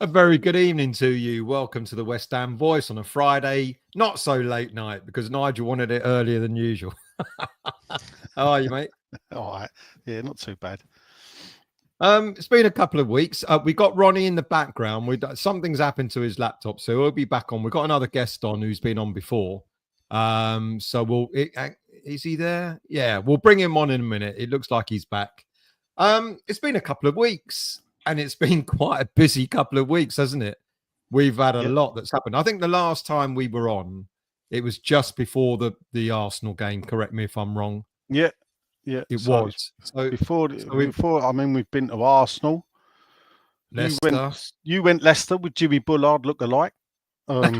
A very good evening to you. Welcome to the West Ham Voice on a Friday, not so late night because Nigel wanted it earlier than usual. How are you, mate? All right. Yeah, not too bad. It's been a couple of weeks. We got Ronnie in the background. Something's happened to his laptop, so he'll be back on. We've got another guest on who's been on before. Is he there? Yeah, we'll bring him on in a minute. It looks like he's back. It's been a couple of weeks. And it's been quite a busy couple of weeks, hasn't it? We've had a lot that's happened. I think the last time we were on, it was just before the Arsenal game. Correct me if I'm wrong. Yeah. It was. So before, I mean, we've been to Arsenal. Leicester. You went Leicester with Jimmy Bullard look-alike. Well,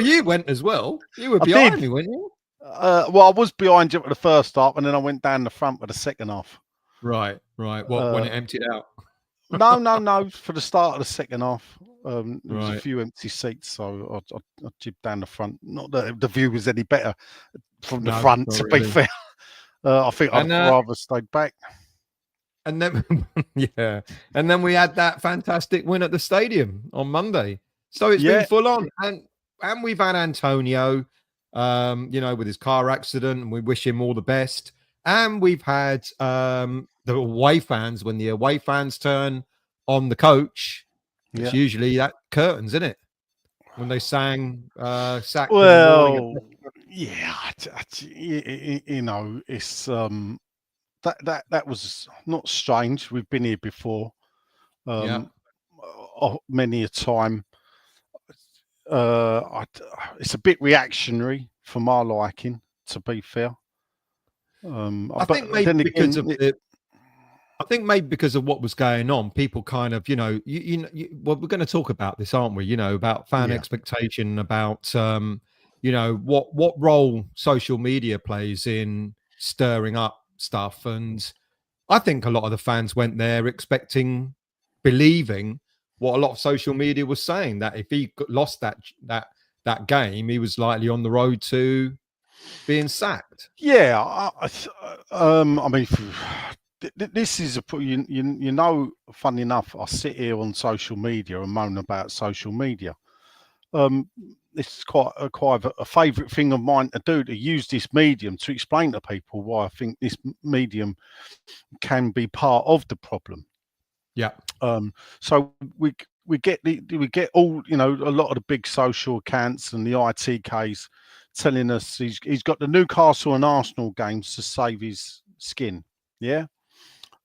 you went as well. You were behind me, weren't you? Well, I was behind you for the first half, and then I went down the front for the second half. Right. What, when it emptied out? No. For the start of the second half, there was Right. a few empty seats, so I jibbed down the front. Not that the view was any better from the front, to be fair. I think I'd rather stayed back. And then, and then we had that fantastic win at the stadium on Monday. So it's been full on, and we've had Antonio, with his car accident, and we wish him all the best. And we've had the away fans, when the away fans turn on the coach, it's usually that curtains, isn't it? When they sang sack. Well, it's that was not strange. We've been here before, many a time. It's a bit reactionary for my liking, to be fair. I think maybe because of what was going on, people kind of, well, we're going to talk about this, aren't we? About fan expectation, about what role social media plays in stirring up stuff. And I think a lot of the fans went there believing what a lot of social media was saying, that if he lost that game, he was likely on the road to being sacked. I mean, this is funny enough, I sit here on social media and moan about social media. It's quite a favourite thing of mine to do, to use this medium to explain to people why I think this medium can be part of the problem. Yeah. So we get all, a lot of the big social accounts and the ITKs telling us he's got the Newcastle and Arsenal games to save his skin. Yeah.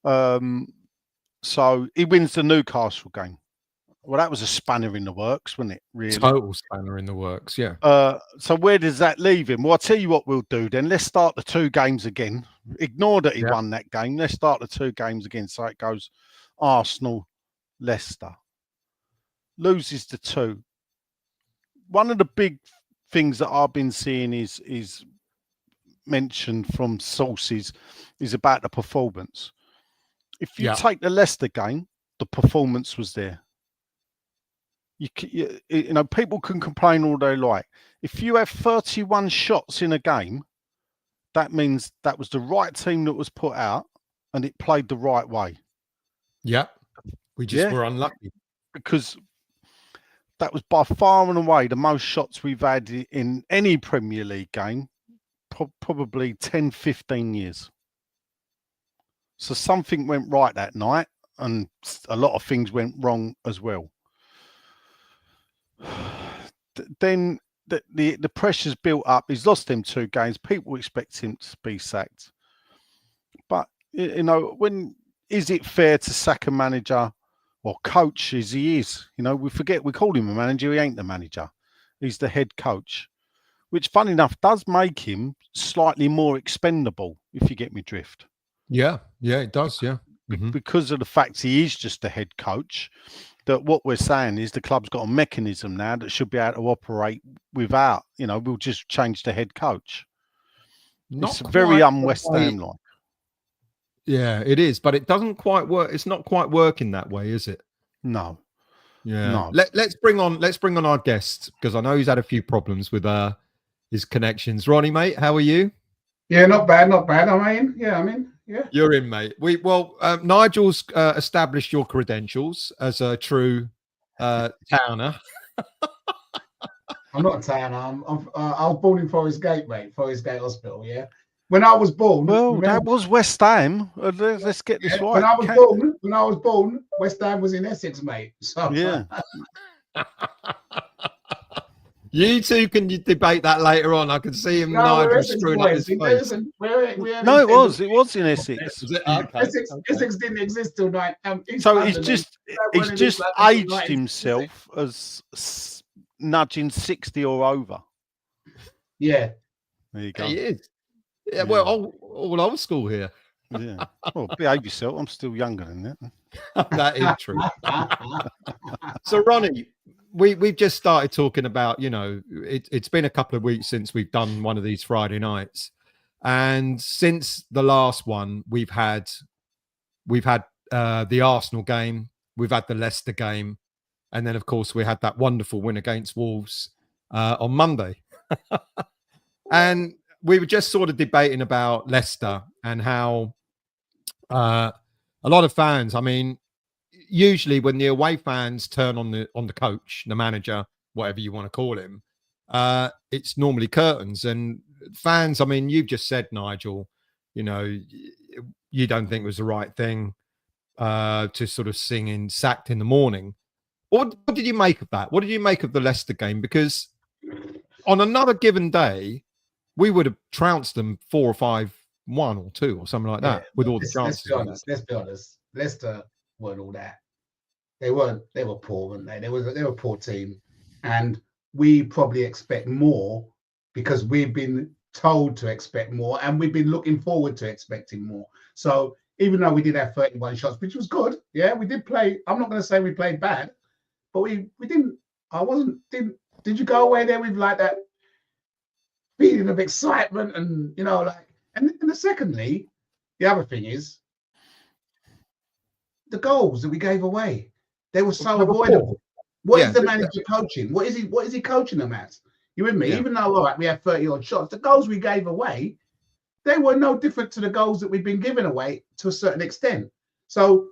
So he wins the Newcastle game. Well, that was a spanner in the works, wasn't it? Really, total spanner in the works. Yeah. So where does that leave him? Well, I'll tell you what we'll do then. Let's start the two games again. Ignore that he won that game. Let's start the two games again. So it goes Arsenal, Leicester. Loses the two. One of the big things that I've been seeing is mentioned from sources is about the performance. If you take the Leicester game, the performance was there. People can complain all they like. If you have 31 shots in a game, that means that was the right team that was put out and it played the right way. Yeah. We just were unlucky. Because that was by far and away the most shots we've had in any Premier League game, probably 10, 15 years. So something went right that night and a lot of things went wrong as well. Then the pressure's built up. He's lost them two games. People expect him to be sacked. But, when is it fair to sack a manager or coach as he is? We forget we call him a manager. He ain't the manager. He's the head coach, which, fun enough, does make him slightly more expendable, if you get me drift. Yeah, it does, yeah. because of the fact he is just a head coach, that what we're saying is the club's got a mechanism now that should be able to operate without, we'll just change the head coach. It's very un-West Ham-like. Yeah, it is, but it doesn't quite work. It's not quite working that way, is it? No. Yeah. No. Let's bring on our guest, because I know he's had a few problems with his connections. Ronnie, mate, how are you? Yeah, not bad. Yeah. You're in, mate. Nigel's established your credentials as a true towner. I'm not a towner. I was born in Forest Gate, mate. Forest Gate Hospital. Yeah. When I was born, that was West Ham. Let's get this right. When I was born, West Ham was in Essex, mate. So yeah. You two can debate that later on. I can see him, Nigel, screwing up his face. No, it was in Essex. Okay. Essex didn't exist till night. So he's just aged himself as nudging 60 or over. Yeah. There you go. He is. Yeah, well, all old school here. Yeah. Well, behave yourself. I'm still younger than that. That is true. So, Ronnie, we've just started talking about, it's been a couple of weeks since we've done one of these Friday nights. And since the last one, we've had the Arsenal game, we've had the Leicester game, and then, of course, we had that wonderful win against Wolves on Monday. And we were just sort of debating about Leicester and how a lot of fans, I mean, usually when the away fans turn on the coach, the manager, whatever you want to call him, it's normally curtains. And fans, I mean, you've just said, Nigel, you don't think it was the right thing to sort of sing in sacked in the morning. What did you make of that? What did you make of the Leicester game? Because on another given day, we would have trounced them 4 or 5-1 or 2 or something like that with all the chances. Let's be honest. Leicester weren't all that. They were poor, weren't they? They were a poor team. And we probably expect more because we've been told to expect more and we've been looking forward to expecting more. So even though we did have 31 shots, which was good, yeah, we did play. I'm not going to say we played bad, but we didn't. Did you go away there with like that feeling of excitement and and secondly, the other thing is the goals that we gave away. They were so avoidable. What is the manager coaching? What is he coaching them at? You with me? Yeah. Even though, all right, we had 30 odd shots, the goals we gave away, they were no different to the goals that we've been giving away to a certain extent. So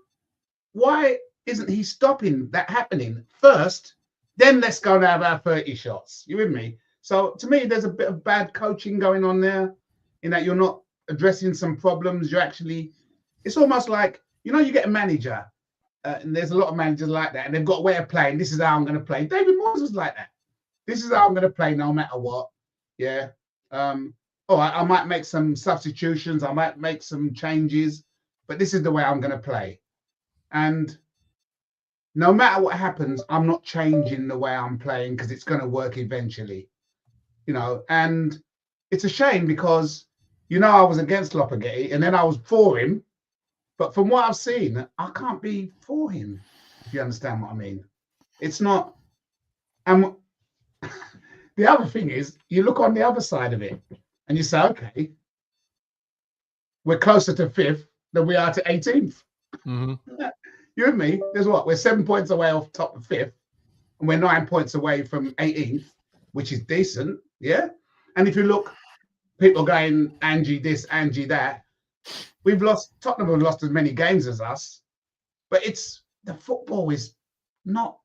why isn't he stopping that happening first? Then let's go and have our 30 shots. You with me? So to me, there's a bit of bad coaching going on there in that you're not addressing some problems. It's almost like, you get a manager and there's a lot of managers like that and they've got a way of playing. This is how I'm going to play. David Moyes was like that. This is how I'm going to play no matter what. Yeah. All right, I might make some substitutions. I might make some changes, but this is the way I'm going to play. And no matter what happens, I'm not changing the way I'm playing because it's going to work eventually. And it's a shame because, I was against Lopetegui and then I was for him. But from what I've seen, I can't be for him, if you understand what I mean. It's not. And the other thing is, you look on the other side of it and you say, okay, we're closer to 5th than we are to 18th. Mm-hmm. You and me, there's what? We're 7 points away off top of 5th and we're 9 points away from 18th, which is decent, yeah? And if you look, people going, Angie this, Angie that, Tottenham have lost as many games as us, but the football is not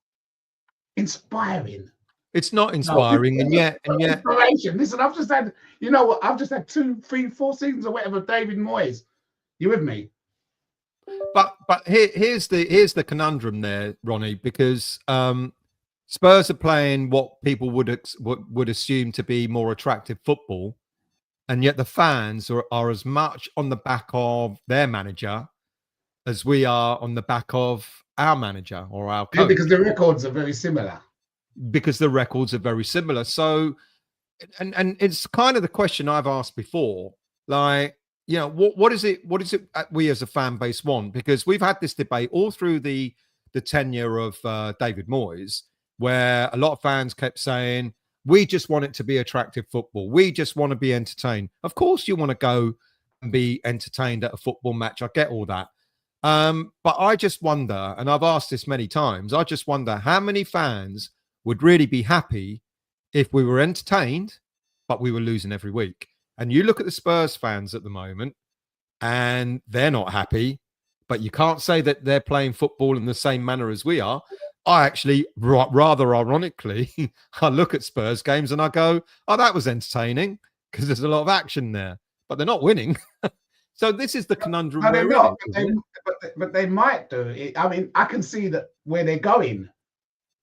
inspiring. It's not inspiring, no, and yet inspiration. Listen, I've just had 2, 3, 4 seasons or whatever. David Moyes, you with me? But here's the conundrum there, Ronnie, because Spurs are playing what people would assume to be more attractive football. And yet the fans are as much on the back of their manager as we are on the back of our manager or our coach. Yeah, because the records are very similar. So, and it's kind of the question I've asked before. Like, what is it we as a fan base want? Because we've had this debate all through the tenure of David Moyes, where a lot of fans kept saying, we just want it to be attractive football. We just want to be entertained. Of course you want to go and be entertained at a football match. I get all that. But I just wonder, and I've asked this many times, I just wonder how many fans would really be happy if we were entertained, but we were losing every week. And you look at the Spurs fans at the moment, and they're not happy, but you can't say that they're playing football in the same manner as we are. I actually, rather ironically, I look at Spurs games and I go, oh, that was entertaining because there's a lot of action there, but they're not winning. So this is the conundrum. No, they're not, but they might do it. I mean, I can see that where they're going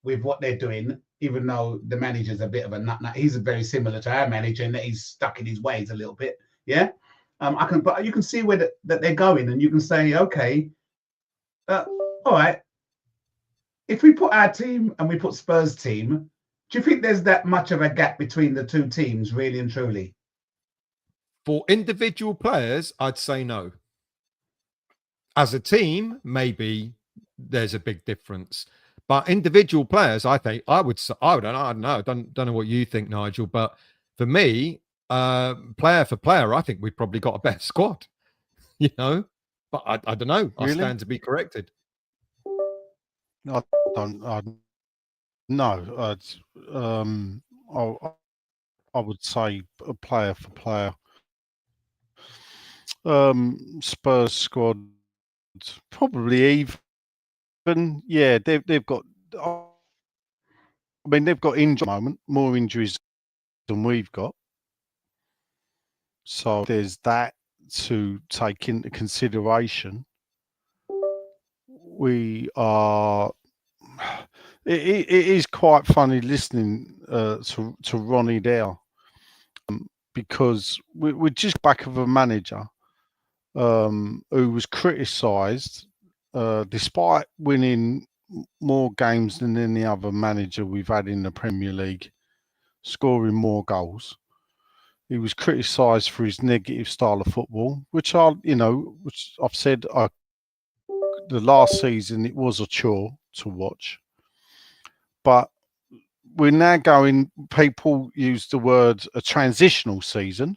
with what they're doing, even though the manager's a bit of a nut. He's very similar to our manager in that he's stuck in his ways a little bit. Yeah. But you can see where that they're going, and you can say, okay, all right. If we put our team and we put Spurs team, do you think there's that much of a gap between the two teams, really and truly? For individual players, I'd say no. As a team, maybe there's a big difference. But individual players, I think I don't know what you think, Nigel. But for me, player for player, I think we've probably got a better squad. But I don't know. Really? I stand to be corrected. I would say a player for player. Spurs squad probably even. Yeah, they've got. I mean, they've got injuries at the moment, more injuries than we've got. So there's that to take into consideration. We are. It is quite funny listening to Ronnie Dale because we're just back of a manager who was criticised despite winning more games than any other manager we've had in the Premier League, scoring more goals. He was criticised for his negative style of football, which I've said the last season it was a chore to watch. But we're now going, people use the word a transitional season.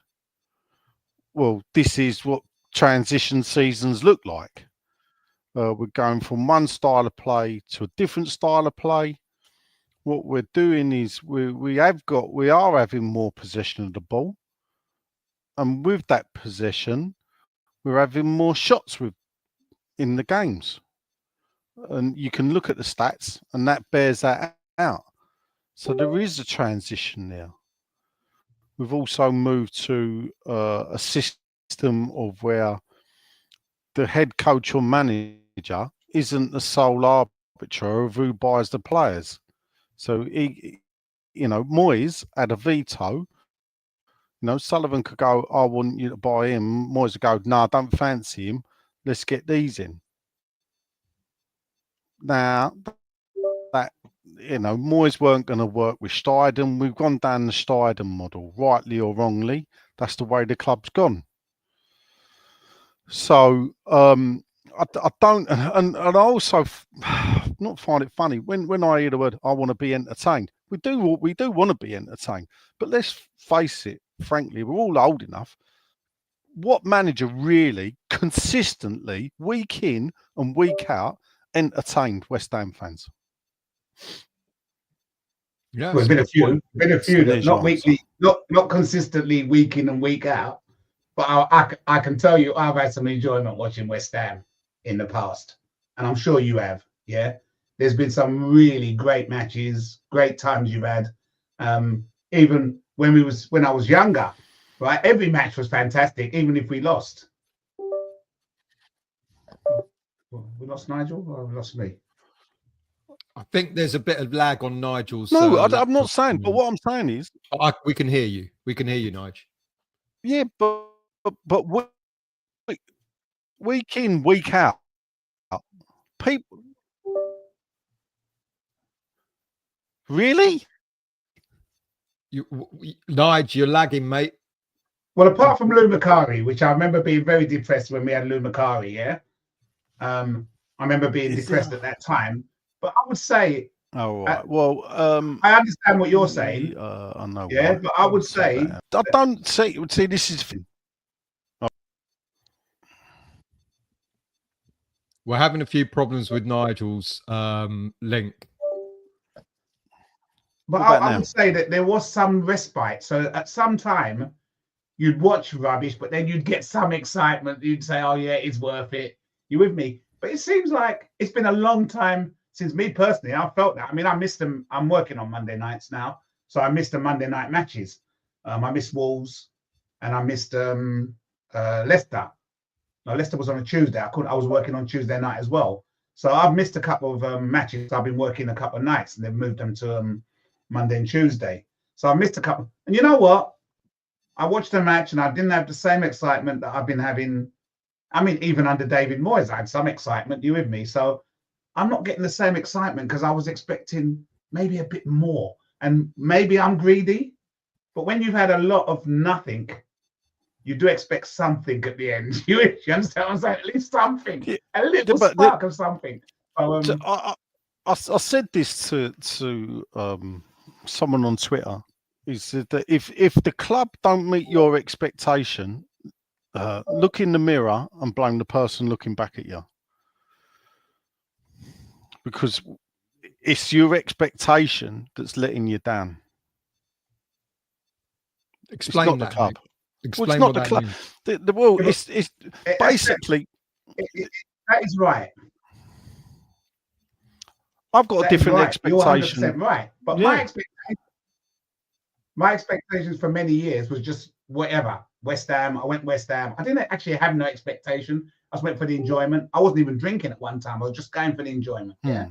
Well, this is what transition seasons look like. We're going from one style of play to a different style of play. What we're doing is we are having more possession of the ball. And with that possession, we're having more shots in the games. And you can look at the stats and that bears that out. So there is a transition there. We've also moved to a system of where the head coach or manager isn't the sole arbiter of who buys the players. So Moyes had a veto. Sullivan could go, I want you to buy him. Moyes would go, no, I don't fancy him. Let's get these in. Now, that, Moyes weren't going to work with Steidem. We've gone down the Steidem model, rightly or wrongly. That's the way the club's gone. So, I don't, and I also not find it funny when I hear the word, I want to be entertained. We do want to be entertained, but let's face it, frankly, we're all old enough. What manager really consistently, week in and week out, entertained West Ham fans? Yeah, well, been a few that not weekly, not consistently week in and week out. But I can tell you, I've had some enjoyment watching West Ham in the past, and I'm sure you have. Yeah, there's been some really great matches, great times you've had. Even when I was younger, right? Every match was fantastic, even if we lost. We lost Nigel, or we lost me? I think there's a bit of lag on Nigel's. No, I'm not saying. But what I'm saying is, we can hear you. We can hear you, Nigel. Yeah, but week in, week out, people really. Nigel, you're lagging, mate. Well, apart from Lou Macari, which I remember being very depressed when we had Lou Macari, yeah. I remember being depressed at that time. But I would say, oh, right. Well, I understand what you're saying. I know. Yeah, but I would say, I don't see. This is. We're having a few problems with Nigel's link. But I would say that there was some respite. So at some time, you'd watch rubbish, but then you'd get some excitement. You'd say, "Oh yeah, it's worth it." You with me? But it seems like it's been a long time since me personally. I felt that. I mean, I missed them. I'm working on Monday nights now, so I missed the Monday night matches. I missed Wolves, and I missed Leicester. No, Leicester was on a Tuesday. I was working on Tuesday night as well. So I've missed a couple of matches. I've been working a couple of nights, and they've moved them to Monday and Tuesday. So I missed a couple. And you know what? I watched the match, and I didn't have the same excitement that I've been having. I mean, even under David Moyes, I had some excitement. You with me? So I'm not getting the same excitement because I was expecting maybe a bit more. And maybe I'm greedy. But when you've had a lot of nothing, you do expect something at the end. You understand what I'm saying? At least something. A little spark of something. So, I said this to someone on Twitter. He said that if the club don't meet your expectation, look in the mirror and blame the person looking back at you, because it's your expectation that's letting you down. Explain it's not that, the club. Explain well, it's not what the club. Means. It's basically. That is right. I've got a different expectation. You're 100% right, but my expectations for many years was just whatever. West Ham. I went West Ham. I didn't actually have no expectation. I just went for the enjoyment. I wasn't even drinking at one time. I was just going for the enjoyment. Yeah.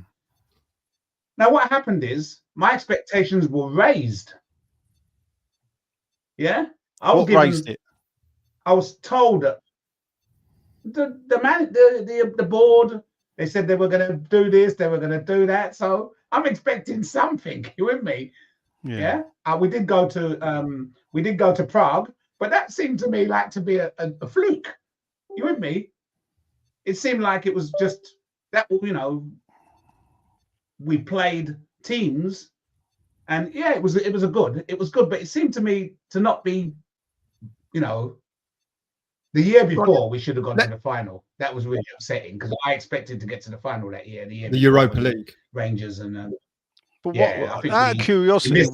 Now what happened is my expectations were raised. Yeah. What raised it? I was told that the board, they said they were going to do this, they were going to do that. So I'm expecting something. You with me? Yeah. We did go to Prague, but that seemed to me like to be a fluke. You with me? It seemed like it was just that, you know, we played teams, and yeah, it was good, but it seemed to me to not be, you know, the year before we should have gone to the final. That was really upsetting because I expected to get to the final that year. The Europa League, Rangers, and but yeah, I think out of curiosity,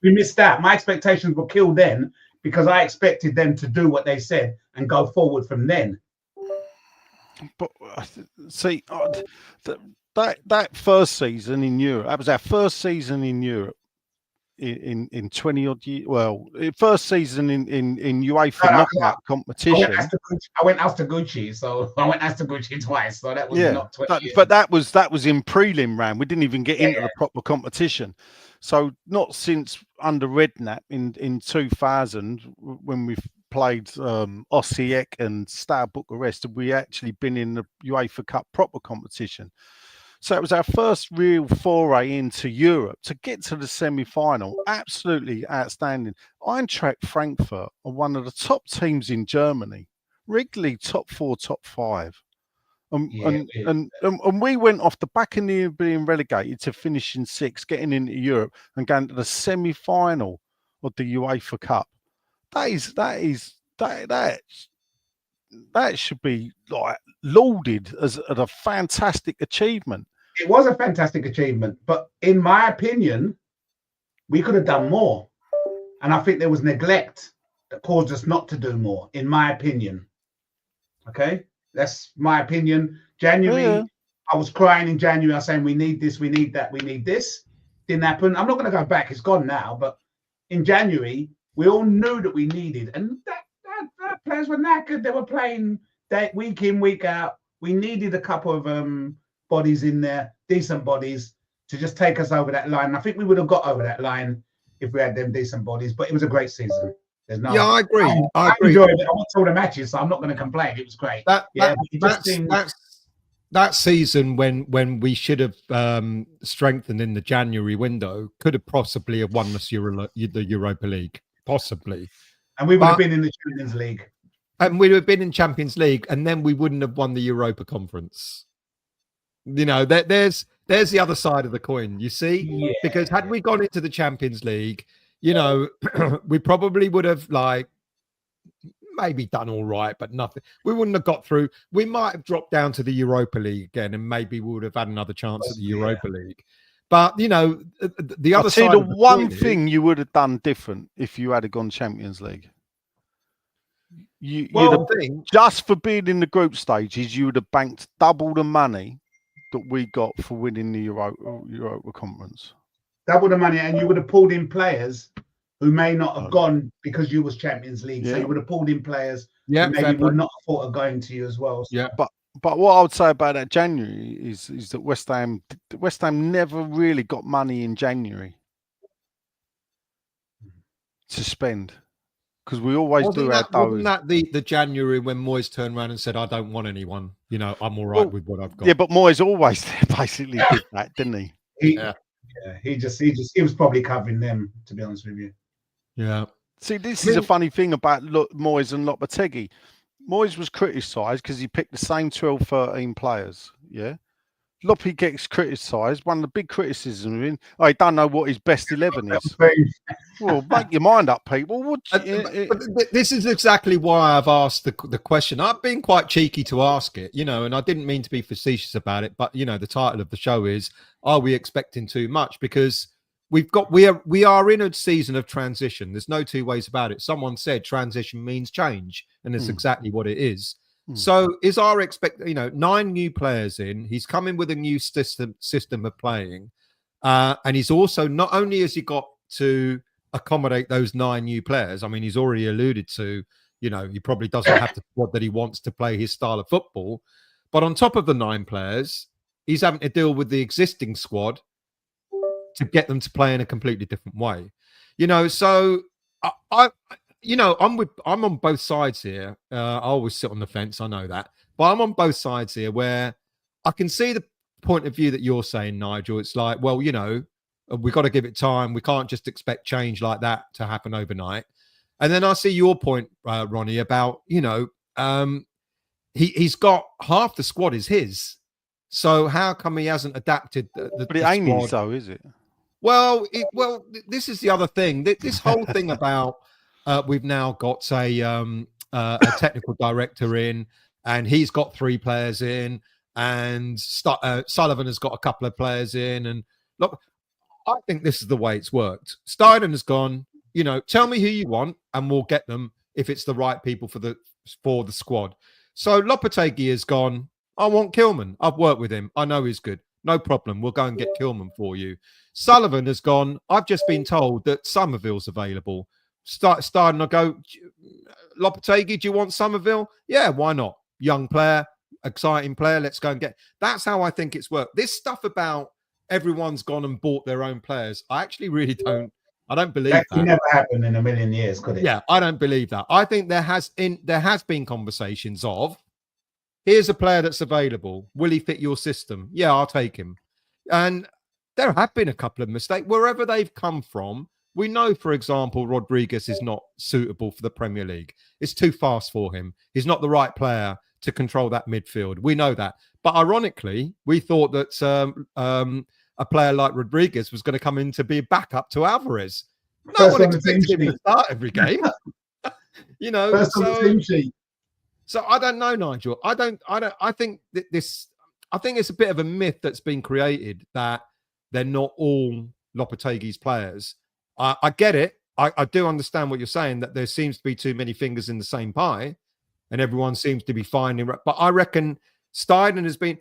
we missed that. My expectations were killed then because I expected them to do what they said and go forward from then. But see, that first season in Europe, that was our first season in Europe in 20 odd years. Well, first season in UEFA knockout competition. I went as to Gucci, so I went as to Gucci twice. So that was not 20 years. But that was in prelim round. We didn't even get into the proper competition. So not since under Redknapp in 2000 when we played Osijek and Steaua Bucharest have we actually been in the UEFA Cup proper competition. So it was our first real foray into Europe to get to the semi-final. Absolutely outstanding. Eintracht Frankfurt are one of the top teams in Germany, regularly top 4, top 5. And we went off the back of the being relegated to finishing 6th, getting into Europe and going to the semi-final of the UEFA Cup. That should be like lauded as a fantastic achievement. It was a fantastic achievement, but in my opinion, we could have done more. And I think there was neglect that caused us not to do more, in my opinion. Okay? That's my opinion. January, I was crying in January. I was saying, we need this, we need that, we need this. Didn't happen. I'm not going to go back. It's gone now. But in January, we all knew that we needed. And that players were knackered. They were playing week in, week out. We needed a couple of bodies in there, decent bodies, to just take us over that line. And I think we would have got over that line if we had them decent bodies. But it was a great season. I agree. I enjoyed it. I watched all the matches, so I'm not going to complain. It was great. That season when we should have strengthened in the January window could have possibly have won us the Europa League, possibly. And we would have been in the Champions League. And we'd have been in Champions League, and then we wouldn't have won the Europa Conference. You know, there's the other side of the coin, you see? Yeah. Because had we gone into the Champions League, you know, we probably would have like maybe done all right, but nothing. We wouldn't have got through. We might have dropped down to the Europa League again, and maybe we would have had another chance at the Europa League. But you know, the other side. The one thing you would have done different if you had gone Champions League. You'd have, just for being in the group stages, you would have banked double the money that we got for winning the Europa Conference. Double the money, and you would have pulled in players who may not have gone because you was Champions League. Yeah. So you would have pulled in players who maybe would not have thought of going to you as well. So. Yeah, but what I would say about that January is that West Ham never really got money in January to spend. Because we always do our Wasn't that the January when Moyes turned around and said, I don't want anyone, you know, I'm all right with what I've got. Yeah, but Moyes always basically did that, didn't he? He was probably covering them, to be honest with you. Yeah. See, this is a funny thing about Moyes and Lopetegui. Moyes was criticised because he picked the same 12, 13 players, yeah? Loppy gets criticised. One of the big criticisms of him, I don't know what his best 11 is. Well, make your mind up, people. But this is exactly why I've asked the question. I've been quite cheeky to ask it, you know, and I didn't mean to be facetious about it. But, you know, the title of the show is, are we expecting too much? Because we are in a season of transition. There's no two ways about it. Someone said transition means change, and it's exactly what it is. So is our 9 new players in, he's coming with a new system of playing. And he's also, not only has he got to accommodate those 9 new players, I mean, he's already alluded to, you know, he probably doesn't have the squad that he wants to play his style of football. But on top of the 9 players, he's having to deal with the existing squad to get them to play in a completely different way. You know, so I'm on both sides here. I always sit on the fence, I know that. But I'm on both sides here where I can see the point of view that you're saying, Nigel. It's like, well, you know, we've got to give it time. We can't just expect change like that to happen overnight. And then I see your point, Ronnie, about, you know, he's got half the squad is his. So how come he hasn't adapted but it ain't squad? So, is it? Well, this is the other thing. This whole thing about we've now got a technical director in, and he's got 3 players in, and Sullivan has got a couple of players in. And look, I think this is the way it's worked. Steidten has gone, you know, tell me who you want, and we'll get them if it's the right people for the squad. So Lopetegui has gone, I want Kilman. I've worked with him. I know he's good. No problem. We'll go and get Kilman for you. Sullivan has gone, I've just been told that Somerville's available. Starting to go, Lopetegui, do you want Somerville? Yeah, why not? Young player, exciting player. Let's go and get. That's how I think it's worked. This stuff about everyone's gone and bought their own players, I actually really don't. I don't believe that. That never happened in a million years, could it? Yeah, I don't believe that. I think there has been conversations of, here's a player that's available. Will he fit your system? Yeah, I'll take him. And there have been a couple of mistakes wherever they've come from. We know, for example, Rodriguez is not suitable for the Premier League. It's too fast for him. He's not the right player to control that midfield. We know that. But ironically, we thought that a player like Rodriguez was going to come in to be a backup to Alvarez. No one expects him to start every game. You know, so I don't know, Nigel. I think that I think it's a bit of a myth that's been created that they're not all Lopetegui's players. I get it. I do understand what you're saying, that there seems to be too many fingers in the same pie and everyone seems to be finding. But I reckon Steidten has been,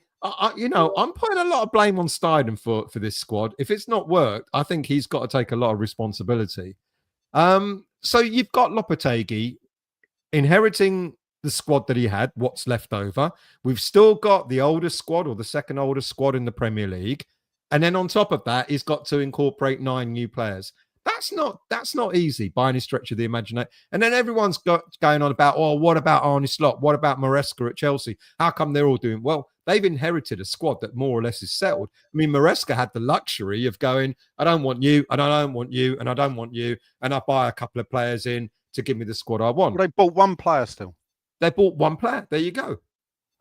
you know, I'm putting a lot of blame on Steidten for this squad. If it's not worked, I think he's got to take a lot of responsibility. So you've got Lopetegui inheriting the squad that he had, what's left over. We've still got the oldest squad, or the second oldest squad in the Premier League. And then on top of that, he's got to incorporate 9 new players. That's not easy by any stretch of the imagination. And then everyone's going on about, oh, what about Arne Slot? What about Maresca at Chelsea? How come they're all doing well? They've inherited a squad that more or less is settled. I mean, Maresca had the luxury of going, I don't want you, and I don't want you, and I don't want you, and I buy a couple of players in to give me the squad I want. Well, they bought one player still. They bought one player. There you go.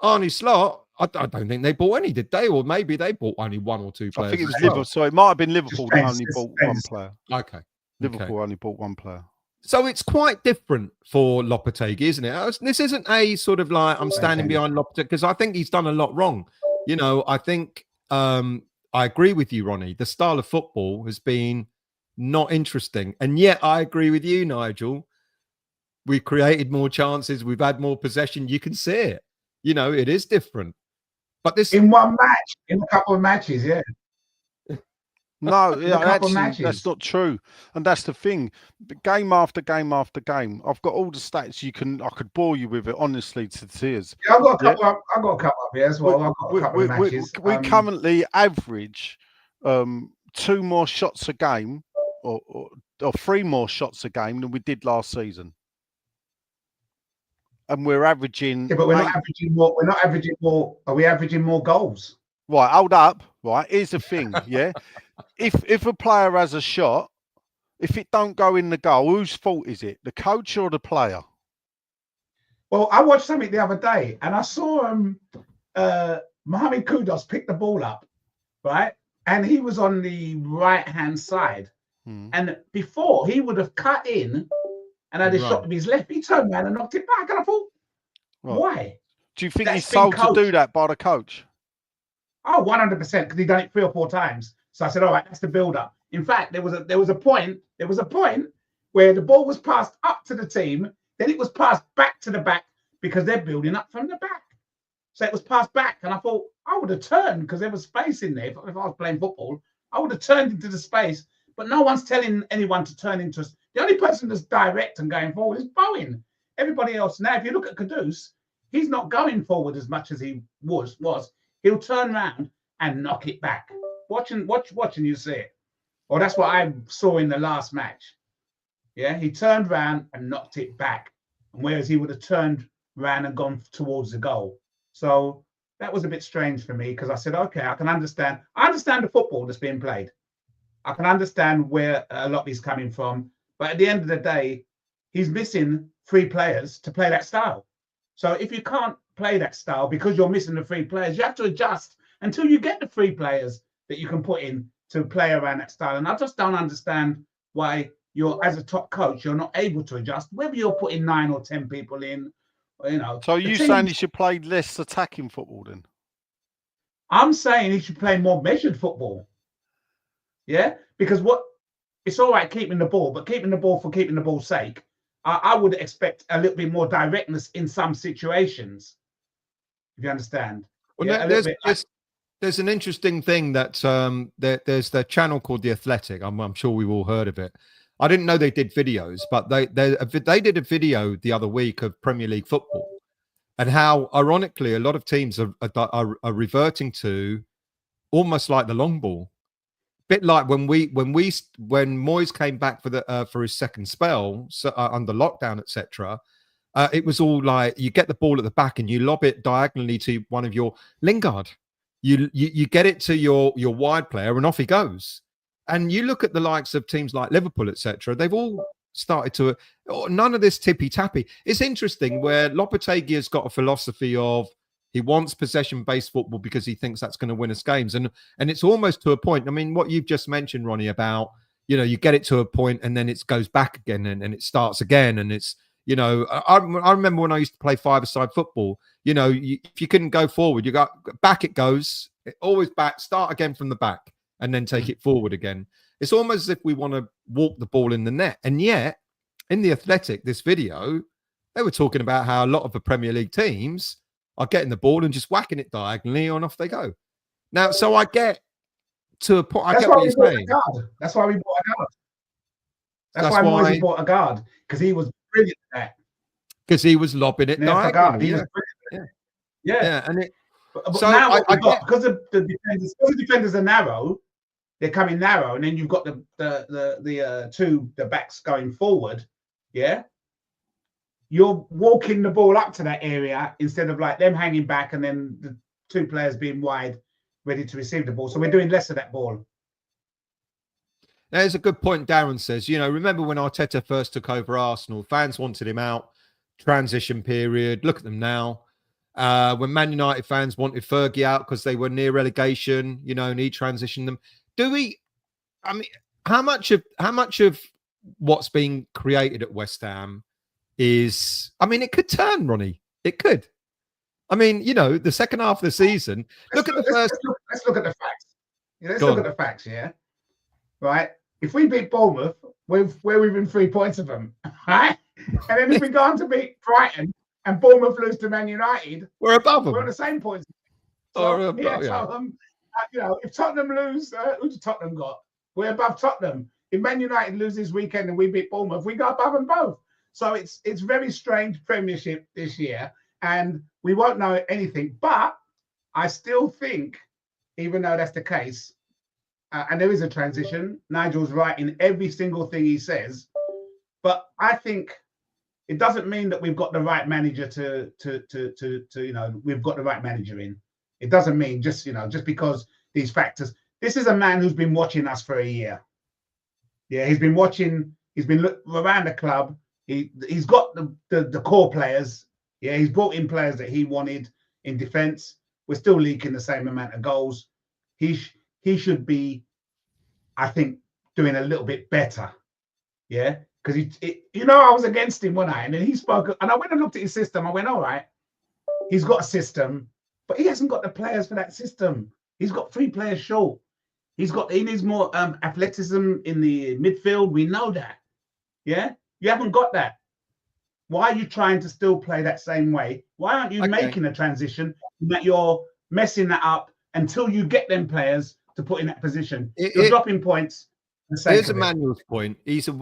Arnie Slot, I don't think they bought any, did they? Or maybe they bought only one or two players. I think it was Liverpool. So it might have been Liverpool that only bought one player. Okay. Liverpool only bought one player. So it's quite different for Lopetegui, isn't it? This isn't a sort of like I'm standing behind Lopetegui, because I think he's done a lot wrong. You know, I think I agree with you, Ronnie. The style of football has been not interesting. And yet I agree with you, Nigel. We've created more chances. We've had more possession. You can see it. You know, it is different. But this in one match, in a couple of matches, yeah. No, yeah, actually, that's not true, and that's the thing. Game after game after game, I've got all the stats. I could bore you with it, honestly, to tears. Yeah, I've got a couple up. I've got a couple up here as well. I've got a couple of matches. We currently average 2 more shots a game, or 3 more shots a game than we did last season, and we're averaging. Yeah, but we're not averaging more. We're not averaging more. Are we averaging more goals? Right, hold up. Right, here's the thing. Yeah. If a player has a shot, if it don't go in the goal, whose fault is it? The coach or the player? Well, I watched something the other day and I saw Mohamed Kudus pick the ball up, right? And he was on the right-hand side. And before, he would have cut in and had a shot with his left. He turned around and knocked it back. And I thought, why? Do you think he's told to do that by the coach? Oh, 100%, because he done it 3 or 4 times. So I said, all right, that's the build-up. In fact, there was a point where the ball was passed up to the team, then it was passed back to the back because they're building up from the back. So it was passed back, and I thought I would have turned because there was space in there. If I was playing football, I would have turned into the space. But no one's telling anyone to turn into us. The only person that's direct and going forward is Bowen. Everybody else now, if you look at Kudus, he's not going forward as much as he was. He'll turn around and knock it back. Watching, you see it. Well, that's what I saw in the last match. Yeah, he turned around and knocked it back. And whereas he would have turned around and gone towards the goal. So that was a bit strange for me because I said, okay, I can understand. I understand the football that's being played. I can understand where a lot is coming from. But at the end of the day, he's missing 3 players to play that style. So if you can't play that style because you're missing the 3 players, you have to adjust until you get the 3 players that you can put in to play around that style. And I just don't understand why you're, as a top coach, you're not able to adjust, whether you're putting 9 or 10 people in, you know. So you saying he should play less attacking football then? I'm saying he should play more measured football. Yeah, because it's all right keeping the ball, but keeping the ball for keeping the ball's sake, I would expect a little bit more directness in some situations, if you understand. Well, yeah, there's an interesting thing that there's the channel called The Athletic. I'm sure we've all heard of it. I didn't know they did videos, but they did a video the other week of Premier League football and how, ironically, a lot of teams are reverting to almost like the long ball. Bit like when Moyes came back for his second spell under lockdown, etc. It was all like you get the ball at the back and you lob it diagonally to one of your Lingard. You get it to your wide player and off he goes. And you look at the likes of teams like Liverpool, etc. They've all started to none of this tippy tappy. It's interesting where Lopetegui has got a philosophy of he wants possession-based football because he thinks that's going to win us games. And it's almost to a point. I mean, what you've just mentioned, Ronnie, about, you know, you get it to a point and then it goes back again and it starts again. And it's, you know, I remember when I used to play 5-a-side football, you know, if you couldn't go forward, you got back, it goes, always back, start again from the back and then take it forward again. It's almost as if we want to walk the ball in the net. And yet, in The Athletic, this video, they were talking about how a lot of the Premier League teams are getting the ball and just whacking it diagonally and off they go. Now, so I get to a point. I get what you're saying. That's why we bought a guard. That's why Moyes bought a guard, because he was brilliant at that. Because he was lobbing it diagonally. Yeah. And but so now what because the defenders are narrow, they're coming narrow, and then you've got the backs going forward. Yeah. You're walking the ball up to that area instead of like them hanging back and then the 2 players being wide, ready to receive the ball. So we're doing less of that ball. There's a good point. Darren says, remember when Arteta first took over Arsenal, fans wanted him out, transition period. Look at them now. When Man United fans wanted Fergie out because they were near relegation, and he transitioned them. How much of what's being created at West Ham is, it could turn, Ronnie. It could. The second half of the season, let's look at the facts. Let's look at the facts, yeah? Right? If we beat Bournemouth, we're within 3 points of them, right? And then if we go on to beat Brighton and Bournemouth lose to Man United, we're above them. We're on the same points. So, if Tottenham lose, who's Tottenham got? We're above Tottenham. If Man United lose this weekend and we beat Bournemouth, we go above them both. So it's very strange Premiership this year, and we won't know anything. But I still think, even though that's the case, and there is a transition, Nigel's right in every single thing he says. But I think it doesn't mean that we've got the right manager we've got the right manager in. It doesn't mean just because these factors. This is a man who's been watching us for a year. Yeah, he's been watching. He's been around the club. He's got the core players. Yeah, he's brought in players that he wanted in defence. We're still leaking the same amount of goals. He should be, I think, doing a little bit better. Yeah, because I was against him, wasn't I? And then he spoke, and I went and looked at his system. I went, all right, he's got a system, but he hasn't got the players for that system. He's got 3 players short. He needs more athleticism in the midfield. We know that. Yeah, you haven't got that. Why are you trying to still play that same way? Why aren't you making a transition that you're messing that up until you get them players to put in that position? You're dropping points. Here's Emmanuel's point. He said,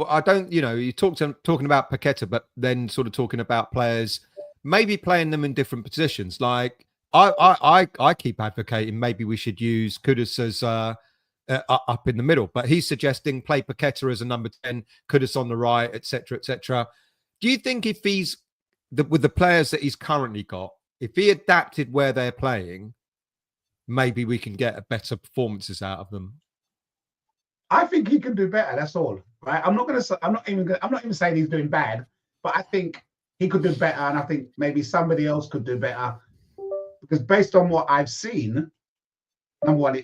you talking about Paqueta, but then sort of talking about players, maybe playing them in different positions. Like I keep advocating maybe we should use Kudus as up in the middle, but he's suggesting play Paqueta as a number 10, Kudus on the right, etc., etc. Do you think if he's with the players that he's currently got, if he adapted where they're playing, maybe we can get better performances out of them? I think he can do better. That's all, right? I'm not even saying he's doing bad, but I think he could do better, and I think maybe somebody else could do better. Because based on what I've seen, number one,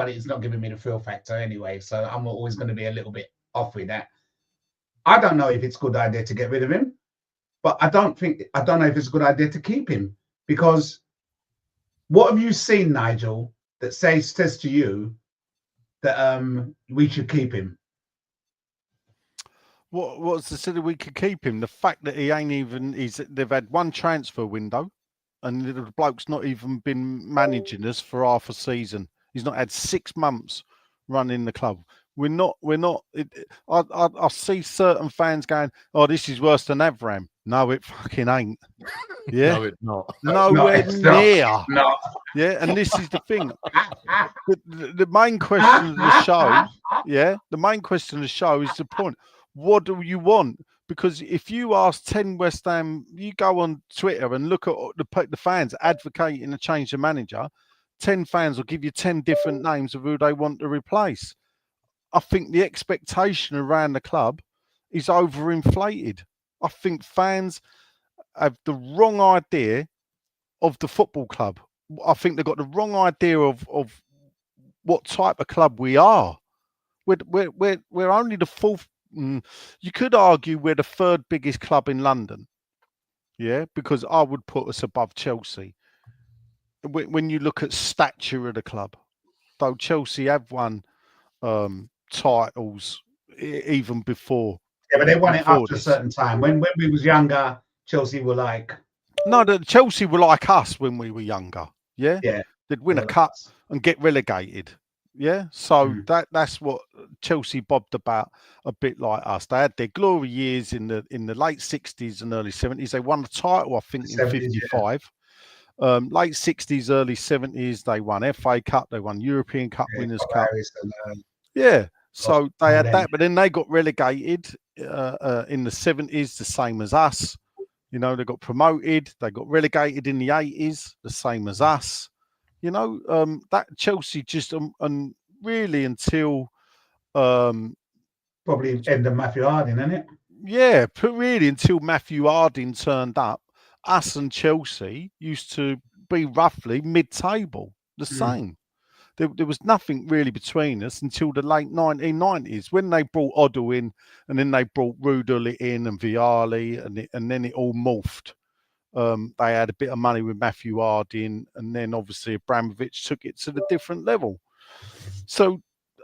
it's not giving me the feel factor anyway, so I'm always going to be a little bit off with that. I don't know if it's a good idea to get rid of him, but I don't know if it's a good idea to keep him, because what have you seen, Nigel, that says to you that we should keep him? What's the city we could keep him? The fact that he ain't even they've had one transfer window, and the bloke's not even been managing us for half a season. He's not had 6 months running the club. I see certain fans going, "Oh, this is worse than Avram." No, it fucking ain't. Yeah, no, it's not. Nowhere near. No. Yeah, and this is the thing. The main question of the show, the main question of the show is the point. What do you want? Because if you ask 10 West Ham, you go on Twitter and look at the fans advocating to change the manager, 10 fans will give you 10 different names of who they want to replace. I think the expectation around the club is overinflated. I think fans have the wrong idea of the football club. I think they've got the wrong idea of what type of club we are. We're only the fourth. You could argue we're the 3rd biggest club in London. Yeah, because I would put us above Chelsea. When you look at stature of the club, though Chelsea have won titles even before. Yeah, but they won it after a certain time. When we was younger, Chelsea were like... No, Chelsea were like us when we were younger. Yeah? Yeah. They'd win a cup and get relegated. Yeah? So that's what Chelsea bobbed about, a bit like us. They had their glory years in the late 60s and early 70s. They won the title, I think, in 55. Yeah. Late 60s, early 70s, they won FA Cup, they won European Cup Winners' Cup. Yeah. So they had that, but then they got relegated in the 70s, the same as us. You know, they got promoted, they got relegated in the 80s, the same as us. You know, that Chelsea just, and really until Probably end of Matthew Harding, isn't it? Yeah, but really until Matthew Harding turned up, us and Chelsea used to be roughly mid-table, the same. There was nothing really between us until the late 1990s when they brought Oddle in, and then they brought Rudolph in and Vialli, and then it all morphed. They had a bit of money with Matthew Harding, and then obviously Abramovich took it to the different level. So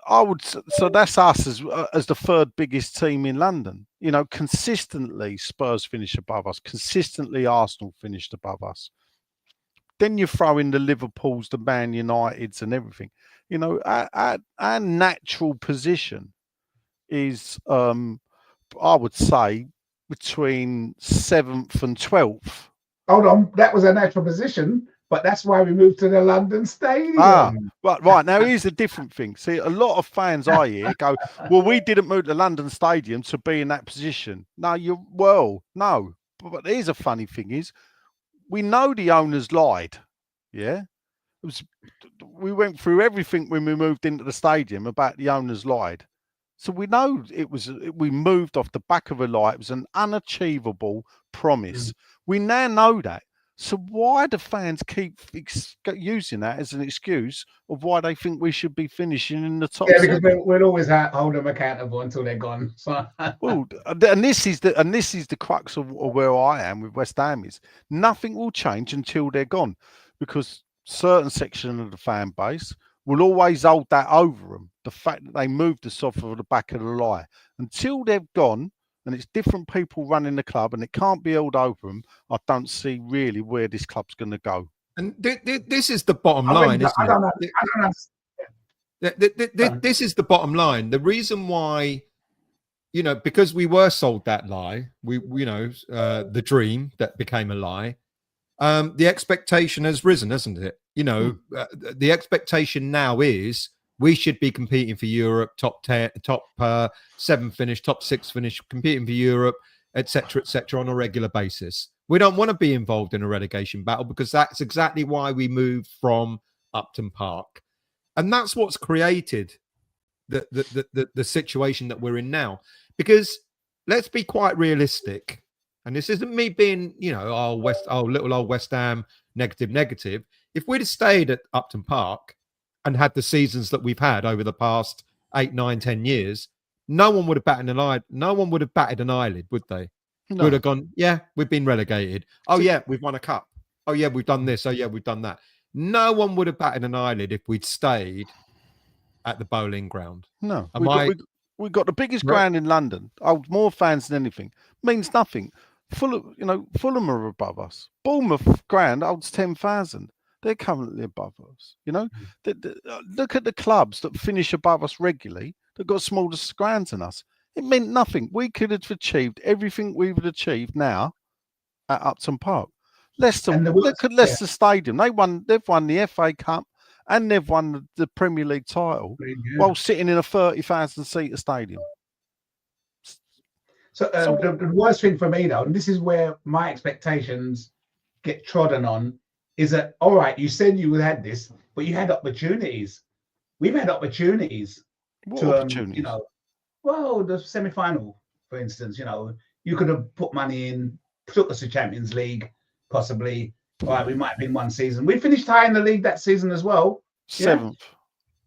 that's us as the third biggest team in London. You know, consistently Spurs finish above us, consistently Arsenal finished above us. Then you throw in the Liverpools, the Man Uniteds, and everything. You know, our natural position is, I would say, between 7th and 12th. Hold on, that was a natural position, but that's why we moved to the London Stadium. Right. Now, here's a different thing. See, a lot of fans I hear go, well, we didn't move to London Stadium to be in that position. No. But here's a funny thing is, we know the owners lied. Yeah. We went through everything when we moved into the stadium about the owners lied. So we know we moved off the back of a lie. It was an unachievable promise. We now know that. So why do fans keep using that as an excuse of why they think we should be finishing in the top? Yeah, because we'll always hold them accountable until they're gone. So. Well, and this is the crux of where I am with West Ham is nothing will change until they're gone, because certain section of the fan base will always hold that over them. The fact that they moved us off of the back of the lie until they've gone. And it's different people running the club, and it can't be held over them. I don't see really where this club's going to go. And this is the bottom line, isn't it? This is the bottom line. The reason why, you know, because we were sold that lie, the dream that became a lie. The expectation has risen, hasn't it? You know, the expectation now is we should be competing for Europe, top 10, top 7 finish, top 6 finish, competing for Europe, etc., on a regular basis. We don't want to be involved in a relegation battle because that's exactly why we moved from Upton Park, and that's what's created the situation that we're in now. Because let's be quite realistic, and this isn't me being, you know, little old West Ham negative. If we'd have stayed at Upton Park and had the seasons that we've had over the past 8, 9, 10 years, no one would have batted an eyelid. No one would have batted an eyelid, would they? No. Would have gone, yeah, we've been relegated. Oh yeah, we've won a cup. Oh yeah, we've done this. Oh yeah, we've done that. No one would have batted an eyelid if we'd stayed at the Bowling Ground. No, we got the biggest ground in London. Holds more fans than anything. Means nothing. Fulham are above us. Bournemouth ground holds 10,000. They're currently above us. You know, look at the clubs that finish above us regularly. They've got smaller grounds than us. It meant nothing. We could have achieved everything we would achieve now at Upton Park. Leicester, look at Leicester Stadium. They've won the FA Cup and they've won the Premier League title while sitting in a 30,000 seater stadium. So the worst thing for me, though, and this is where my expectations get trodden on, is that, all right, you said you had this, but you had opportunities. We've had opportunities. What opportunities? You know, well, the semi-final, for instance, you know, you could have put money in, took us to Champions League, possibly. All right, we might have been one season. We finished high in the league that season as well. 7th.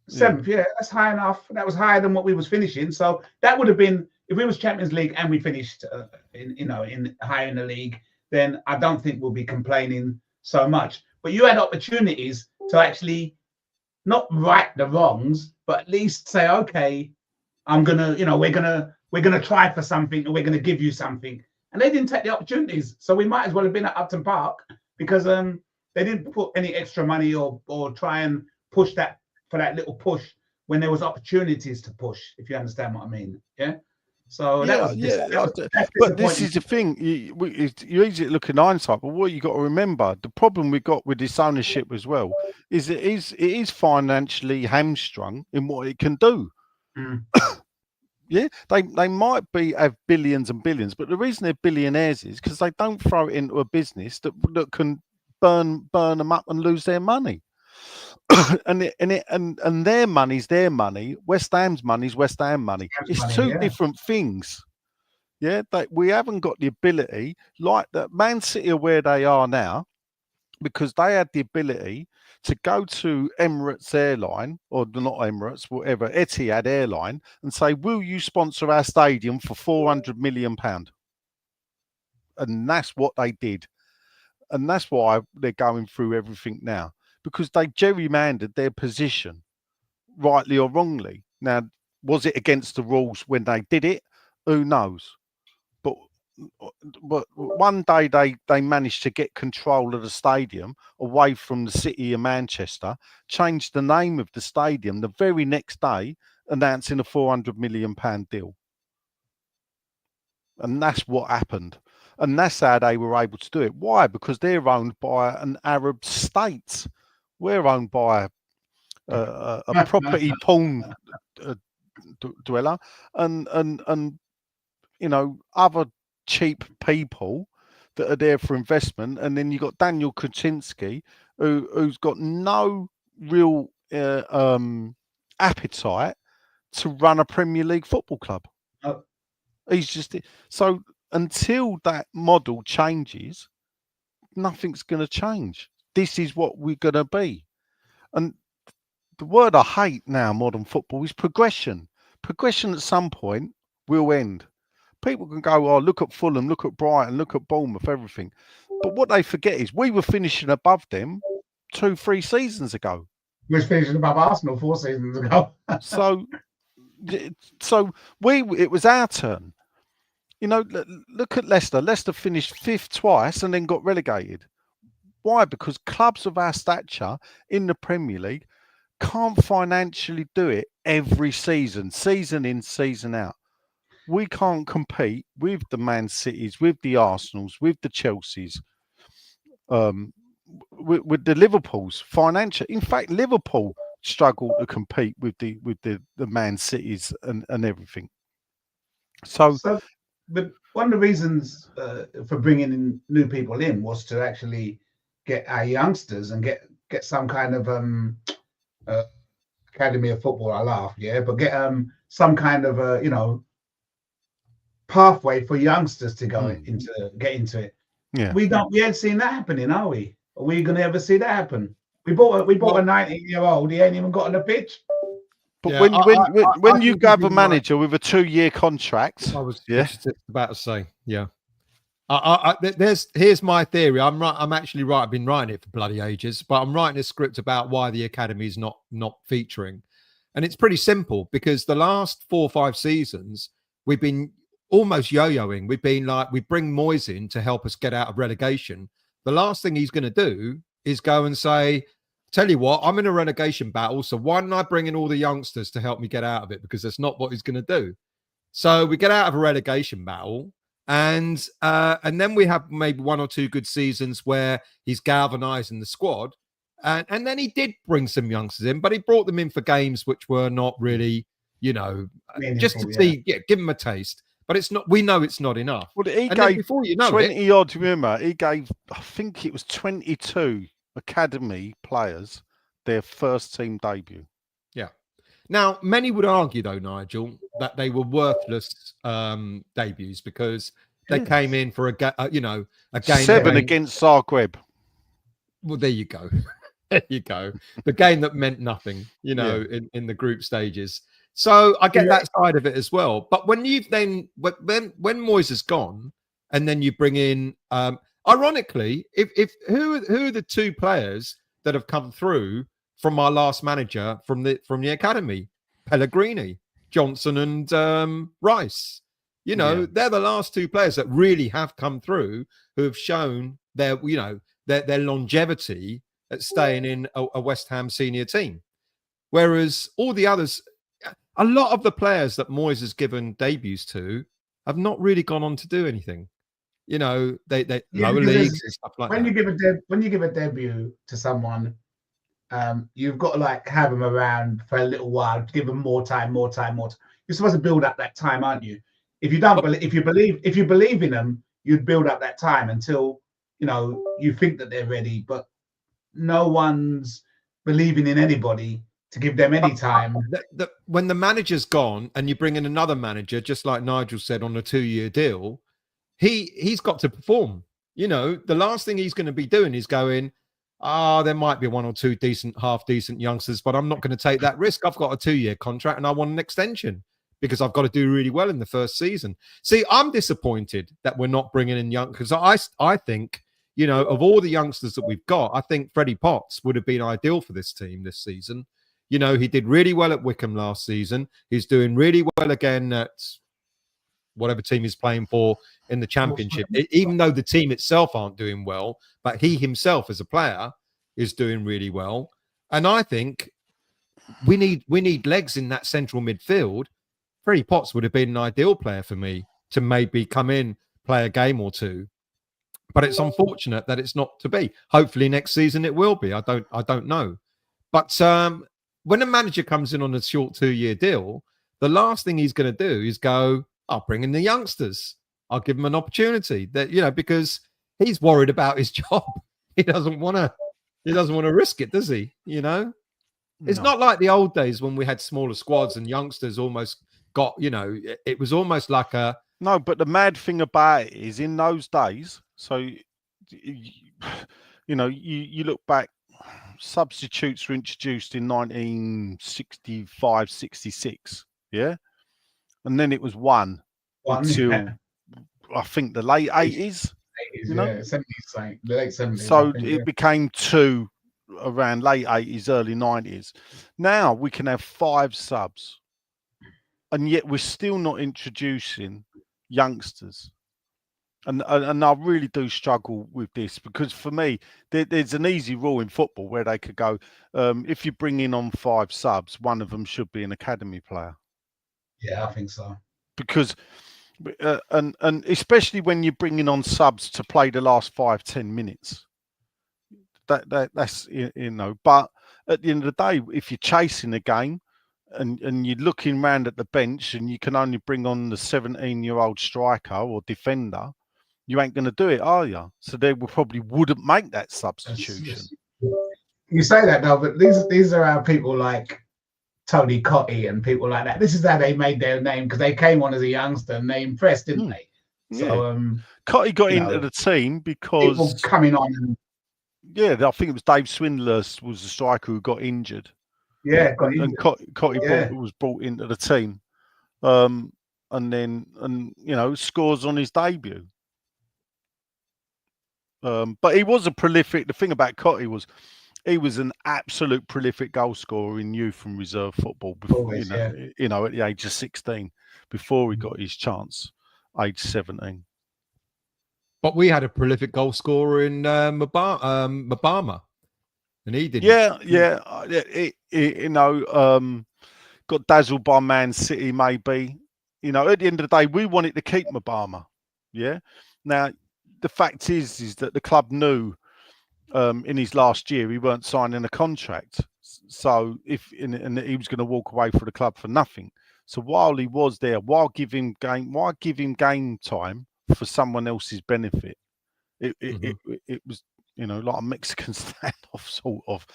Seventh, yeah, that's high enough. That was higher than what we was finishing. So that would have been, if we was Champions League and we finished, in higher in the league, then I don't think we'll be complaining so much. But you had opportunities to actually not right the wrongs, but at least say, okay, we're gonna try for something, or we're gonna give you something. And they didn't take the opportunities, so we might as well have been at Upton Park because they didn't put any extra money or try and push that for that little push when there was opportunities to push. If you understand what I mean, yeah. So but this is the thing. You easy to look in hindsight, but what you got to remember, the problem we got with this ownership as well is it is financially hamstrung in what it can do. Yeah, they might have billions and billions, but the reason they're billionaires is because they don't throw it into a business that can burn them up and lose their money. and their money's their money. West Ham's money's West Ham money. It's two different things. Yeah, we haven't got the ability like that. Man City are where they are now because they had the ability to go to Emirates Airline, or not Emirates, whatever, Etihad Airline, and say, will you sponsor our stadium for £400 million? And that's what they did. And that's why they're going through everything now, because they gerrymandered their position, rightly or wrongly. Now, was it against the rules when they did it? Who knows? But one day they managed to get control of the stadium away from the city of Manchester, changed the name of the stadium the very next day, announcing a £400 million deal. And that's what happened. And that's how they were able to do it. Why? Because they're owned by an Arab state. We're owned by a property porn dweller and you know, other cheap people that are there for investment. And then you've got Daniel Kaczynski, who's got no real appetite to run a Premier League football club. Oh. He's just so until that model changes, nothing's going to change. This is what we're going to be. And the word I hate now, modern football, is progression. Progression at some point will end. People can go, oh, look at Fulham, look at Brighton, look at Bournemouth, everything. But what they forget is we were finishing above them 2-3 seasons ago. We were finishing above Arsenal 4 seasons ago. so it was our turn. You know, look at Leicester. Leicester finished 5th twice and then got relegated. Why? Because clubs of our stature in the Premier League can't financially do it every season, season in, season out. We can't compete with the Man Cities, with the Arsenals, with the Chelseas, with the Liverpools financial. In fact, Liverpool struggle to compete with the Man Cities and everything. So, but one of the reasons for bringing in new people in was to actually get our youngsters and get some kind of academy of football. I laugh, yeah, but get some kind of you know, pathway for youngsters to get into it. Yeah, we ain't seen that happening, are we? Are we going to ever see that happen? We bought a 19-year-old. He ain't even got on the pitch. But when you have a manager with a 2-year contract, I was just about to say, yeah. Here's my theory. I'm actually right. I've been writing it for bloody ages, but I'm writing a script about why the academy is not featuring, and it's pretty simple because the last 4 or 5 seasons we've been almost yo-yoing. We've been like, we bring Moyes in to help us get out of relegation. The last thing he's going to do is go and say, tell you what, I'm in a relegation battle, so why don't I bring in all the youngsters to help me get out of it? Because that's not what he's going to do. So we get out of a relegation battle, and then we have maybe 1 or 2 good seasons where he's galvanizing the squad. And then he did bring some youngsters in, but he brought them in for games which were not really, you know, just to see, give them a taste. But it's not. We know it's not enough. Well, he gave before you know 20 odd. Remember, he gave. I think it was 22 academy players their first team debut. Yeah. Now, many would argue, though, Nigel, that they were worthless debuts because they came in for a game 7 against Zagreb. Well, there you go. There you go. The game that meant nothing, you know, in the group stages. So I get that side of it as well. But when you've then when Moyes is gone, and then you bring in, ironically, if who are the 2 players that have come through from our last manager from the academy? Pellegrini, Johnson, and Rice. You know, they're the last 2 players that really have come through who have shown their longevity at staying in a West Ham senior team. Whereas all the others, a lot of the players that Moyes has given debuts to have not really gone on to do anything. You know, they lower leagues and stuff like that. When you give a debut to someone, you've got to like have them around for a little while, give them more time. You're supposed to build up that time, aren't you? If you don't believe, if you believe in them, you'd build up that time until, you know, you think that they're ready. But no one's believing in anybody to give them any time. When the manager's gone and you bring in another manager, just like Nigel said, on a 2-year deal, he's got to perform. You know, the last thing he's going to be doing is going, there might be 1 or 2 half decent youngsters, but I'm not going to take that risk. I've got a 2-year contract and I want an extension because I've got to do really well in the first season. See, I'm disappointed that we're not bringing in young, because I think, you know, of all the youngsters that we've got, I think Freddie Potts would have been ideal for this team this season. You know, he did really well at Wycombe last season. He's doing really well again at whatever team he's playing for in the Championship, even though the team itself aren't doing well, but he himself as a player is doing really well. And I think we need legs in that central midfield. Freddie Potts would have been an ideal player for me to maybe come in, play a game or two. But it's unfortunate that it's not to be. Hopefully next season it will be. I don't know. But when a manager comes in on a short 2-year deal, the last thing he's going to do is go, I'll bring in the youngsters. I'll give him an opportunity. That, you know, because he's worried about his job. He doesn't want to risk it, does he? You know, it's not like the old days when we had smaller squads and youngsters almost got, you know, it was almost like a. No, but the mad thing about it is in those days. So, you know, you look back. Substitutes were introduced in 1965, 66, yeah? And then it was one until, I think, the late 80s. You know? 70s, like, the late 70s. So it became 2 around late 80s, early 90s. Now we can have 5 subs, and yet we're still not introducing youngsters. And I really do struggle with this, because for me, there's an easy rule in football where they could go, if you bring in on 5 subs, one of them should be an academy player. Yeah, I think so. Because, and especially when you're bringing on subs to play the last 5-10 minutes, that's, you know. But at the end of the day, if you're chasing a game and you're looking around at the bench and you can only bring on the 17-year-old striker or defender, you ain't going to do it, are you? So they probably wouldn't make that substitution. You say that now, but these are our people like Tony Cotty and people like that. This is how they made their name, because they came on as a youngster and they impressed, didn't they? Yeah. So Cotty got into the team because people coming on. And, yeah, I think it was Dave Swindler was the striker who got injured. Yeah, got injured. And Cotty was brought into the team, and you know, scores on his debut. But he was a prolific. The thing about Cotty was he was an absolute prolific goal scorer in youth and reserve football before, always, you know, at the age of 16, before he got his chance, age 17. But we had a prolific goal scorer in Mabama, and he did. Yeah. You know, got dazzled by Man City, maybe. You know, at the end of the day, we wanted to keep Mabama. Yeah. Now, the fact is that the club knew in his last year he weren't signing a contract, so and he was going to walk away for the club for nothing. So while he was there, why give him game time for someone else's benefit? It was, you know, like a Mexican standoff sort of.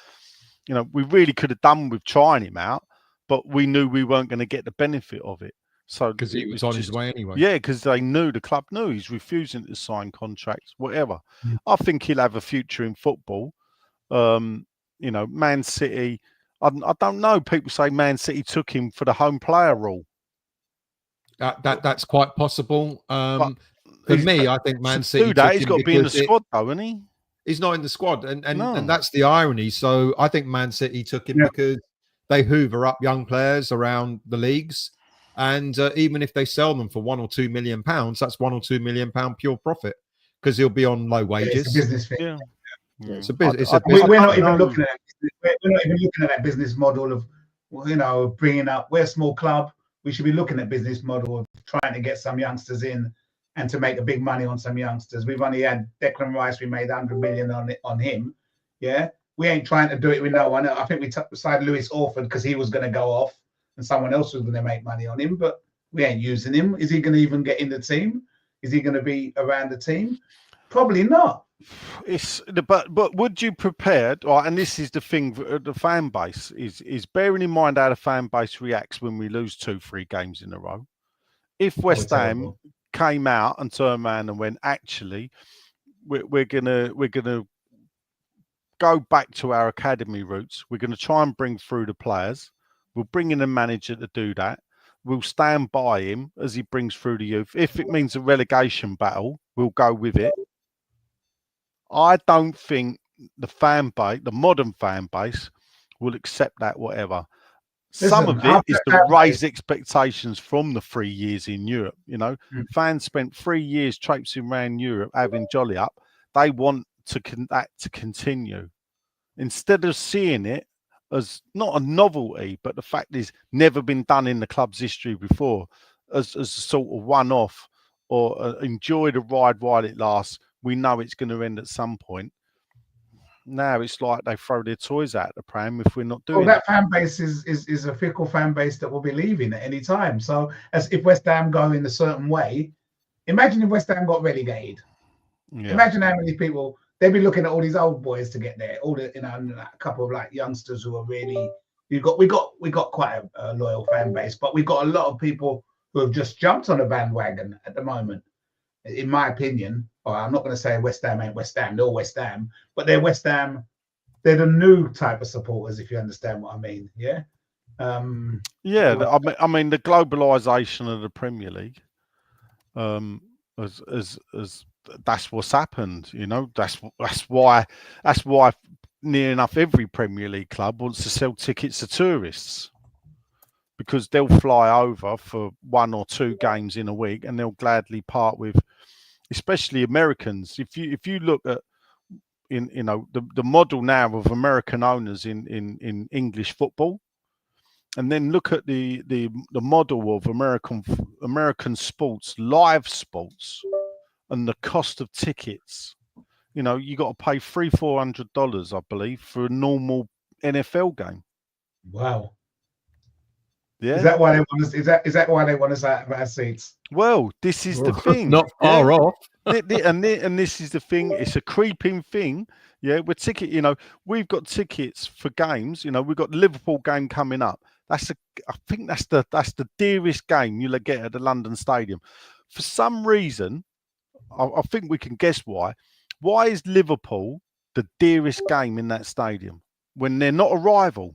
You know, we really could have done with trying him out, but we knew we weren't going to get the benefit of it. So because he was on his way anyway. Yeah, because the club knew he's refusing to sign contracts, whatever. I think he'll have a future in football. You know, Man City, I don't know. People say Man City took him for the home player rule. That's quite possible. For me, I think Man City. He's got to be in the squad, though, isn't he? He's not in the squad, and that's the irony. So I think Man City took him because they hoover up young players around the leagues. And even if they sell them for £1 or £2 million, that's £1 or £2 million pure profit, because he'll be on low wages. It's a business thing. Yeah. It's a business. We're not even looking at that. We're not even looking at that business model of, you know, bringing up. We're a small club. We should be looking at business model of trying to get some youngsters in and to make a big money on some youngsters. We've only had Declan Rice. We made 100 million on him. Yeah, we ain't trying to do it with no one. I think we decided Lewis Orford because he was going to go off and someone else was going to make money on him, but we ain't using him. Is he going to even get in the team? Is he going to be around the team? Probably not. But would you prepared? Right, and this is the thing. The fan base is bearing in mind how the fan base reacts when we lose 2-3 games in a row. If West Ham came out and turned around and went, actually, we're gonna go back to our academy roots. We're gonna try and bring through the players. We'll bring in a manager to do that. We'll stand by him as he brings through the youth. If it means a relegation battle, we'll go with it. I don't think the fan base, the modern fan base, will accept that, whatever. Some of it is to raise expectations from the 3 years in Europe. You know, fans spent 3 years traipsing around Europe having jolly up. They want that to continue. Instead of seeing it as not a novelty, but the fact is never been done in the club's history before, as a sort of one-off, or enjoy the ride while it lasts. We know it's going to end at some point. Now it's like they throw their toys out the pram if we're not doing that fan base is a fickle fan base that will be leaving at any time. So as if West Ham go in a certain way, imagine if West Ham got relegated. Yeah. Imagine how many people they'd be looking at all these old boys to get there. All the a couple of like youngsters who are really we got quite a loyal fan base, but we've got a lot of people who have just jumped on a bandwagon at the moment. In my opinion, I'm not going to say West Ham ain't West Ham. They're all West Ham, but they're West Ham. They're the new type of supporters, if you understand what I mean. Yeah. I mean the globalization of the Premier League, as that's what's happened. You know, that's why near enough every Premier League club wants to sell tickets to tourists, because they'll fly over for 1 or 2 games in a week and they'll gladly part with, especially Americans. If you look at the model now of American owners in English football, and then look at the model of American sports, live sports, and the cost of tickets. You know, you got to pay $300-400, I believe, for a normal NFL game. Wow. Yeah. Is that why they want us? Is that why they want us out of our seats? Well, this is the thing. Not far off. And this is the thing. It's a creeping thing. Yeah, we've got tickets for games. You know, we've got the Liverpool game coming up. I think that's the dearest game you'll get at the London Stadium. For some reason, I think we can guess why. Why is Liverpool the dearest game in that stadium when they're not a rival?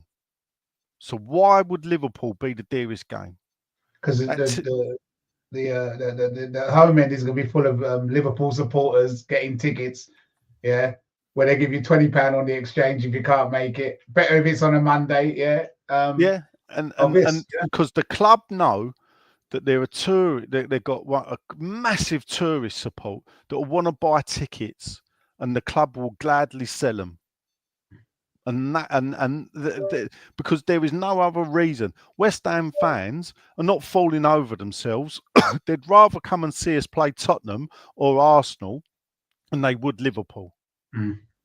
So why would Liverpool be the dearest game? Because the home end is going to be full of Liverpool supporters getting tickets. Yeah, where they give you £20 on the exchange if you can't make it. Better if it's on a Monday. Yeah. And because the club know that they've got a massive tourist support that will want to buy tickets, and the club will gladly sell them. Because there is no other reason. West Ham fans are not falling over themselves. They'd rather come and see us play Tottenham or Arsenal than they would Liverpool.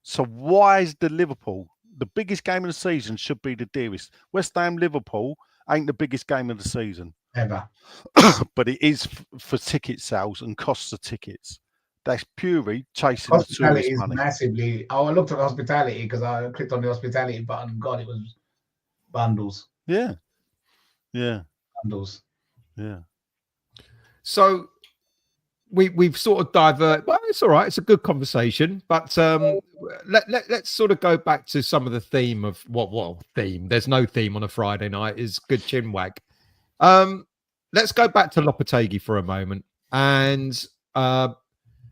So why is the biggest game of the season should be the dearest? West Ham Liverpool ain't the biggest game of the season ever, but it is for ticket sales and costs of tickets. That's purely chasing the tourist money. Massively. I looked at hospitality because I clicked on the hospitality button. God, it was bundles. Yeah. Bundles. Yeah. So we've sort of divert. Well, it's all right. It's a good conversation, but let's sort of go back to some of the theme of what theme. There's no theme on a Friday night. Is good chin wag. Let's go back to Lopetegui for a moment, and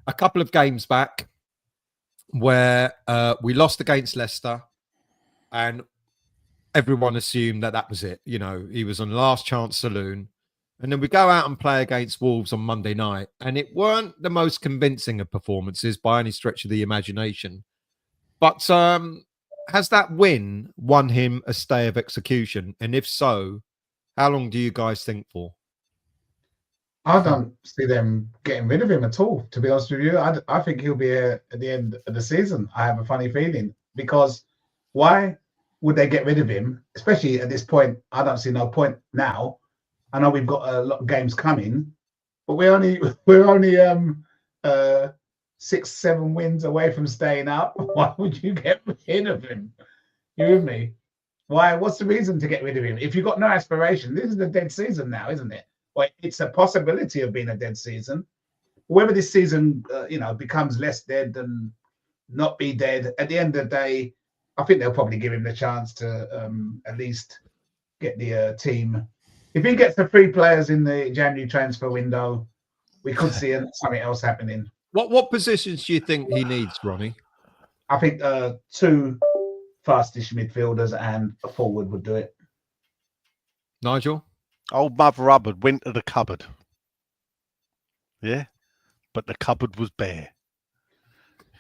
a couple of games back where we lost against Leicester and everyone assumed that was it. You know, he was on last chance saloon. And then we go out and play against Wolves on Monday night. And it weren't the most convincing of performances by any stretch of the imagination. But has that win won him a stay of execution? And if so, how long do you guys think for? I don't see them getting rid of him at all, to be honest with you. I think he'll be here at the end of the season. I have a funny feeling, because why would they get rid of him? Especially at this point, I don't see no point now. I know we've got a lot of games coming, but we're only 6, 7 wins away from staying up. Why would you get rid of him? You with me? Why? What's the reason to get rid of him? If you've got no aspiration, this is the dead season now, isn't it? Well, it's a possibility of being a dead season. Whether this season, becomes less dead than not be dead, at the end of the day, I think they'll probably give him the chance to at least get the team. If he gets the 3 players in the January transfer window, we could see something else happening. What positions do you think he needs, Ronnie? I think 2 fastish midfielders and a forward would do it. Nigel? Old Mother Hubbard went to the cupboard. Yeah, but the cupboard was bare.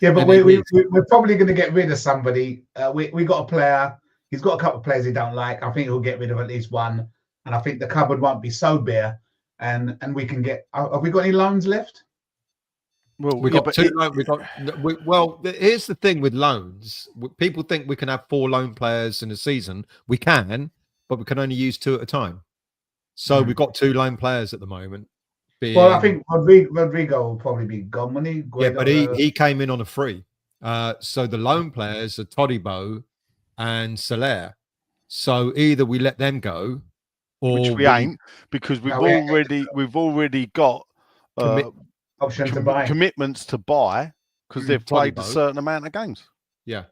Yeah, but we're probably going to get rid of somebody. We got a player. He's got a couple of players he don't like. I think he'll get rid of at least one. And I think the cupboard won't be so bare. And we can get. Have we got any loans left? Well, we got 2 loans. Well, here's the thing with loans. People think we can have 4 loan players in a season. We can, but we can only use 2 at a time. So we've got 2 loan players at the moment. Well, I think Rodrigo will probably be gone when he. Yeah, but he came in on a free. So the loan players are Todibo and Soler. So either we let them go, or which we ain't, because we've already got option to buy, commitments to buy, because they've played a certain amount of games. Yeah,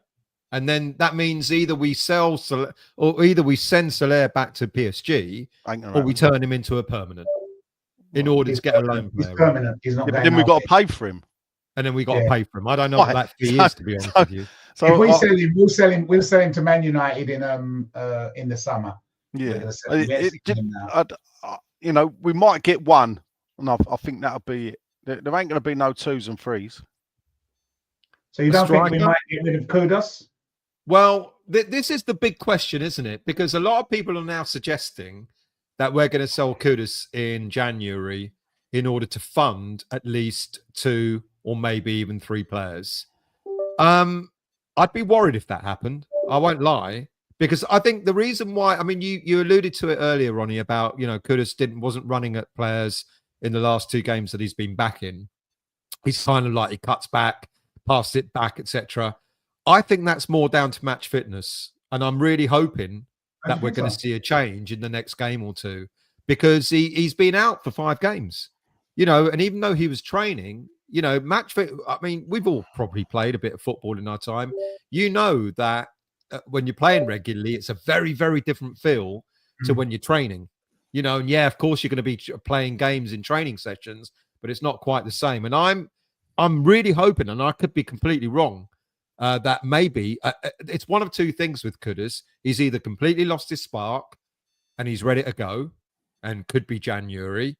and then that means either we sell Soler, or either we send Soler back to PSG, or we turn him into a permanent. In order to get a loan player. He's permanent. He's not. Yeah, but then we've got to pay for him. And then we got to pay for him. I don't know what that fee is, to be honest with you. So if we sell him, we'll sell him to Man United in the summer. Yeah, we might get one, and I think that'll be it. There ain't going to be no 2s and 3s. So you don't think we might get rid of Kudus? Well, this is the big question, isn't it? Because a lot of people are now suggesting that we're going to sell Kudus in January in order to fund at least 2 or maybe even 3 players. I'd be worried if that happened. I won't lie, because I think the reason why, I mean, you alluded to it earlier, Ronnie, about, Kudus wasn't running at players in the last 2 games that he's been back in. He's kind of like he cuts back, passes it back, etc. I think that's more down to match fitness, and I'm really hoping that we're going to see a change in the next game or 2, because he's been out for 5 games, and even though he was training, match fit. I mean, we've all probably played a bit of football in our time. That when you're playing regularly, it's a very, very different feel to when you're training, and yeah, of course you're going to be playing games in training sessions, but it's not quite the same. And I'm really hoping, and I could be completely wrong, that maybe it's one of 2 things with Kudus. He's either completely lost his spark and he's ready to go and could be January,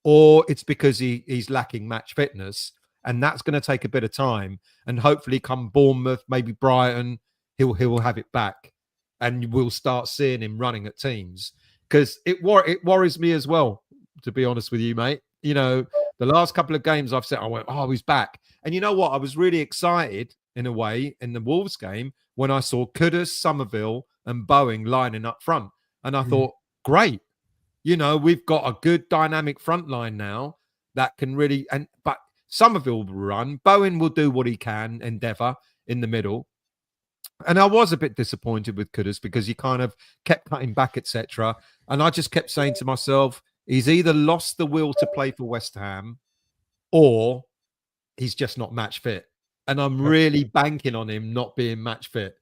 or it's because he's lacking match fitness, and that's going to take a bit of time. And hopefully come Bournemouth, maybe Brighton, he'll have it back, and we'll start seeing him running at teams, because it worries me as well, to be honest with you, mate. The last couple of games I've said, I went, oh, he's back. And you know what? I was really excited in a way in the Wolves game when I saw Kudus, Somerville and Bowen lining up front. And I thought, great. We've got a good dynamic front line now that can really, but Somerville will run. Bowen will do what he can, endeavour in the middle. And I was a bit disappointed with Kudus because he kind of kept cutting back, etc. And I just kept saying to myself, he's either lost the will to play for West Ham, or he's just not match fit. And I'm really banking on him not being match fit.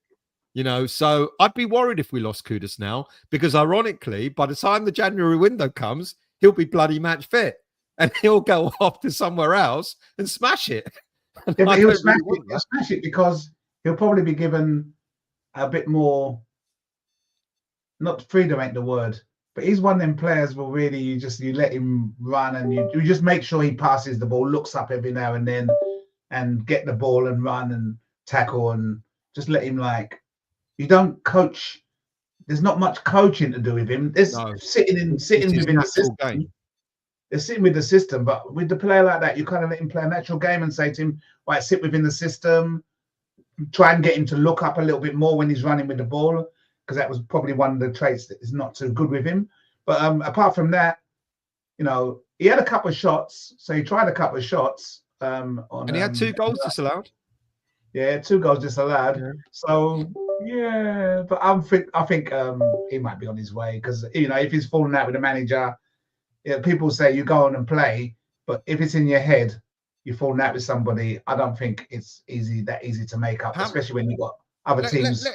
So I'd be worried if we lost Kudus now, because ironically, by the time the January window comes, he'll be bloody match fit and he'll go off to somewhere else and smash it. Yeah, but he'll smash it because he'll probably be given a bit more, not freedom ain't the word, but he's one of them players where really you let him run, and you just make sure he passes the ball, looks up every now and then and get the ball and run and tackle, and just let him, you don't coach. There's not much coaching to do with him. There's sitting within the system. Game. They're sitting with the system, but with the player like that, you kind of let him play a natural game and say to him, right, sit within the system, try and get him to look up a little bit more when he's running with the ball, because that was probably one of the traits that is not too good with him. But apart from that, he had a couple of shots. So he tried a couple of shots. On, and he had 2 goals disallowed. Yeah, 2 goals disallowed. Yeah. So yeah, but I think he might be on his way because if he's falling out with the manager, people say you go on and play, but if it's in your head, you're falling out with somebody. I don't think it's that easy to make up, especially when you've got other teams.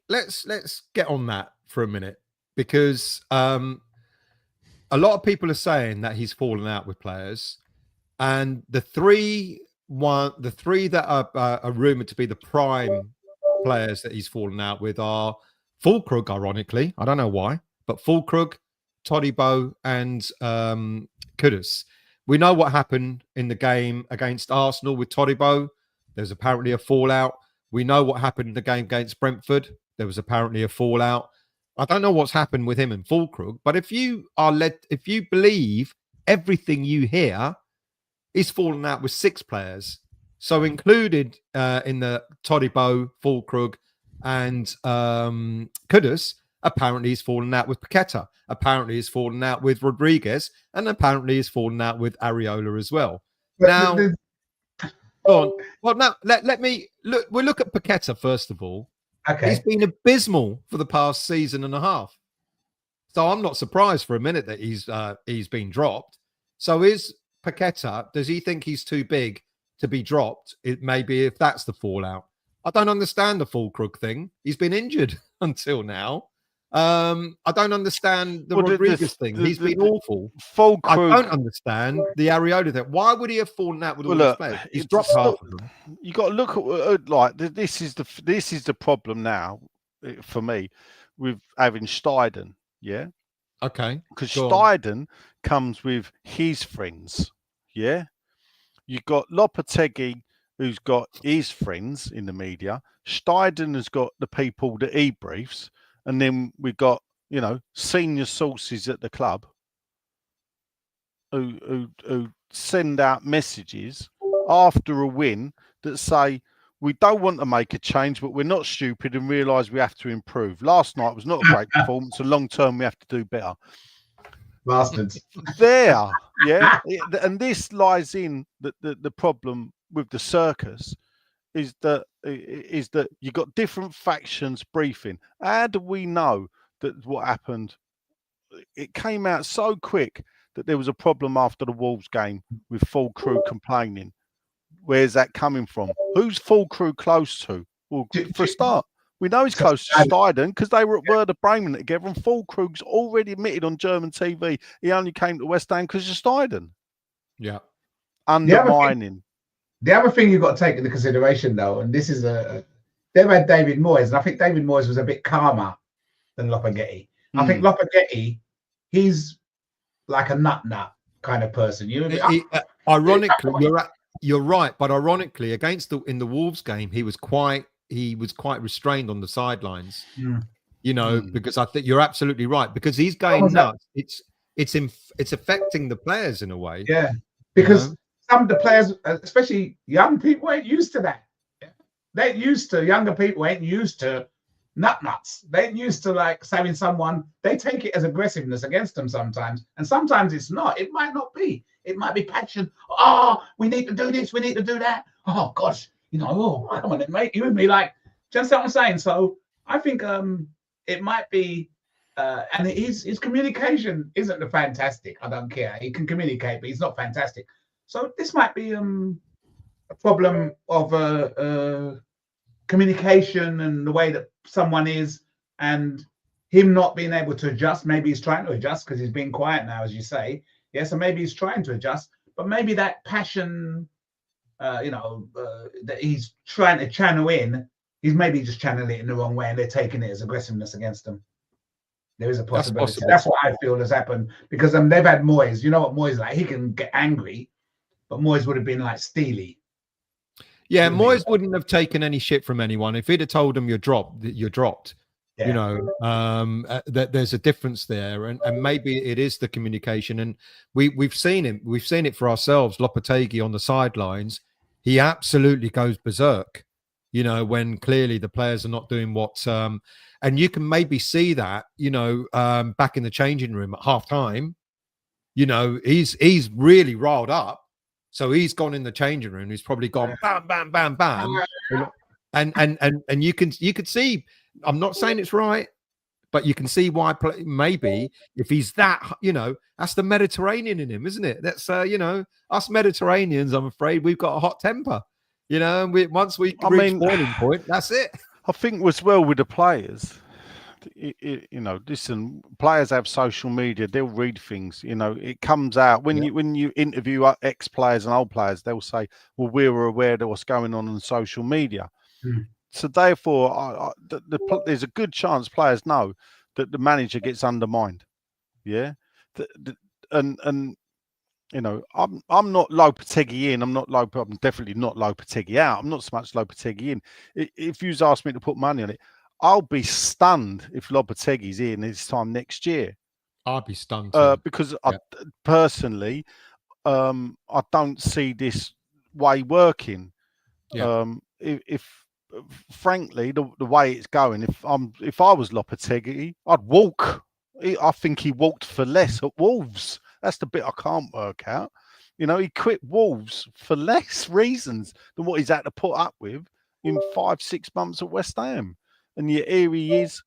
Let's get on that for a minute because a lot of people are saying that he's fallen out with players, and the three that are rumored to be the prime players that he's fallen out with are Fulkrug, ironically. I don't know why, but Fulkrug, Todibo, and Kudus. We know what happened in the game against Arsenal with Todibo. There's apparently a fallout. We know what happened in the game against Brentford. There was apparently a fallout. I don't know what's happened with him and Fulkrug, but if you believe everything you hear, he's fallen out with 6 players. So included in the Todibo, Fulkrug, and Kudus, apparently he's fallen out with Paqueta. Apparently he's fallen out with Rodriguez, and apparently he's fallen out with Areola as well. Now, go on. Well, now let me look. We'll look at Paqueta first of all. Okay, he's been abysmal for the past season and a half. So I'm not surprised for a minute that he's been dropped. So is Paqueta? Does he think he's too big to be dropped? It maybe if that's the fallout. I don't understand the Fulkrug thing. He's been injured until now. I don't understand the Rodriguez thing. He's been awful. I don't understand the Areola thing. Why would he have fallen out with all these players? He's dropped half of them. You got to look at like this is the problem now for me with having Steiden. Yeah. Okay. Because Steiden comes with his friends. Yeah. You've got Lopetegui, who's got his friends in the media. Steiden has got the people that he briefs. And then we've got, senior sources at the club who send out messages after a win that say, we don't want to make a change, but we're not stupid and realise we have to improve. Last night was not a great performance, and long term we have to do better. Bastards. There, yeah. And this lies in the problem with the circus. Is that you got different factions briefing? How do we know that what happened? It came out so quick that there was a problem after the Wolves game with Fulkrug complaining. Where's that coming from? Who's Fulkrug close to? Well, for a start, we know he's close to Steiden because they were at Werder Bremen together, and Fulkrug's already admitted on German TV he only came to West Ham because of Steiden. Yeah, undermining. The other thing you've got to take into consideration, though, and this is they've had David Moyes, and I think David Moyes was a bit calmer than Lopetegui. I think Lopetegui, he's like a nut kind of person. Ironically, you're right, but ironically, in the Wolves game, he was quite restrained on the sidelines. Because I think you're absolutely right. Because he's going nuts. It's affecting the players in a way. Yeah, because. Some of the players, especially young people, ain't used to that. Younger people ain't used to nuts. They ain't used to like having someone, they take it as aggressiveness against them sometimes. And sometimes it's not. It might not be. It might be passion. Oh, we need to do this. We need to do that. Oh, gosh. Come on then, mate. You and me, like, just what I'm saying. So I think it might be, and his communication isn't the fantastic. I don't care. He can communicate, but he's not fantastic. So this might be a problem of communication and the way that someone is, and him not being able to adjust. Maybe he's trying to adjust because he's being quiet now, as you say. Yeah, so maybe he's trying to adjust, but maybe that passion, that he's trying to channel in, he's maybe just channeling it in the wrong way, and they're taking it as aggressiveness against him. There is a possibility. That's what I feel has happened because they've had Moyes. You know what Moyes is like? He can get angry. But Moyes would have been like steely. Yeah, Moyes wouldn't have taken any shit from anyone. If he'd have told him you're dropped. Yeah. That there's a difference there, and maybe it is the communication. And we've seen it for ourselves. Lopetegui on the sidelines, he absolutely goes berserk. When clearly the players are not doing what. And you can maybe see that. Back in the changing room at half time. He's really riled up. So he's gone in the changing room. He's probably gone bam, bam, bam, bam, and you could see. I'm not saying it's right, but you can see why. Maybe if he's that, that's the Mediterranean in him, isn't it? That's us Mediterraneans. I'm afraid we've got a hot temper. And once we reach boiling point, that's it. I think as well with the players. Listen, players have social media, they'll read things, it comes out when you interview ex-players and old players, they'll say, well, we were aware of what's going on social media. So therefore there's a good chance players know that the manager gets undermined. I'm not Lopetegui in. I'm definitely not Lopetegui out. I'm not so much Lopetegui in. If you've asked me to put money on it, I'll be stunned if Lopetegui's in this time next year. I'll be stunned too. Because I personally, I don't see this way working. Yeah. If frankly, the way it's going, if I was Lopetegui, I'd walk. I think he walked for less at Wolves. That's the bit I can't work out. He quit Wolves for less reasons than what he's had to put up with in 5-6 months at West Ham. And yet here he is.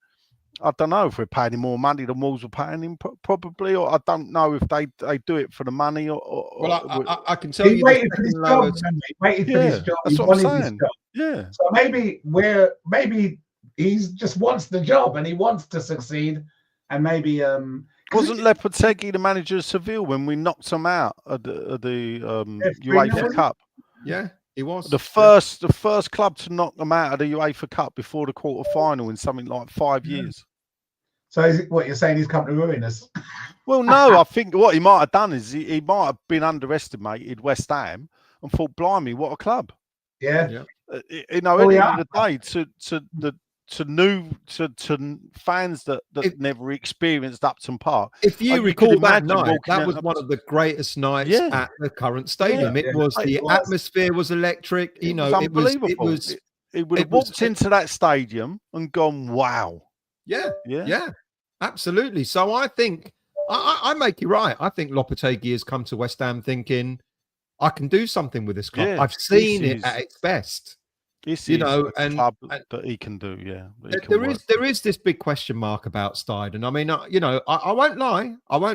I don't know if we're paying him more money than Wolves were paying him, probably, or I don't know if they do it for the money. I can tell he you, waited for his job. He waited for his job. That's what I'm saying. Yeah. So maybe he just wants the job and he wants to succeed, and maybe wasn't Lopetegui the manager of Seville when we knocked him out of the UEFA Cup? Yeah. He was the first club to knock them out of the UEFA Cup before the quarter-final in something like 5 years. So is it, what you're saying, he's come to ruin us? Well, no, I think what he might have done is he might have been underestimated West Ham and thought, blimey, what a club. Yeah. At the end of the day, to fans that never experienced Upton Park. If you recall that night, that was one of the greatest nights at the current stadium. It was the atmosphere was electric. It was unbelievable. It would have walked into that stadium and gone, wow. Yeah, absolutely. So I think I make you right. I think Lopetegui has come to West Ham thinking, I can do something with this club. I've seen it at its best. This is a club that he can do, There is this big question mark about Steiden. I mean, I won't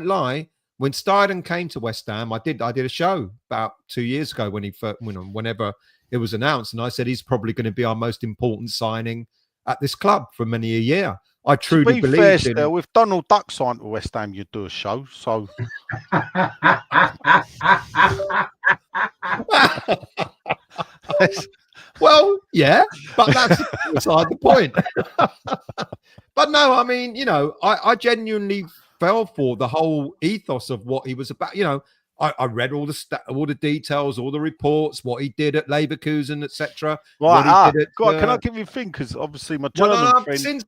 lie. When Steiden came to West Ham, I did a show about 2 years ago when whenever it was announced, and I said he's probably going to be our most important signing at this club for many a year. I truly believe in. Still, if Donald Duck signed to West Ham, you'd do a show. So. Well, yeah, but that's beside the point. But no, I mean, I genuinely fell for the whole ethos of what he was about. I read all the details, all the reports, what he did at Leverkusen, etc. Right, can I give you a thing? Because obviously my German I've friend... since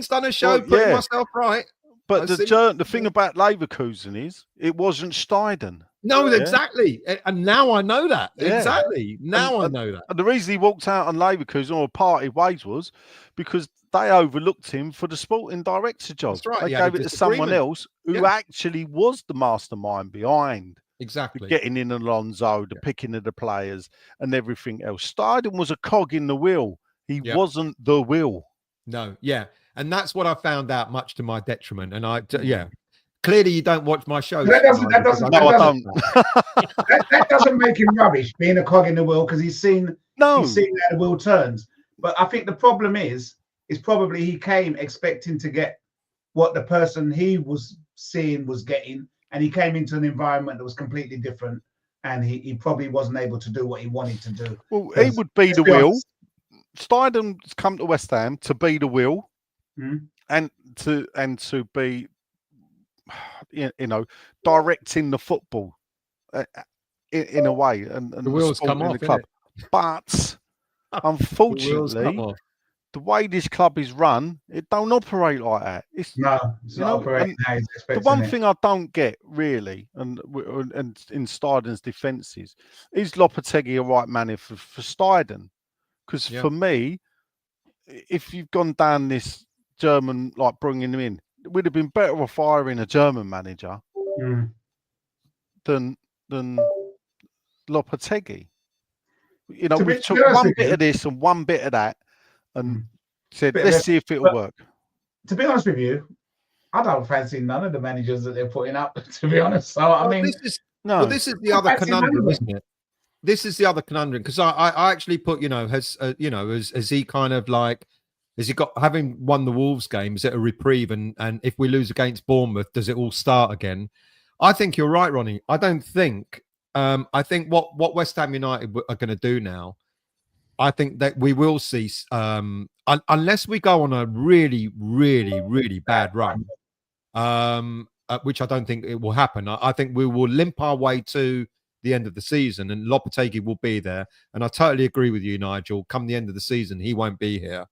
done a show putting myself right. But the thing about Leverkusen is it wasn't Steiden. No, exactly. And now I know that. Yeah. Exactly. Now I know that. And the reason he walked out on Leverkusen or parted ways was because they overlooked him for the sporting director job. That's right. They gave it to someone else who actually was the mastermind behind getting in Alonso, the picking of the players and everything else. Steiden was a cog in the wheel. He wasn't the wheel. No, and that's what I found out, much to my detriment. And clearly you don't watch my show. That doesn't make him rubbish, being a cog in the wheel, because he's seen how the wheel turns. But I think the problem is probably he came expecting to get what the person he was seeing was getting, and he came into an environment that was completely different, and he probably wasn't able to do what he wanted to do. Well, he would be the wheel. Steiden's come to West Ham to be the wheel, and to be, directing the football in a way, and the wheels come off. The club. But unfortunately, the way this club is run, it don't operate like that. It's not operating how he's expecting. The one thing I don't get really, and in Steiden's defence is Lopetegui a right man for Steiden? Because for me, if you've gone down this German, like bringing him in, it would have been better off hiring a German manager than Lopetegui. You know, To we be took honest one with bit you, of this and one bit of that, and said, bit of let's it, see if it'll but work. to be honest with you, I don't fancy none of the managers that they're putting up. To be honest, so I mean, this is the I other fancy none of conundrum, them. isn't it? This is the other conundrum because I actually put, has he kind of like, has he got, having won the Wolves game, is it a reprieve? And if we lose against Bournemouth, does it all start again? I think you're right, Ronnie. I don't think. I think what West Ham United are going to do now, I think that we will see, unless we go on a really, really, really bad run, which I don't think it will happen. I think we will limp our way to the end of the season, and Lopetegui will be there. And I totally agree with you, Nigel. Come the end of the season, he won't be here,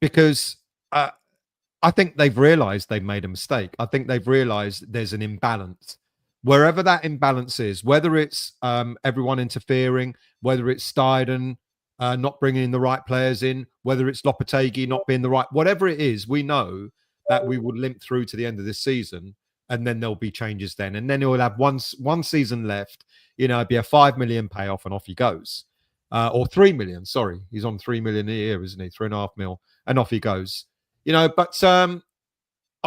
because I think they've realised they've made a mistake. I think they've realised there's an imbalance. Wherever that imbalance is, whether it's everyone interfering, whether it's Steiden not bringing the right players in, whether it's Lopetegui not being the right, whatever it is, we know that we will limp through to the end of this season, and then there'll be changes then. And then he'll have one season left, it'd be a 5 million payoff and off he goes. Or 3 million, sorry. He's on 3 million a year, isn't he? 3.5 mil, and off he goes. But I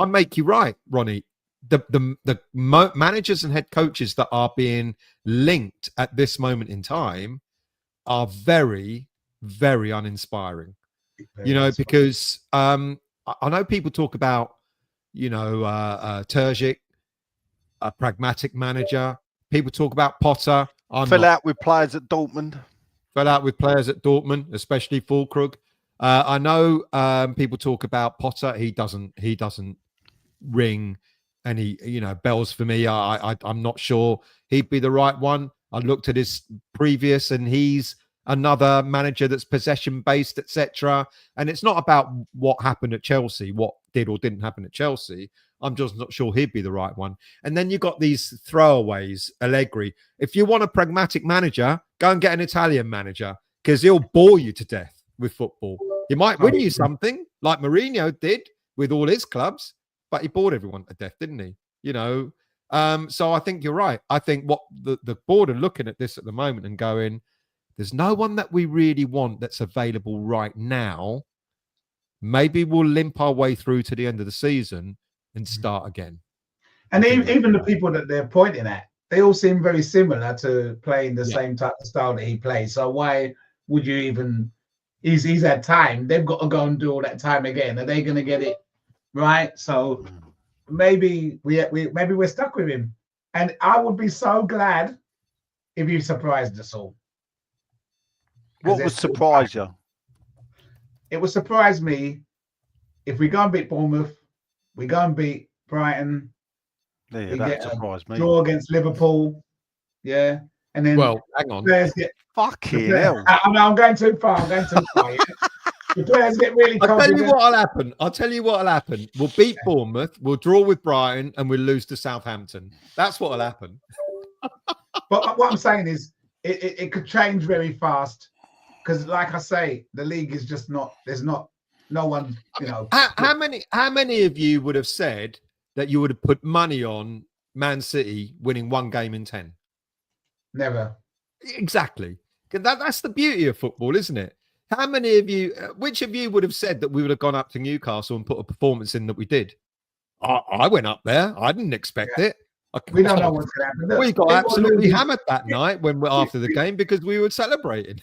make you right, Ronnie. The managers and head coaches that are being linked at this moment in time are very, very uninspiring. Because I know people talk about, Terzic, a pragmatic manager. People talk about Potter. Fell out with players at Dortmund. Especially Fulkrug. I know people talk about Potter. He doesn't ring any bells for me. I'm not sure he'd be the right one. I looked at his previous, and he's another manager that's possession based, etc. And it's not about what happened at Chelsea, what did or didn't happen at Chelsea. I'm just not sure he'd be the right one. And then you got these throwaways, Allegri. If you want a pragmatic manager, go and get an Italian manager, because he'll bore you to death with football. He might win you something like Mourinho did with all his clubs, but he bored everyone to death, didn't he? So I think you're right. I think what the board are looking at this at the moment and going, there's no one that we really want that's available right now. Maybe we'll limp our way through to the end of the season and start again. And even the people that they're pointing at, they all seem very similar to playing the same type of style that he plays. So why would you even? He's had time. They've got to go and do all that time again. Are they going to get it right? So maybe we're stuck with him. And I would be so glad if you surprised us all. What would surprise you? It would surprise me if we go and beat Bournemouth, we go and beat Brighton. Yeah, that surprised me. Draw against Liverpool. Yeah. And then hang on. Fucking hell. I'm going too far. Yeah. The players get really confident. I'll tell you what'll happen. We'll beat Bournemouth, we'll draw with Brighton, and we'll lose to Southampton. That's what'll happen. But what I'm saying is it could change very fast. Because, like I say, the league is just not. There's no one. How many of you would have said that you would have put money on Man City winning 1 game in 10? Never. Exactly. That's the beauty of football, isn't it? How many of you? Which of you would have said that we would have gone up to Newcastle and put a performance in that we did? I went up there. I didn't expect it. We don't know what's going to happen. Look, we got absolutely hammered that night after the game because we were celebrating.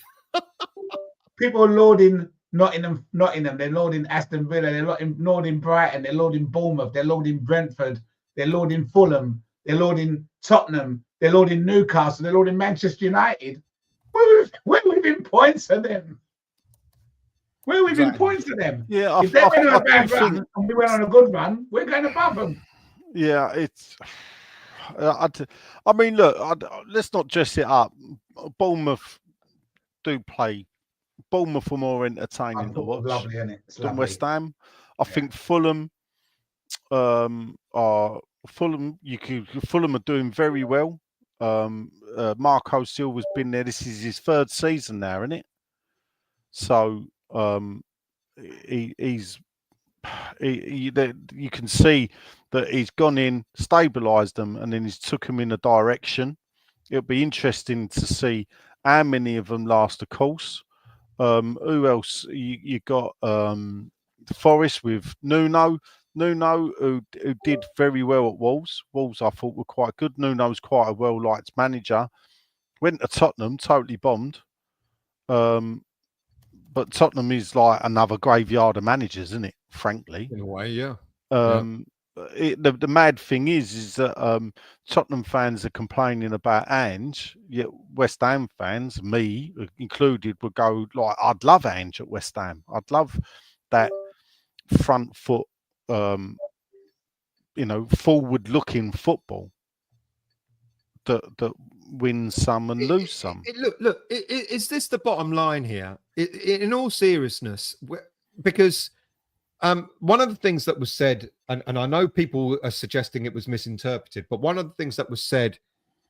People are loading Nottingham. They're loading Aston Villa. They're loading Brighton. They're loading Bournemouth. They're loading Brentford. They're loading Fulham. They're loading Tottenham. They're loading Newcastle. They're loading Manchester United. Where we've been points to them? We've been points to them? Yeah, if they went on a bad run and we went on a good run, we're going above them. Yeah, it's. I mean, look. Let's not dress it up. Bournemouth do play. Bournemouth were more entertaining to watch than West Ham. I think Fulham. Fulham are doing very well. Marco Silva's been there. This is his 3rd season now, isn't it? So you can see that he's gone in, stabilised them, and then he's took them in a direction. it'll be interesting to see how many of them last the course. Who else? You got Forest with Nuno, who did very well at Wolves. Wolves, I thought, were quite good. Nuno's quite a well-liked manager. Went to Tottenham, totally bombed. But Tottenham is like another graveyard of managers, isn't it? Frankly, in a way, yeah. The mad thing is that Tottenham fans are complaining about Ange, yet West Ham fans, me included, would go like, "I'd love Ange at West Ham. I'd love that front foot, forward-looking football that wins some and lose some." Look. Is this the bottom line here? In all seriousness, because one of the things that was said, and I know people are suggesting it was misinterpreted, but one of the things that was said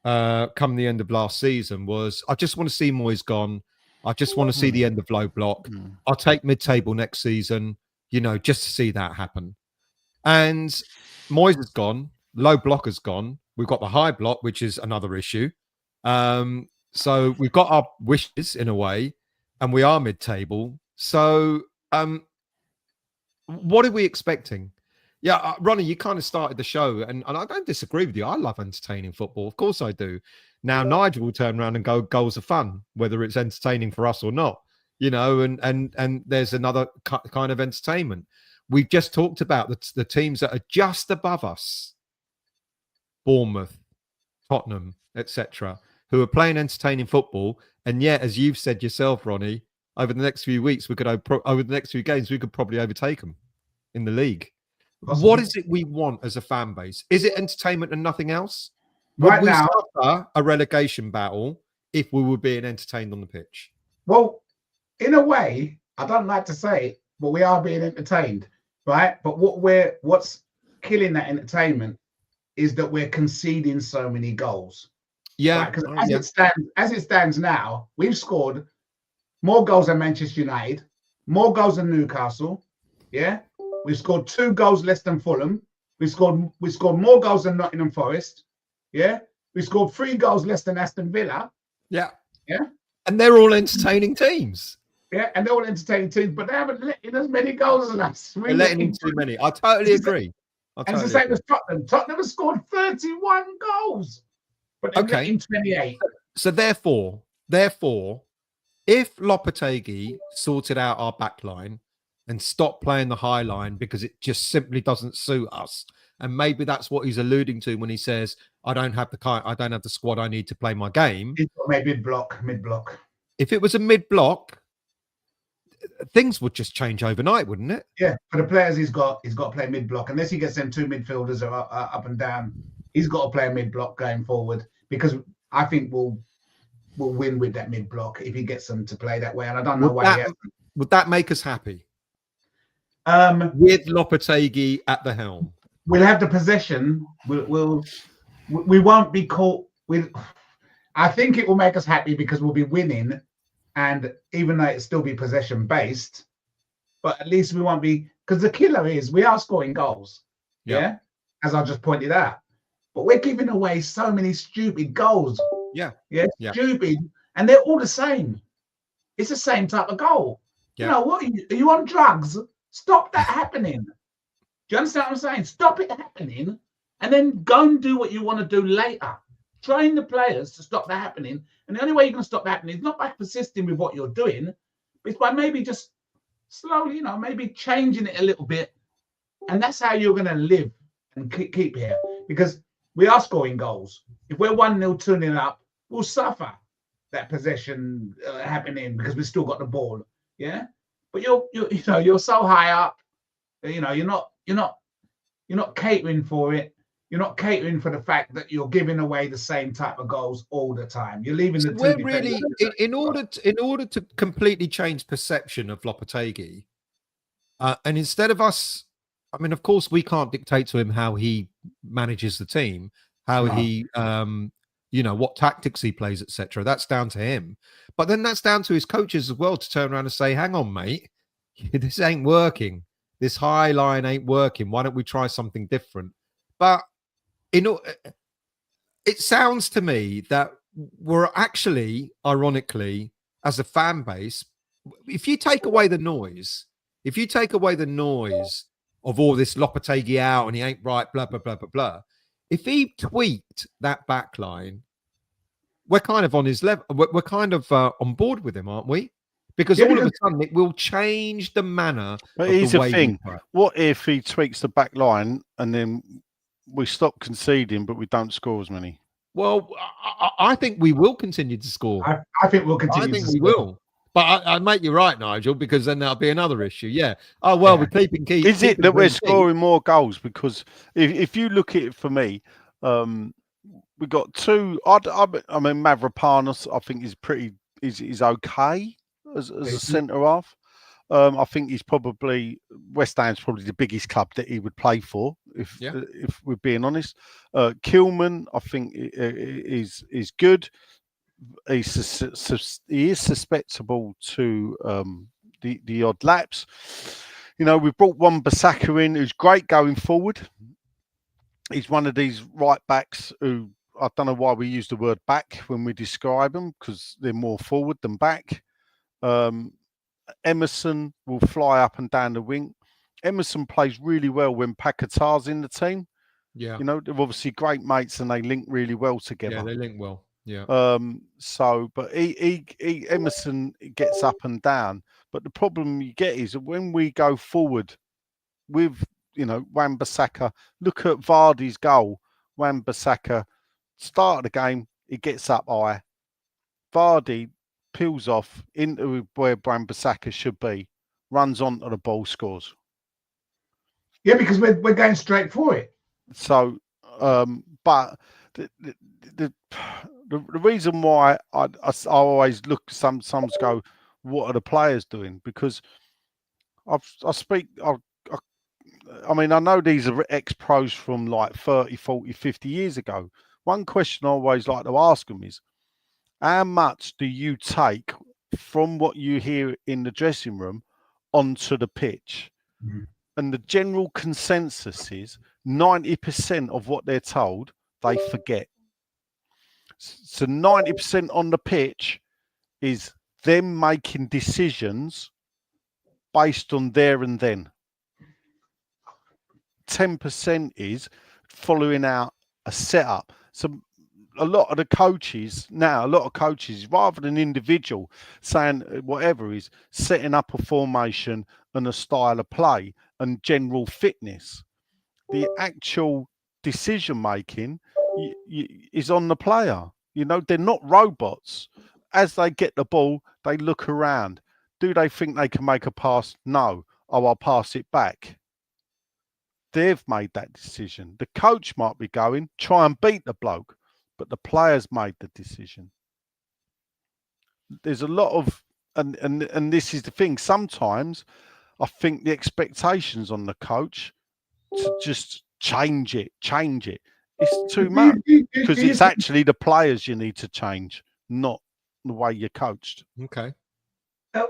come the end of last season was, "I just want to see Moyes gone. I just want to see the end of low block. I'll take mid-table next season, just to see that happen." And Moyes is gone. Low block has gone. We've got the high block, which is another issue. So we've got our wishes in a way, and we are mid-table. So what are we expecting? Yeah, Ronnie, you kind of started the show, and I don't disagree with you. I love entertaining football. Of course I do. Now, Nigel will turn around and go, goals are fun, whether it's entertaining for us or not, and there's another kind of entertainment. We've just talked about the teams that are just above us, Bournemouth, Tottenham, etc., who are playing entertaining football. And yet, as you've said yourself, Ronnie, over the next few weeks, over the next few games, we could probably overtake them in the league. Possibly. What is it we want as a fan base? Is it entertainment and nothing else? Would we suffer a relegation battle if we were being entertained on the pitch? Well, in a way, I don't like to say it, but we are being entertained, right? But what's killing that entertainment is that we're conceding so many goals. Yeah, because as it stands now, we've scored more goals than Manchester United, more goals than Newcastle. Yeah, we've scored 2 goals less than Fulham. We scored more goals than Nottingham Forest. Yeah, we scored 3 goals less than Aston Villa. Yeah, yeah, and they're all entertaining teams. Yeah, and they're all entertaining teams, but they haven't let in as many goals as us. They're letting in too many. I totally agree. And it's the same as Tottenham. Tottenham has scored 31 goals, but they're letting 28. So therefore, if Lopetegui sorted out our back line and stopped playing the high line because it just simply doesn't suit us, and maybe that's what he's alluding to when he says, I don't have the squad I need to play my game. Maybe mid block. If it was a mid block, things would just change overnight, wouldn't it? Yeah, for the players he's got to play mid block. Unless he gets them 2 midfielders are up and down, he's got to play a mid block going forward, because I think we'll win with that mid block if he gets them to play that way. And I don't know why. Would that make us happy? With Lopetegui at the helm, we'll have the possession. We won't be caught with. I think it will make us happy because we'll be winning, and even though it still be possession based, but at least we won't be, because the killer is we are scoring goals. Yeah, as I just pointed out, but we're giving away so many stupid goals. Yeah, stupid, and they're all the same. It's the same type of goal. Yeah. You know what? Are you on drugs? Stop that happening. Do you understand what I'm saying? Stop it happening, and then go and do what you want to do later. Train the players to stop that happening, and the only way you're going to stop that happening is not by persisting with what you're doing, but it's by maybe just slowly, maybe changing it a little bit, and that's how you're going to live and keep here, because we are scoring goals. If we're 1-0, 2-0 up, we'll suffer that possession happening because we've still got the ball. Yeah, but you're so high up. You're not catering for it. You're not catering for the fact that you're giving away the same type of goals all the time. You're leaving the. We're really in order to completely change perception of Lopetegui, and instead of us, I mean, of course, we can't dictate to him how he manages the team, how he, what tactics he plays, etc. That's down to him. But then that's down to his coaches as well to turn around and say, "Hang on, mate, this ain't working. This high line ain't working. Why don't we try something different?" But it sounds to me that we're actually, ironically, as a fan base, if you take away the noise, of all this Lopetegui out and he ain't right, blah, blah, blah, blah, blah, if he tweaked that back line, we're kind of on his level. We're kind of on board with him, aren't we? Because all of a sudden it will change the manner. But here's the thing: what if he tweaks the back line and then we stop conceding, but we don't score as many? Well, I think we will continue to score. I think we'll continue. I think we will. But I make you right, Nigel, because then that'll be another issue. Yeah. Oh well, we're keeping key. Is it that we're scoring more goals? Because if you look at it for me, we got two. I mean, Mavropanos, I think is okay as a centre half. I think he's probably West Ham's probably the biggest club that he would play for, if we're being honest. Kilman, I think, is good. He is susceptible to the odd lapse. You know, we've brought Wan-Bissaka in, who's great going forward. He's one of these right backs who, I don't know why we use the word back when we describe them, because they're more forward than back. Emerson will fly up and down the wing. Emerson plays really well when Paquetá's in the team. Yeah. You know, they're obviously great mates and they link really well together. Yeah, they link well. Yeah. But Emerson gets up and down. But the problem you get is that when we go forward with, you know, Wan-Bissaka, look at Vardy's goal. Wan-Bissaka, start of the game, he gets up high. Vardy peels off into where Wan-Bissaka should be, runs onto the ball, scores. Yeah, because we're going straight for it. So, but the reason why I always look, some go, what are the players doing? Because I mean, I know these are ex-pros from like 30, 40, 50 years ago. One question I always like to ask them is, how much do you take from what you hear in the dressing room onto the pitch? Mm-hmm. And the general consensus is 90% of what they're told, they forget. So 90% on the pitch is them making decisions based on there and then. 10% is following out a setup. So a lot of coaches, rather than individual saying whatever, is setting up a formation and a style of play and general fitness. The actual decision making is on the player. You know, they're not robots. As they get the ball, they look around. Do they think they can make a pass? No. Oh, I'll pass it back. They've made that decision. The coach might be going, try and beat the bloke, but the players made the decision. There's a lot of, and this is the thing, sometimes I think the expectations on the coach to just change it. It's too much, because it's actually the players you need to change, not the way you're coached. Okay.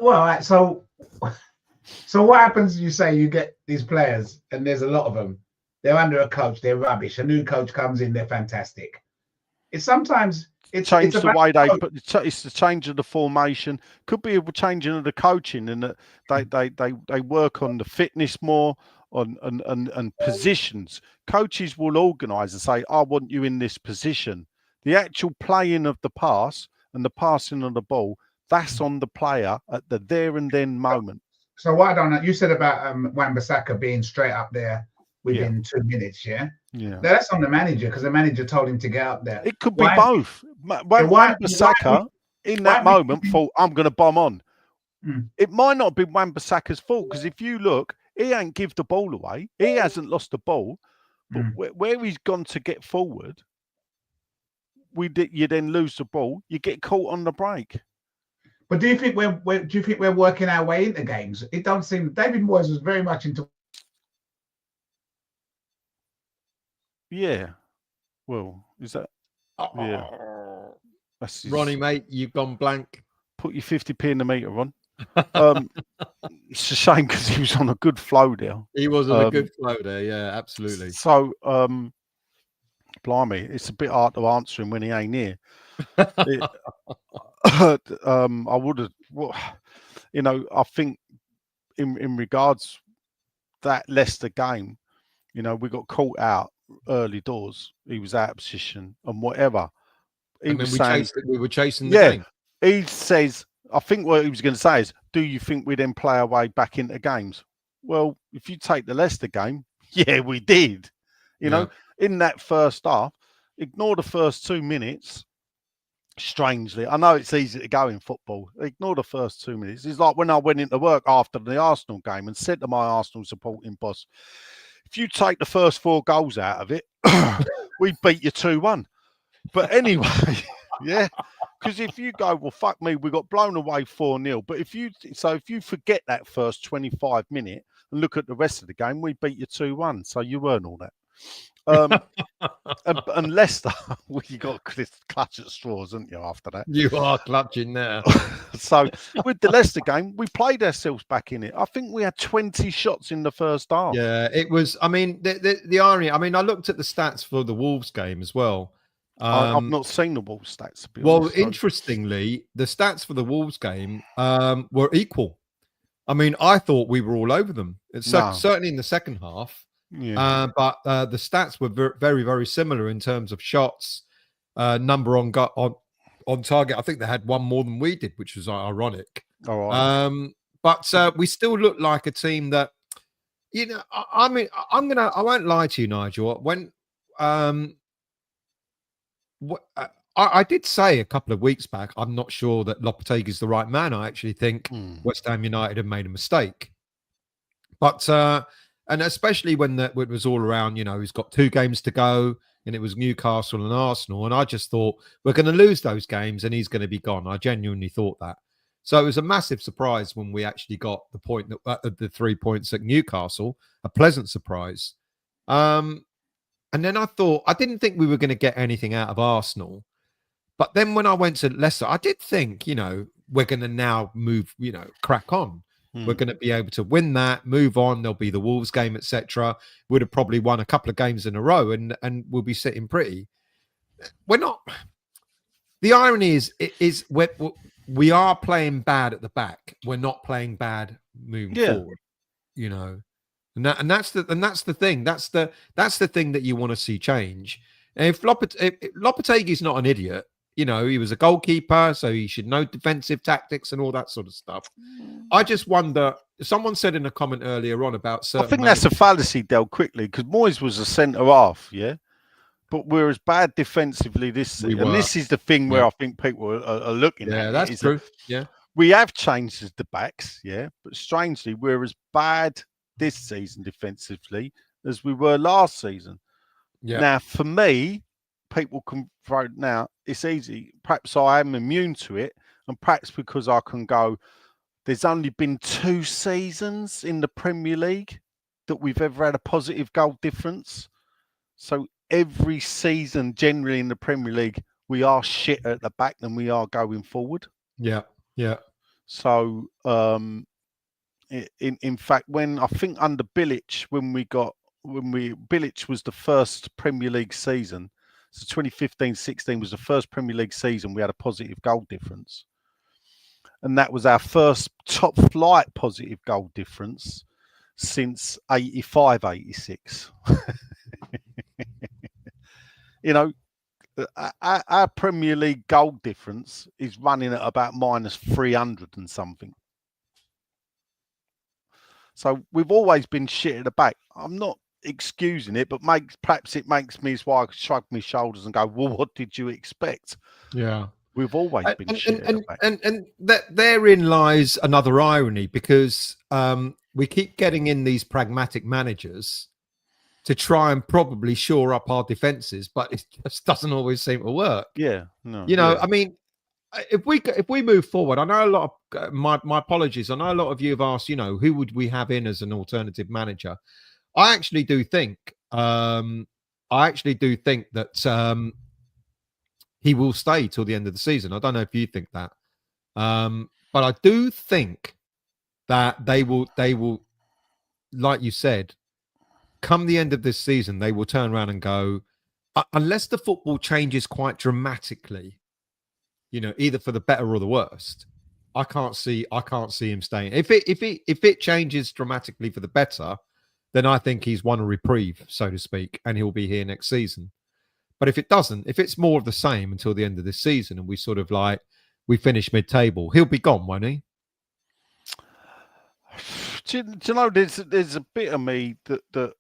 Well, so what happens? You say you get these players, and there's a lot of them. They're under a coach. They're rubbish. A new coach comes in. They're fantastic. It's sometimes it's the way they put. It's the change of the formation. Could be a changing of the coaching, and that they work on the fitness more, on positions. Coaches will organise and say, "I want you in this position." The actual playing of the pass and the passing of the ball, that's on the player at the there and then moment. So what I don't know, you said about Wan-Bissaka being straight up there within 2 minutes, yeah? Yeah. Now, that's on the manager, because the manager told him to get up there. It could be both. Wan-Bissaka in that moment thought, I'm going to bomb on. It might not be Wan-Bissaka's fault, because if you look, he ain't give the ball away. He hasn't lost the ball. But where he's gone to get forward, you then lose the ball. You get caught on the break. But do you think we're working our way into games? It don't seem. David Moyes was very much into. Yeah. Well, is that? Yeah. That's Ronnie, mate, you've gone blank. Put your 50p in the meter, Ron. It's a shame because he was on a good flow there. He was on a good flow there. Yeah, absolutely. So, blimey, it's a bit hard to answer him when he ain't here. I would have, I think in regards that Leicester game, we got caught out early doors. He was out of position and whatever. And then we were chasing the yeah, game. He says, I think what he was going to say is, do you think we then play our way back into games? Well, if you take the Leicester game, yeah, we did. In that first half, ignore the first 2 minutes. Strangely, I know it's easy to go in football. Ignore the first 2 minutes. It's like when I went into work after the Arsenal game and said to my Arsenal supporting boss, if you take the first 4 goals out of it, we beat you 2-1. But anyway, yeah, because if you go, well, fuck me, we got blown away 4-0. But if you forget that first 25 minutes and look at the rest of the game, we beat you 2-1. So you weren't all that. And Leicester, well, you got to clutch at straws, haven't you, after that? You are clutching there. So with the Leicester game, we played ourselves back in it. I think we had 20 shots in the first half. Yeah, it was, I mean, the irony, I mean, I looked at the stats for the Wolves game as well. I've not seen the Wolves stats, to be honest. Interestingly, the stats for the Wolves game were equal. I mean, I thought we were all over them. Certainly in the second half. Yeah. But the stats were very, very similar in terms of shots, number on target. I think they had one more than we did, which was ironic. All right. But we still look like a team that, I mean, I won't lie to you, Nigel. When I did say a couple of weeks back, I'm not sure that Lopetegui is the right man. I actually think West Ham United have made a mistake. But and especially when it was all around, he's got 2 games to go, and it was Newcastle and Arsenal, and I just thought we're going to lose those games, and he's going to be gone. I genuinely thought that. So it was a massive surprise when we actually got the 3 points at Newcastle, a pleasant surprise. And then I didn't think we were going to get anything out of Arsenal. But then when I went to Leicester, I did think, we're going to now move, crack on. We're going to be able to win that, move on. There'll be the Wolves game, etc. Would have probably won a couple of games in a row, and we'll be sitting pretty. We're not. The irony is we are playing bad at the back. We're not playing bad moving forward. And that's the thing. That's the thing that you want to see change. And if Lopetegui's not an idiot, he was a goalkeeper, so he should know defensive tactics and all that sort of stuff. I just wonder, someone said in a comment earlier on about certain... I think that's a fallacy, Del, quickly, because Moyes was a centre-half, yeah? But we're as bad defensively this season. And this is the thing where I think people are looking at. Yeah, that's true. Yeah. We have changed the backs, yeah? But strangely, we're as bad this season defensively as we were last season. Yeah. Now, for me, people can throw now, it's easy. Perhaps I am immune to it, and perhaps because I can go, there's only been 2 seasons in the Premier League that we've ever had a positive goal difference. So every season, generally in the Premier League, we are shit at the back than we are going forward. Yeah, yeah. So, in fact, when I think under Bilic, Bilic was the first Premier League season. So 2015-16 was the first Premier League season we had a positive goal difference. And that was our first top flight positive goal difference since 85-86. Our Premier League goal difference is running at about -300 and something. So we've always been shit at the back. I'm not excusing it, but perhaps it makes me why I shrug my shoulders and go, well, what did you expect? Yeah. We've always been shit at the back. And therein lies another irony, because we keep getting in these pragmatic managers to try and probably shore up our defenses, but it just doesn't always seem to work. Yeah, no. I mean, if we move forward, I know a lot of my apologies. I know a lot of you have asked, who would we have in as an alternative manager? I actually do think that he will stay till the end of the season. I don't know if you think that, but I do think that they will, like you said, come the end of this season, they will turn around and go, unless the football changes quite dramatically, either for the better or the worst. I can't see him staying. If it changes dramatically for the better, then I think he's won a reprieve, so to speak, and he'll be here next season. But if it doesn't, if it's more of the same until the end of this season, and we sort of we finish mid-table, he'll be gone, won't he? Do you know, there's a bit of me that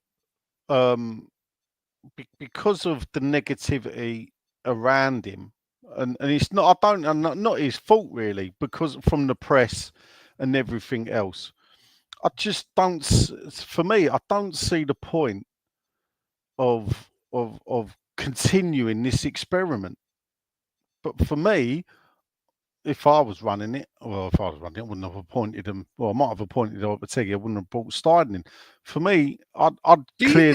because of the negativity around him, and it's not not his fault really, because from the press and everything else, I just don't. For me, I don't see the point of continuing this experiment. But for me, if I was running it, I wouldn't have appointed him. Well, I might have appointed Lopetegui. I wouldn't have brought Stein in. For me, I'd clear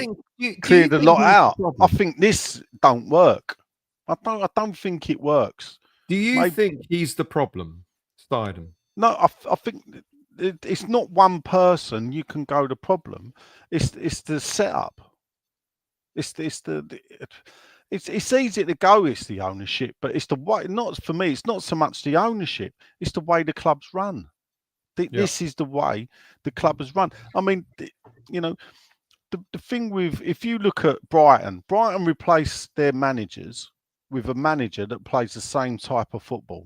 the lot out. I think this don't work. I don't think it works. Do you think he's the problem, Stein? No, I think it's not one person. You can go the problem. It's the setup. It's easy to go. It's the ownership, but it's the way. Not for me. It's not so much the ownership. It's the way the club's run. This is the way the club is run. I mean, the thing with, if you look at Brighton replaced their managers with a manager that plays the same type of football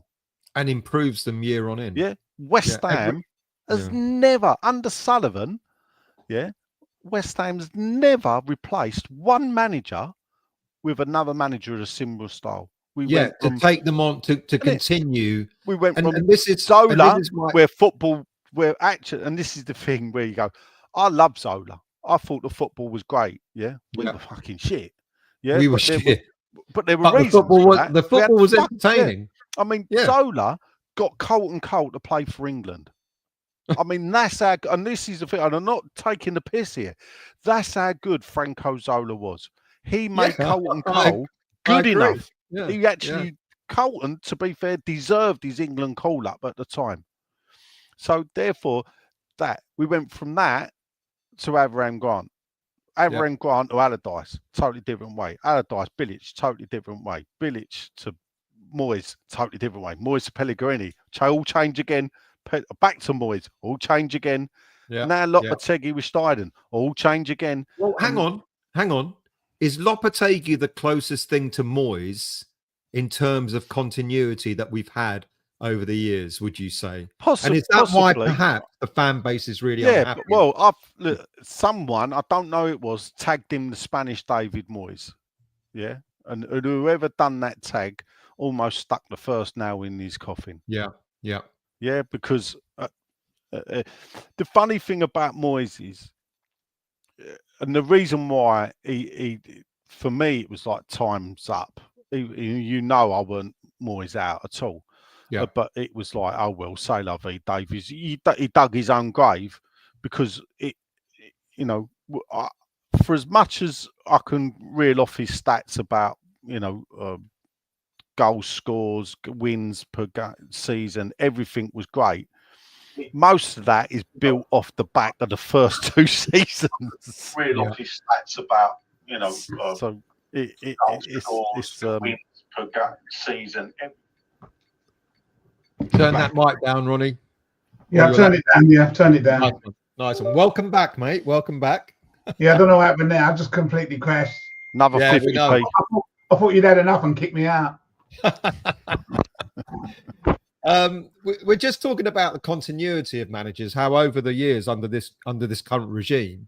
and improves them year on in. Yeah, West Ham has never, under Sullivan. Yeah, West Ham's never replaced one manager with another manager of a similar style. To take them on to continue. We went from this is Zola, where football, where actually, and this is the thing where you go, I love Zola. I thought the football was great. Yeah, we were fucking shit. Yeah, we were shit. But there were reasons. The football was entertaining. I mean, Zola got Colton Cole to play for England. I mean, that's how, and this is the thing, and I'm not taking the piss here. That's how good Franco Zola was. He made Colton Cole good enough. Yeah. He actually, Colton, to be fair, deserved his England call-up at the time. So, therefore, we went from that to Abraham Grant. Abraham Grant to Allardyce, totally different way. Allardyce, Bilic, totally different way. Bilic to Moyes, totally different way. Moyes to Pellegrini, all change again. Back to Moyes, all change again. Yeah. Now Lopetegui with Steiden, all change again. Well, hang on. Is Lopetegui the closest thing to Moyes in terms of continuity that we've had over the years, would you say? Possibly. And is that why perhaps the fan base is really unhappy? Well, someone, I don't know it was, tagged him the Spanish David Moyes. Yeah. And whoever done that tag almost stuck the first nail in his coffin. Yeah. Yeah, because the funny thing about Moyes is, and the reason why he for me, it was like time's up. I weren't Moyes out at all. Yeah. But it was like, oh, well, say la vie, Davies. He dug his own grave because for as much as I can reel off his stats about, goal scores, wins per season, everything was great. Most of that is built off the back of the first two seasons. Reel off his stats about, so it's wins per season. Turn that mic down, Ronnie. Yeah, I've turned it down. Yeah, I've turned it down. Nice one. Welcome back, mate. Welcome back. Yeah, I don't know what happened there. I just completely crashed. Another 50p. I thought you'd had enough and kicked me out. We're just talking about the continuity of managers, how over the years under this current regime,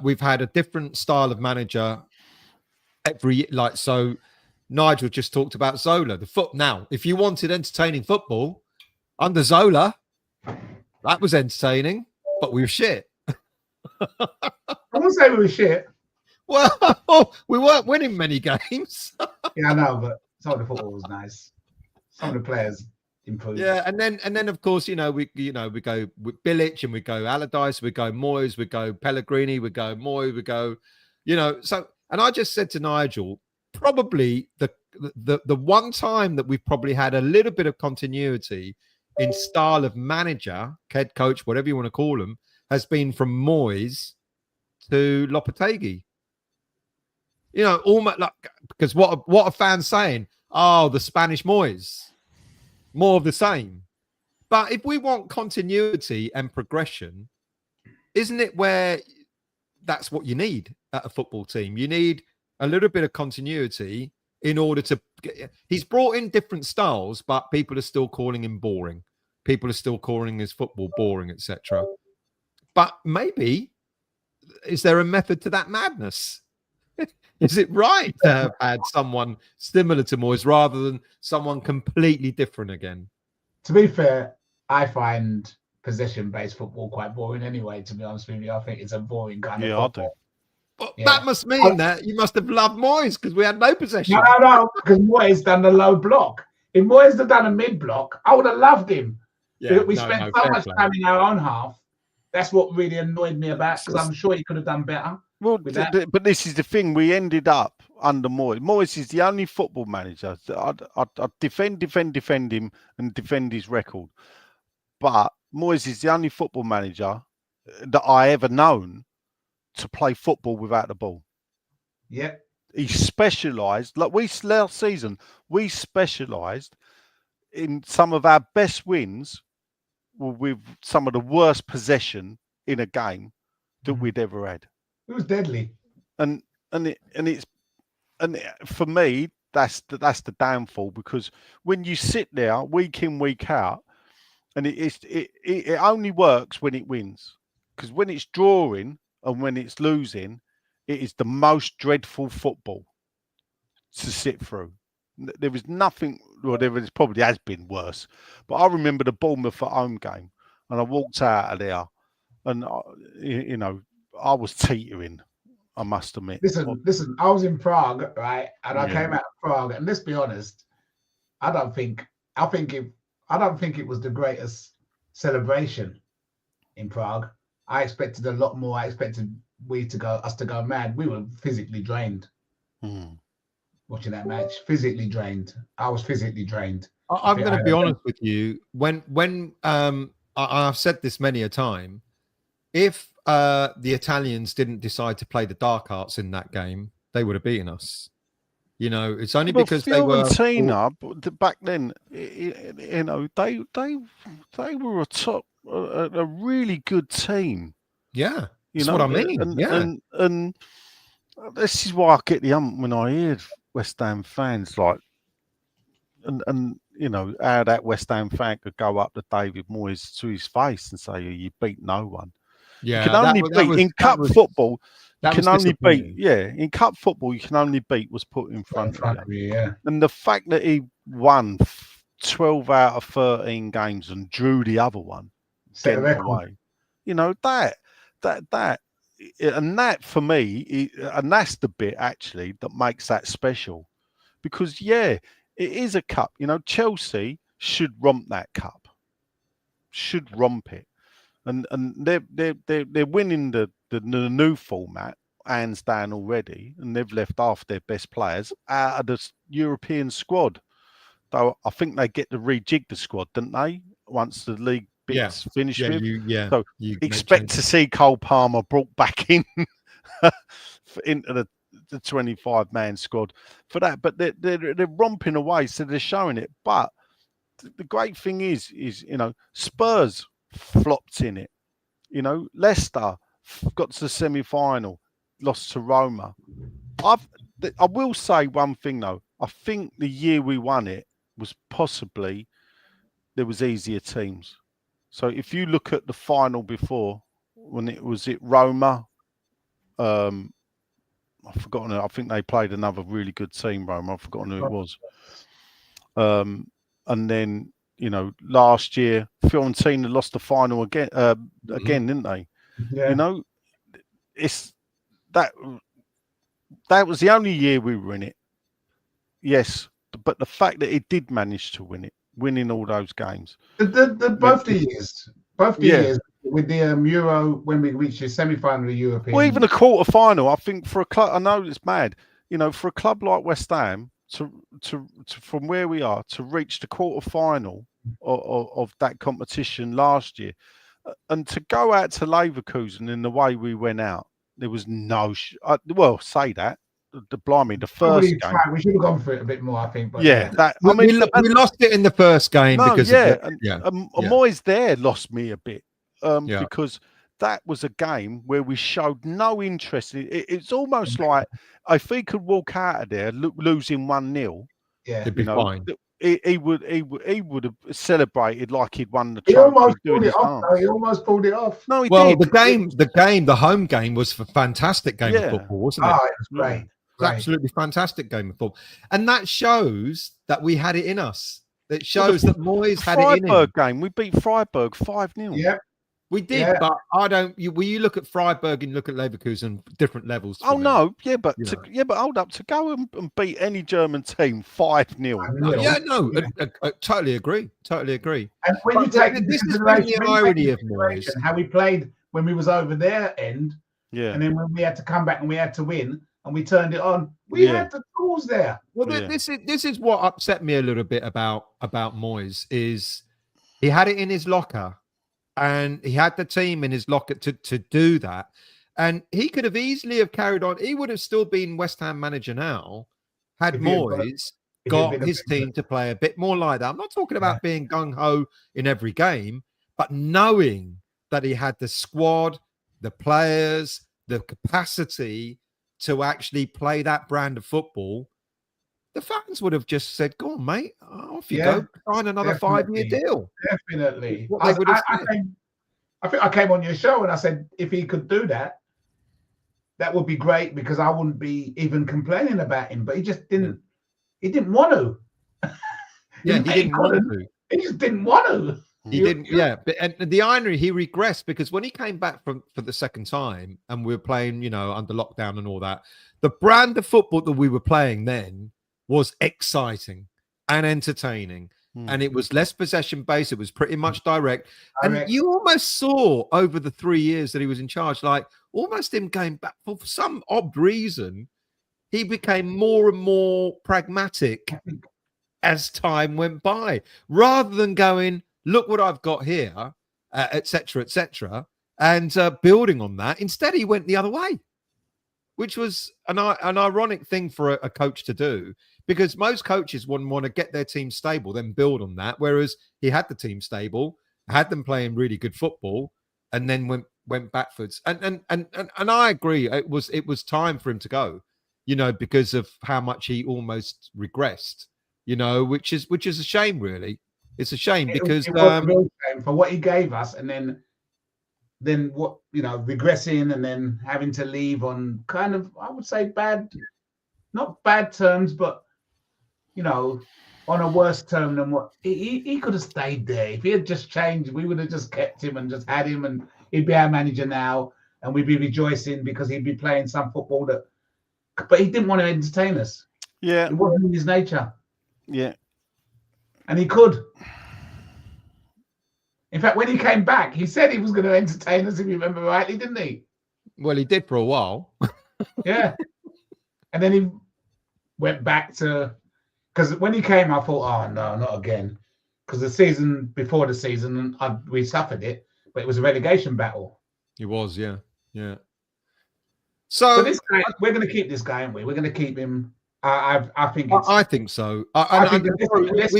we've had a different style of manager so Nigel just talked about Zola. Now, if you wanted entertaining football under Zola, that was entertaining, but we were shit. I won't say we were shit. Well, we weren't winning many games. Yeah, I know, but some of the football was nice. Some of the players improved. Yeah, and then of course, we go with Bilic and we go Allardyce, we go Moyes, we go Pellegrini, we go Moyes, we go, so. And I just said to Nigel, probably the one time that we've probably had a little bit of continuity in style of manager, head coach, whatever you want to call him, has been from Moyes to Lopetegui. Almost like, because what are fans saying? Oh, the Spanish Moyes. more of the same. But if we want continuity and progression, isn't it where that's what you need at a football team? You need a little bit of continuity in order to he's brought in different styles, but people are still calling him boring. People are still calling his football boring, etc. But maybe, is there a method to that madness? Is it right to have had someone similar to Moyes rather than someone completely different again? To be fair, I find possession-based football quite boring anyway, to be honest with you. I think it's a boring kind of football. I do. Well, that must mean that you must have loved Moyes because we had no possession. No, because Moyes done the low block. If Moyes had done a mid-block, I would have loved him. Yeah, we spent so much time in our own half. That's what really annoyed me about, because I'm sure he could have done better. Well, but this is the thing. We ended up under Moyes. Moyes is the only football manager that I'd defend him and defend his record. But Moyes is the only football manager that I ever known to play football without the ball. Yeah. He specialised. Like last season, we specialised in some of our best wins with some of the worst possession in a game that we'd ever had. It was deadly. And for me, that's the downfall, because when you sit there week in, week out, and it only works when it wins, because when it's drawing and when it's losing, it is the most dreadful football to sit through. There was nothing, well, probably has been worse, but I remember the Bournemouth at home game, and I walked out of there, and I was teetering, I must admit. Listen, I was in Prague, right? And I came out of Prague, and let's be honest, I don't think it was the greatest celebration in Prague. I expected a lot more. I expected us to go mad. We were physically drained. Watching that match, physically drained. I was physically drained. I'm going to be honest with you. When I've said this many a time, if the Italians didn't decide to play the dark arts in that game, they would have beaten us. It's only because Fiorentina, back then, they were a really good team. Yeah, that's what I mean. And this is why I get the hump when I hear West Ham fans how that West Ham fan could go up to David Moyes to his face and say, "You beat no one." Yeah, you can only beat in cup football. You can only beat, in cup football, you can only beat what's put in front of you. Yeah. And the fact that he won 12 out of 13 games and drew the other one, getting away, that for me, and that's the bit actually that makes that special, because it is a cup. Chelsea should romp that cup, should romp it. And they're winning the new format hands down already, and they've left half their best players out of the European squad. Though I think they get to rejig the squad, don't they? Once the league bit's finished with. So you expect to see Cole Palmer brought back in into the 25-man squad for that. But they're romping away, so they're showing it. But the great thing is Spurs flopped in it. Leicester got to the semi-final, lost to Roma. I will say one thing though. I think the year we won it was possibly there was easier teams. So if you look at the final before, when it was Roma, I've forgotten it. I think they played another really good team, Roma. I've forgotten who it was. And then last year, Fiorentina lost the final again, didn't they? Yeah. It's that was the only year we were in it. Yes, but the fact that it did manage to win it, winning all those games. Both the years with the Euro, when we reached the semi-final of the European. Well, even a quarter-final, I think for a club, I know it's mad, for a club like West Ham to from where we are to reach the quarter-final of that competition last year, and to go out to Leverkusen in the way we went out, there was no. Say that blimey, the Probably first game. we should have gone for it a bit more, I think. But we lost it in the first game because Moyes there lost me a bit because that was a game where we showed no interest. It's almost like if he could walk out of there losing 1-0, it'd be fine. He would have celebrated like he'd won the he trophy. Almost pulled it off, though. He almost pulled it off. No, he did. The home game was a fantastic game of football, wasn't it? Oh, it was great. It was absolutely fantastic game of football, and that shows that we had it in us. It shows that Moyes had it in him. Freiburg game, we beat Freiburg 5-0. Yeah. We did, but I don't. When you look at Freiburg and look at Leverkusen, different levels. Oh no, but hold up, to go and beat any German team 5-0. I totally agree. Totally agree. And when you take this is the irony of Moyes, how we played when we was over their end, and then when we had to come back and we had to win, and we turned it on, we had the tools there. Well, this is what upset me a little bit about Moyes is he had it in his locker. And he had the team in his locker to do that. And he could have easily have carried on. He would have still been West Ham manager now had Moyes got his team to play a bit more like that. I'm not talking about being gung-ho in every game, but knowing that he had the squad, the players, the capacity to actually play that brand of football. The fans would have just said, "Go on, mate, off you go, sign another 5-year deal." Definitely. I think I came on your show and I said, if he could do that, that would be great because I wouldn't be even complaining about him. But he just didn't. He didn't want to. He didn't want to. He just didn't want to. He didn't. Yeah, and the irony, he regressed because when he came back for the second time and we were playing, under lockdown and all that, the brand of football that we were playing then was exciting and entertaining, and it was less possession based. It was pretty much direct, and you almost saw over the 3 years that he was in charge, like almost him going back for some odd reason. He became more and more pragmatic as time went by, rather than going, "Look what I've got here," etc., and building on that. Instead, he went the other way, which was an ironic thing for a coach to do. Because most coaches wouldn't want to get their team stable, then build on that. Whereas he had the team stable, had them playing really good football, and then went backwards. And I agree. It was time for him to go, because of how much he almost regressed, which is a shame, really. It's a shame because it was a real shame for what he gave us, and then what regressing and then having to leave on kind of, I would say, not bad terms, but on a worse term than what he could have stayed there. If he had just changed, we would have just kept him and just had him, and he'd be our manager now, and we'd be rejoicing because he'd be playing some football but he didn't want to entertain us. Yeah, it wasn't in his nature. Yeah, and he could. In fact, when he came back, he said he was going to entertain us, if you remember rightly, didn't he? Well, he did for a while. Yeah, and then he went back to. Because when he came, I thought, oh, no, not again. Because the season before the season, we suffered it, but it was a relegation battle. It was, yeah. So this guy, we're going to keep this guy, aren't we? We're going to keep him. I think. I think so. I think we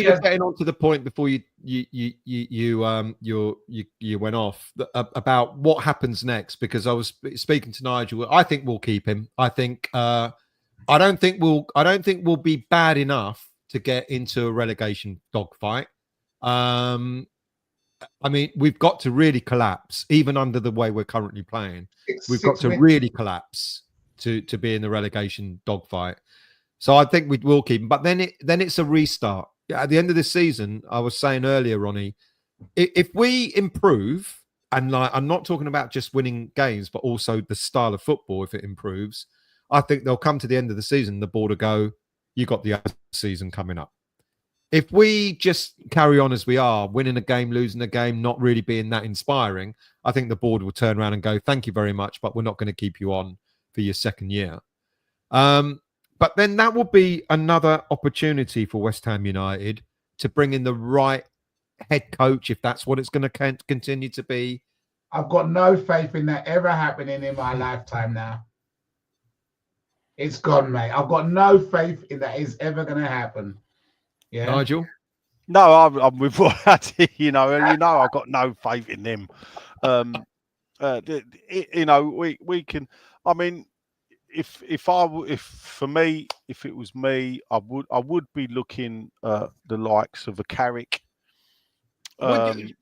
were getting on to the point before you went off about what happens next, because I was speaking to Nigel. I think we'll keep him. I think. I don't think we'll be bad enough to get into a relegation dogfight. I mean, we've got to really collapse, even under the way we're currently playing. We've got to really collapse to be in the relegation dogfight. So I think we will keep him. But then it's a restart. At the end of this season, I was saying earlier, Ronnie, if we improve, and I'm not talking about just winning games, but also the style of football, if it improves, I think they'll come to the end of the season, the board will go, you got the other season coming up. If we just carry on as we are, winning a game, losing a game, not really being that inspiring, I think the board will turn around and go, thank you very much, but we're not going to keep you on for your second year. But then that will be another opportunity for West Ham United to bring in the right head coach, if that's what it's going to continue to be. I've got no faith in that ever happening in my lifetime now. It's gone, mate. I've got no faith in that is ever going to happen. Yeah, Nigel. No, I'm with what you know. I've got no faith in them. You know, we can. I mean, if it was me, I would be looking at the likes of a Carrick. To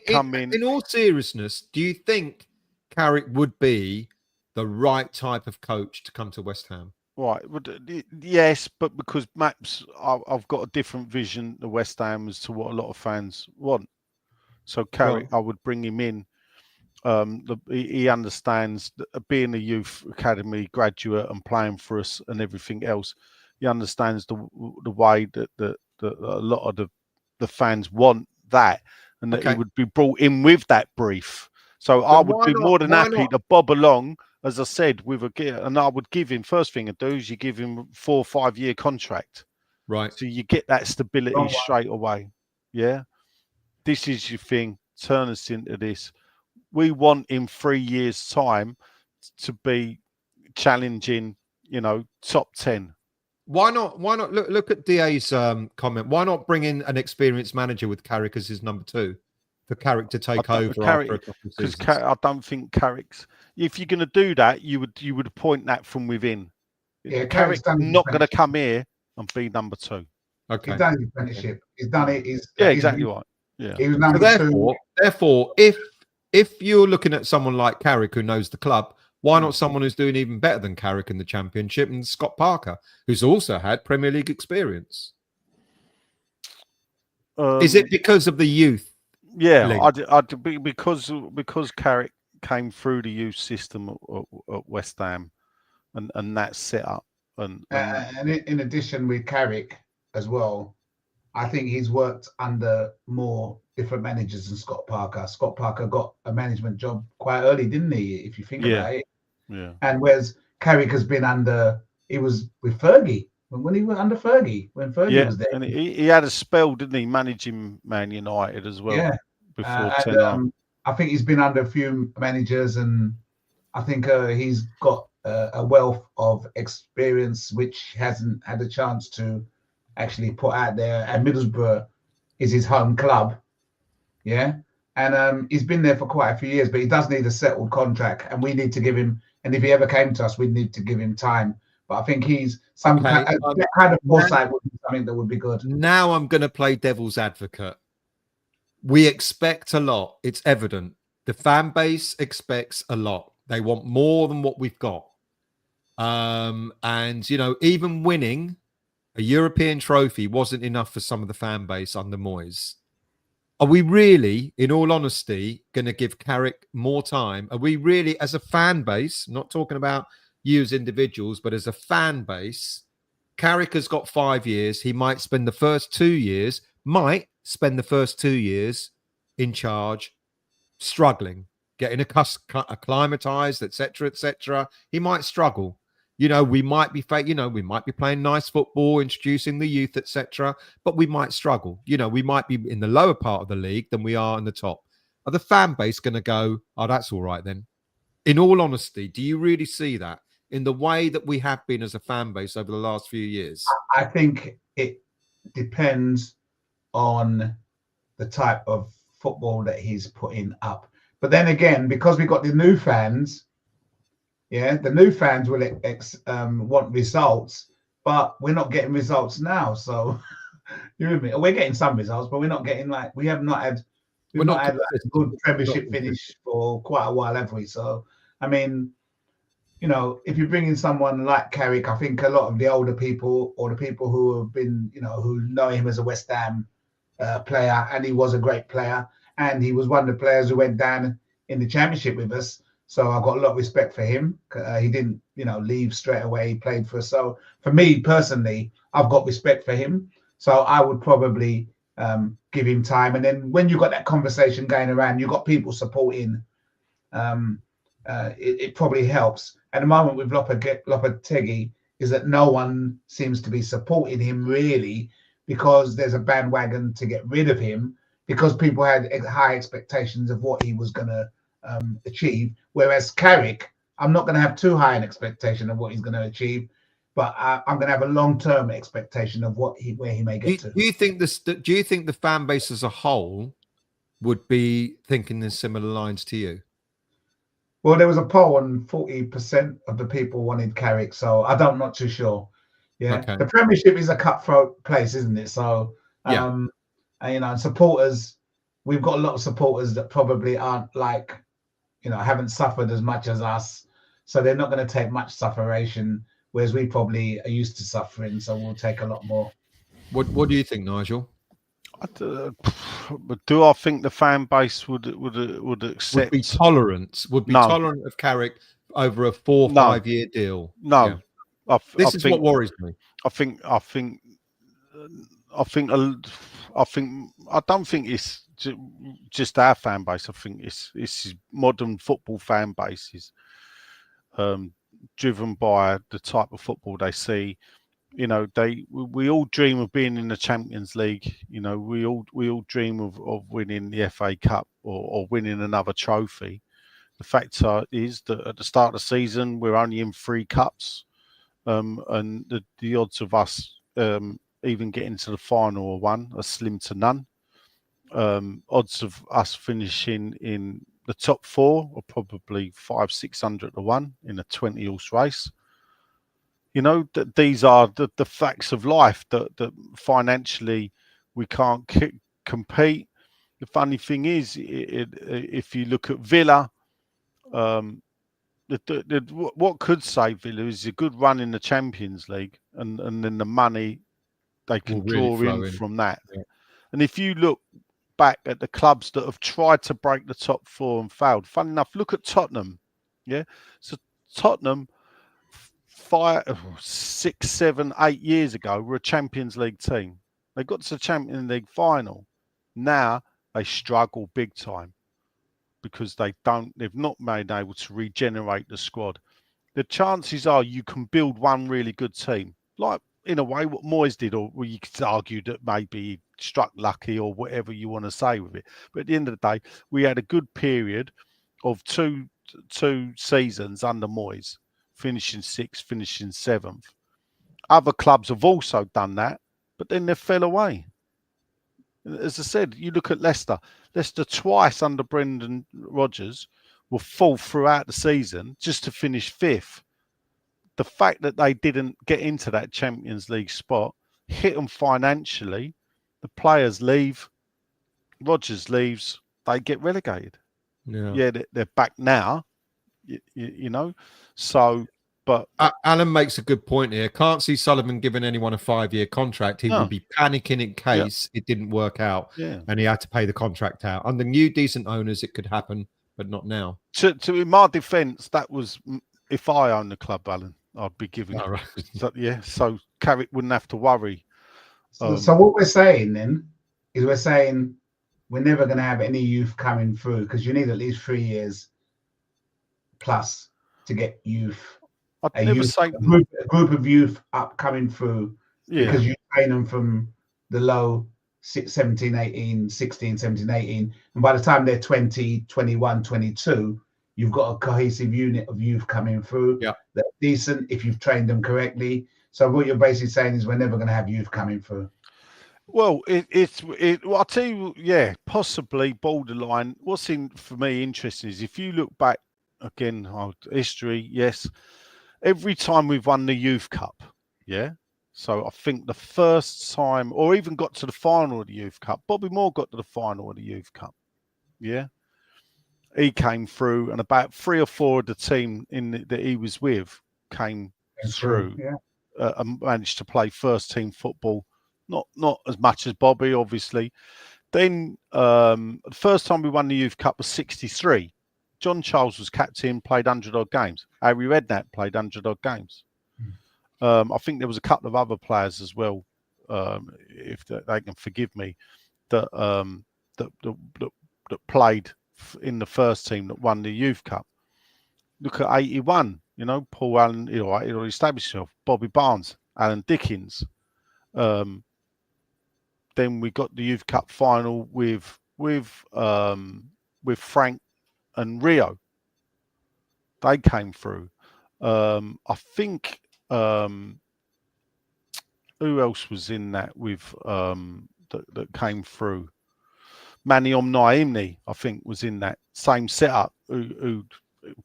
come in. In all seriousness, do you think Carrick would be the right type of coach to come to West Ham? Right. Yes, but because Maps, I've got a different vision of West Ham as to what a lot of fans want. So Carrick, I would bring him in. He understands that being a youth academy graduate and playing for us and everything else. He understands the way that a lot of the fans want that, and that he would be brought in with that brief. So I would be more than happy to bob along, as I said, and I would give him, first thing I do is you give him 4 or 5 year contract. Right. So you get that stability straight away. Yeah. This is your thing. Turn us into this. We want in 3 years' time to be challenging, top 10. Why not look at DA's comment? Why not bring in an experienced manager with Carrick as his number 2 for Carrick to take over after a couple of seasons? Because I don't think Carrick's. If you're going to do that, you would appoint that from within. Yeah, Carrick's not going to come here and be number 2. Okay, he's done his apprenticeship. He's done it. Exactly right. Yeah. He was number 2. Therefore, if you're looking at someone like Carrick who knows the club, why not someone who's doing even better than Carrick in the Championship, and Scott Parker, who's also had Premier League experience? Is it because of the youth? Yeah, because Carrick came through the youth system at West Ham, and that set up. And in addition with Carrick as well, I think he's worked under more different managers than Scott Parker. Scott Parker got a management job quite early, didn't he? If you think about it. Yeah. And whereas Carrick has been he was with Fergie when he was under Fergie, when Fergie was there. And he had a spell, didn't he, managing Man United as well? Yeah. Before I think he's been under a few managers, and I think he's got a wealth of experience which hasn't had a chance to actually put out there. And Middlesbrough is his home club. Yeah. And he's been there for quite a few years, but he does need a settled contract, and we need to give him. And if he ever came to us, we'd need to give him time. But I think he's kind of foresight would be something that would be good. Now I'm going to play devil's advocate. We expect a lot. It's evident. The fan base expects a lot. They want more than what we've got. And, even winning a European trophy wasn't enough for some of the fan base under Moyes. Are we really, in all honesty, going to give Carrick more time? Are we really, as a fan base, not talking about you as individuals, but as a fan base, Carrick has got 5 years. He might spend the first 2 years, in charge, struggling, getting acclimatized, etc., etc. He might struggle. We might be playing nice football, introducing the youth, etc. But we might struggle. We might be in the lower part of the league than we are in the top. Are the fan base going to go, oh, that's all right then? In all honesty, do you really see that in the way that we have been as a fan base over the last few years? I think it depends on the type of football that he's putting up. But then again, because we got the new fans, the new fans will want results, but we're not getting results now. So you with me? We're getting some results, but we're not getting we have not had a good Premiership finish for quite a while, have we? So I mean, if you bring in someone like Carrick, I think a lot of the older people or the people who have been, who know him as a West Ham player, and he was a great player, and he was one of the players who went down in the Championship with us. So I've got a lot of respect for him. He didn't, leave straight away. He played for us. So for me personally, I've got respect for him. So I would probably give him time. And then when you've got that conversation going around, you've got people supporting, it probably helps. At the moment with Lopetegui is that no one seems to be supporting him really, because there's a bandwagon to get rid of him, because people had high expectations of what he was going to achieve. Whereas Carrick, I'm not going to have too high an expectation of what he's going to achieve, but I'm going to have a long-term expectation of where he may get to. Do you think the fan base as a whole would be thinking in similar lines to you? Well, there was a poll and 40% of the people wanted Carrick, so I'm not too sure. Yeah, Okay. the Premiership is a cutthroat place, isn't it? So, and, supporters, we've got a lot of supporters that probably aren't haven't suffered as much as us, so they're not going to take much sufferation, whereas we probably are used to suffering, so we'll take a lot more. What do you think, Nigel? Do I think the fan base would accept? Would be tolerant of Carrick over a 4 or 5 year deal? No, yeah. This is what worries me. I don't think it's just our fan base. I think it's modern football fan bases, driven by the type of football they see. You know, we all dream of being in the Champions League. You know, we all dream of winning the FA Cup or winning another trophy. The fact is that at the start of the season, we're only in 3 cups, and the odds of us even getting to the final of one are slim to none. Odds of us finishing in the top 4 are probably 500-600 to 1 in a 20-horse race. You know, these are the facts of life, that financially we can't compete. The funny thing is, if you look at Villa, what could save Villa is a good run in the Champions League, and then the money they can draw in from that. Yeah. And if you look back at the clubs that have tried to break the top 4 and failed, fun enough, look at Tottenham. Yeah, so Tottenham 5, 6, 7, 8 years ago were a Champions League team. They got to the Champions League final. Now they struggle big time because they've not been able to regenerate the squad. The chances are you can build one really good team, like in a way what Moyes did, or you could argue that maybe he struck lucky or whatever you want to say with it. But at the end of the day, we had a good period of two seasons under Moyes, finishing 6th, finishing 7th. Other clubs have also done that, but then they fell away. As I said, you look at Leicester. Leicester twice under Brendan Rodgers will fall throughout the season just to finish 5th. The fact that they didn't get into that Champions League spot hit them financially. The players leave. Rodgers leaves. They get relegated. Yeah, they're back now. You know, so. But Alan makes a good point here. Can't see Sullivan giving anyone a 5-year contract. He would be panicking in case it didn't work out, and he had to pay the contract out. Under new decent owners, it could happen, but not now. To in my defence, that was if I owned the club, Alan, I'd be giving. Right. So Carrick wouldn't have to worry. So what we're saying then is we're never going to have any youth coming through, because you need at least 3 years plus to get youth. A group of youth coming through, because you train them from the low 17, 18, 16, 17, 18. And by the time they're 20, 21, 22, you've got a cohesive unit of youth coming through. Yeah. They're decent if you've trained them correctly. So what you're basically saying is we're never going to have youth coming through. Well, I'll tell you, possibly borderline. What's for me interesting is if you look back again, history, yes. Every time we've won the Youth Cup, so I think the first time, or even got to the final of the Youth Cup, Bobby Moore got to the final of the Youth Cup, he came through, and about 3 or 4 of the team that he was with came through, and managed to play first team football, not as much as Bobby, obviously. Then the first time we won the Youth Cup was 63. John Charles was captain, played 100-odd games. Harry Redknapp played 100-odd games. I think there was a couple of other players as well, if they can forgive me, that played in the first team that won the Youth Cup. Look at 81, Paul Allen, he established himself. Bobby Barnes, Alan Dickens. Then we got the Youth Cup final with Frank and Rio. They came through. I think who else was in that with that came through? Maniom Naimni, I think, was in that same setup. Who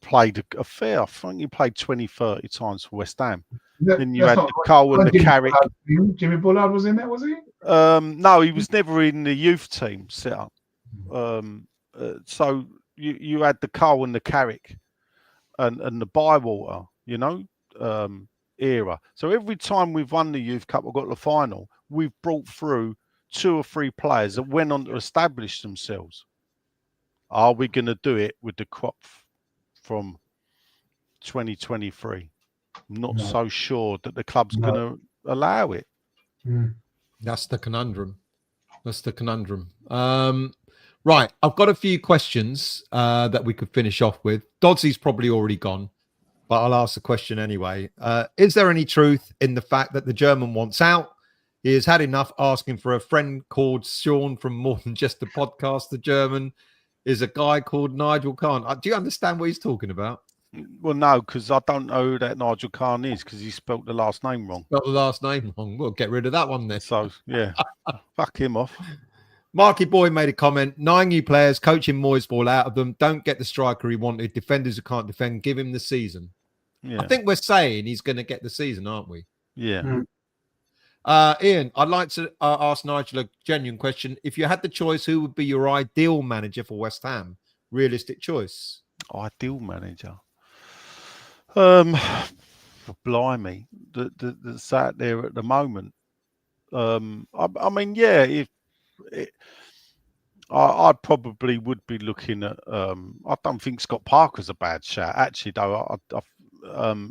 played a fair? I think he played 20, 30 times for West Ham. Then you had the Cole and the Carrick. Jimmy Bullard was in there, was he? No, he was never in the youth team setup. So you had the Cole and the Carrick and the Bywater, era. So every time we've won the Youth Cup or got to the final, we've brought through 2 or 3 players that went on to establish themselves. Are we going to do it with the crop from 2023? I'm not so sure that the club's going to allow it. That's the conundrum. Right, I've got a few questions that we could finish off with. Dodsy's probably already gone, but I'll ask the question anyway. Is there any truth in the fact that the German wants out? He has had enough asking for a friend called Sean from More Than Just a Podcast. The German is a guy called Nigel Khan. Do you understand what he's talking about? Well, no, because I don't know who that Nigel Khan is because he spelt the last name wrong. Spelt the last name wrong. We'll get rid of that one then. So, yeah, fuck him off. Marky Boy made a comment. 9 new players, coaching Moyes ball out of them. Don't get the striker he wanted. Defenders who can't defend, give him the season. Yeah. I think we're saying he's going to get the season, aren't we? Yeah. Ian, I'd like to ask Nigel a genuine question. If you had the choice, who would be your ideal manager for West Ham? Realistic choice. Ideal manager? Blimey, that's out there at the moment. I mean, yeah, I probably would be looking at. I don't think Scott Parker's a bad shout. Actually, though,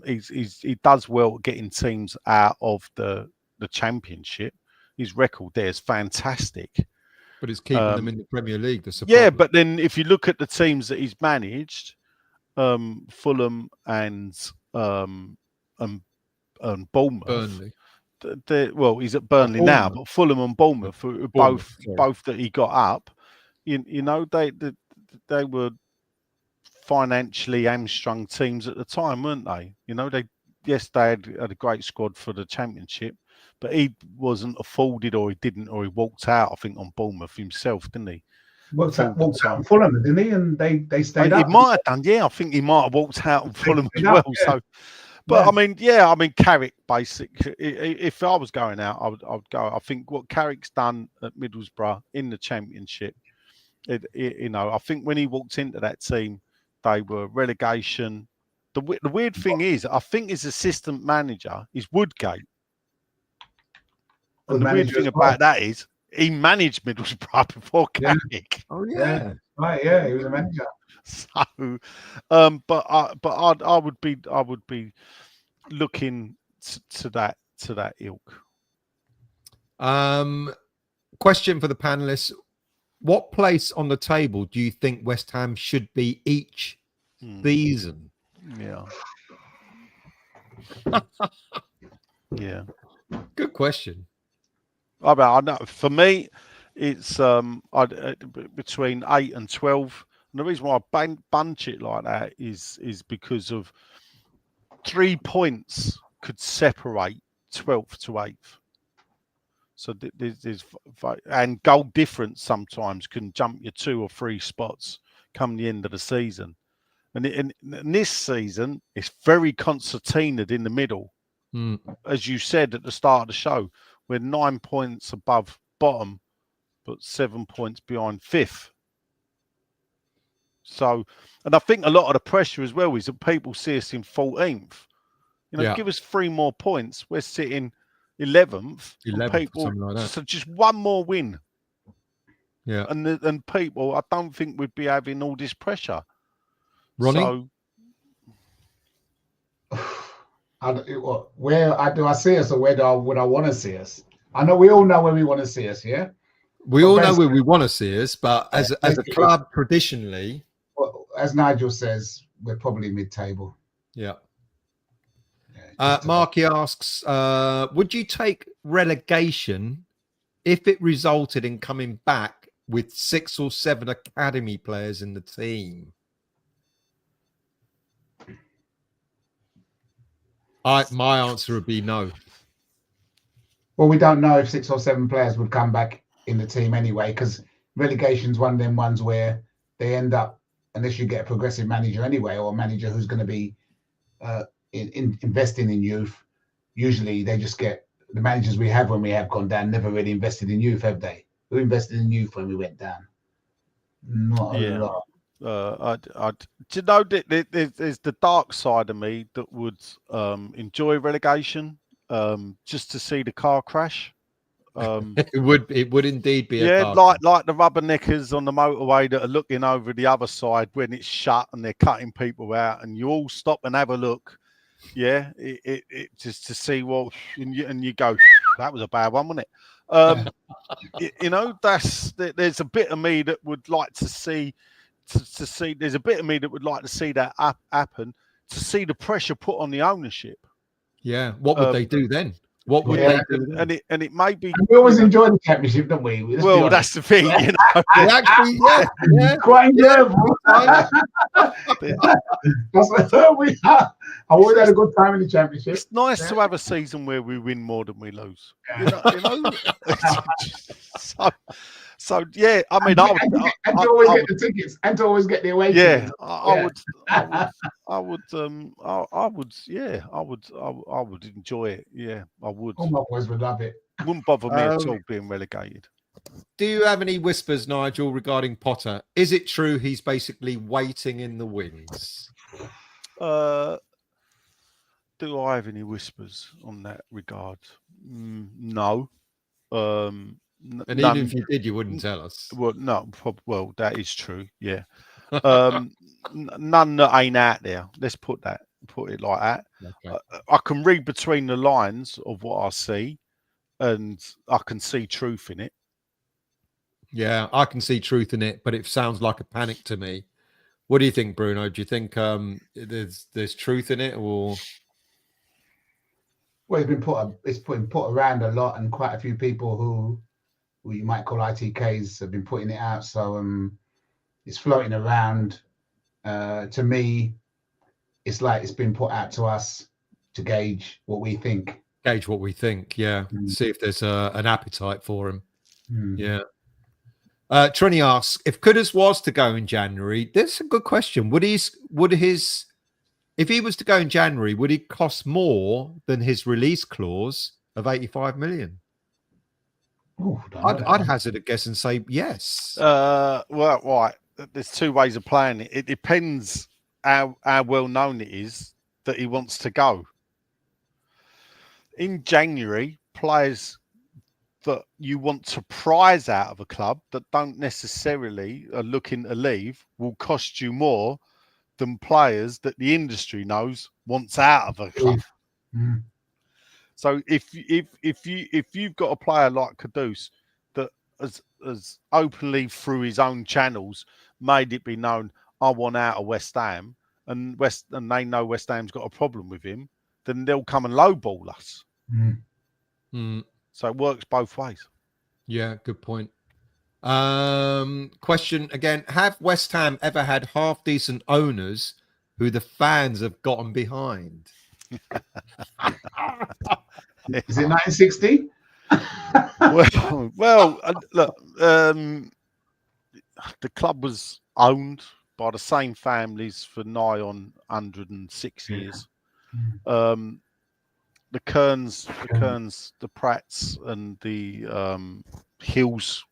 he does well at getting teams out of the Championship. His record there is fantastic. But it's keeping them in the Premier League. Yeah, but then if you look at the teams that he's managed, Fulham and Bournemouth. Burnley. Well, he's at Burnley now, but Fulham and Bournemouth, both that he got up. They were financially hamstrung teams at the time, weren't they? They had a great squad for the Championship, but he wasn't afforded, or he walked out. I think on Bournemouth himself, didn't he? Walked out on Fulham, didn't he? And they stayed up. He might have done, yeah. I think he might have walked out on Fulham as well. Yeah. So, but yeah. I mean, Carrick, basically, if I was going out, I would go. I think what Carrick's done at Middlesbrough in the Championship, I think when he walked into that team, they were relegation. The weird thing is, I think his assistant manager is Woodgate. And the weird thing about that is, he managed Middlesbrough before Carrick. Oh yeah, right. Yeah, he was a manager. So, but I would be looking to that ilk. Question for the panelists: what place on the table do you think West Ham should be each season? Yeah. Yeah. Good question. I know. For me, it's between 8 and 12. And the reason why I bunch it like that is because of 3 points could separate 12th to 8th. So there's and goal difference sometimes can jump you 2 or 3 spots come the end of the season. And in this season, it's very concertinaed in the middle. As you said at the start of the show, we're 9 points above bottom, but 7 points behind 5th. So, and I think a lot of the pressure as well is that people see us in 14th. Give us 3 more points. We're sitting 11th. Something like that. So just 1 more win. Yeah. And people, I don't think we'd be having all this pressure. Ronnie? So, where do I see us, or where would I want to see us? I know we all know where we want to see us, yeah? We all know where we want to see us, but as a club, traditionally... Well, as Nigel says, we're probably mid-table. Yeah. Marky asks, would you take relegation if it resulted in coming back with 6 or 7 academy players in the team? My answer would be no. Well, we don't know if 6 or 7 players would come back in the team anyway, because relegation's one of them ones where they end up, unless you get a progressive manager anyway, or a manager who's going to be investing in youth. Usually they just get the managers we have when we have gone down never really invested in youth, have they? Who invested in youth when we went down? Not a lot. Do you know that there's the dark side of me that would enjoy relegation just to see the car crash. It would indeed be yeah, a car like the rubberneckers on the motorway that are looking over the other side when it's shut and they're cutting people out, and you all stop and have a look. Yeah, it just to see what, and you go, that was a bad one, wasn't it? You know, there's a bit of me that would like to see. To see, there's a bit of me that would like to see that happen, to see the pressure put on the ownership. Yeah, what would they do then? What would they do then? And it may be. And we always enjoy the championship, don't we? Well, that's the thing, you know. Actually, yeah. Quite enjoyable. That's what we have. I always had a good time in the championship. It's nice to have a season where we win more than we lose. You know? So yeah, I mean, and to always get the tickets, and to always get the away tickets. I would enjoy it. Yeah, I would. All my boys would love it. Wouldn't bother me at all being relegated. Do you have any whispers, Nigel, regarding Potter? Is it true he's basically waiting in the wings? Do I have any whispers on that regard? No. And even if you did, you wouldn't tell us. Well, no. Well, that is true. Yeah. None that ain't out there. Let's put it like that. Okay. I can read between the lines of what I see, and I can see truth in it. Yeah, I can see truth in it, but it sounds like a panic to me. What do you think, Bruno? Do you think there's truth in it, or? Well, it's been put around a lot, and quite a few people who you might call ITKs have been putting it out. So it's floating around. To me, it's like it's been put out to us to gauge what we think. Yeah. See if there's an appetite for him. Yeah. Trini asks, if Kudus was to go in January, that's a good question. If he was to go in January, would it cost more than his release clause of 85 million? Ooh, I'd hazard a guess and say yes. Well, right. There's two ways of playing it. It depends how well known it is that he wants to go. In January, players that you want to prize out of a club that don't necessarily are looking to leave will cost you more than players that the industry knows wants out of a club. Mm. So if you've got a player like Kudus that has openly through his own channels made it be known, I want out of West Ham, and they know West Ham's got a problem with him, then they'll come and lowball us. So it works both ways. Yeah, good point. Question again: have West Ham ever had half decent owners who the fans have gotten behind? Is it 1960? well, look, the club was owned by the same families for nigh on 106 years. The Kearns, the Pratts, and the Hills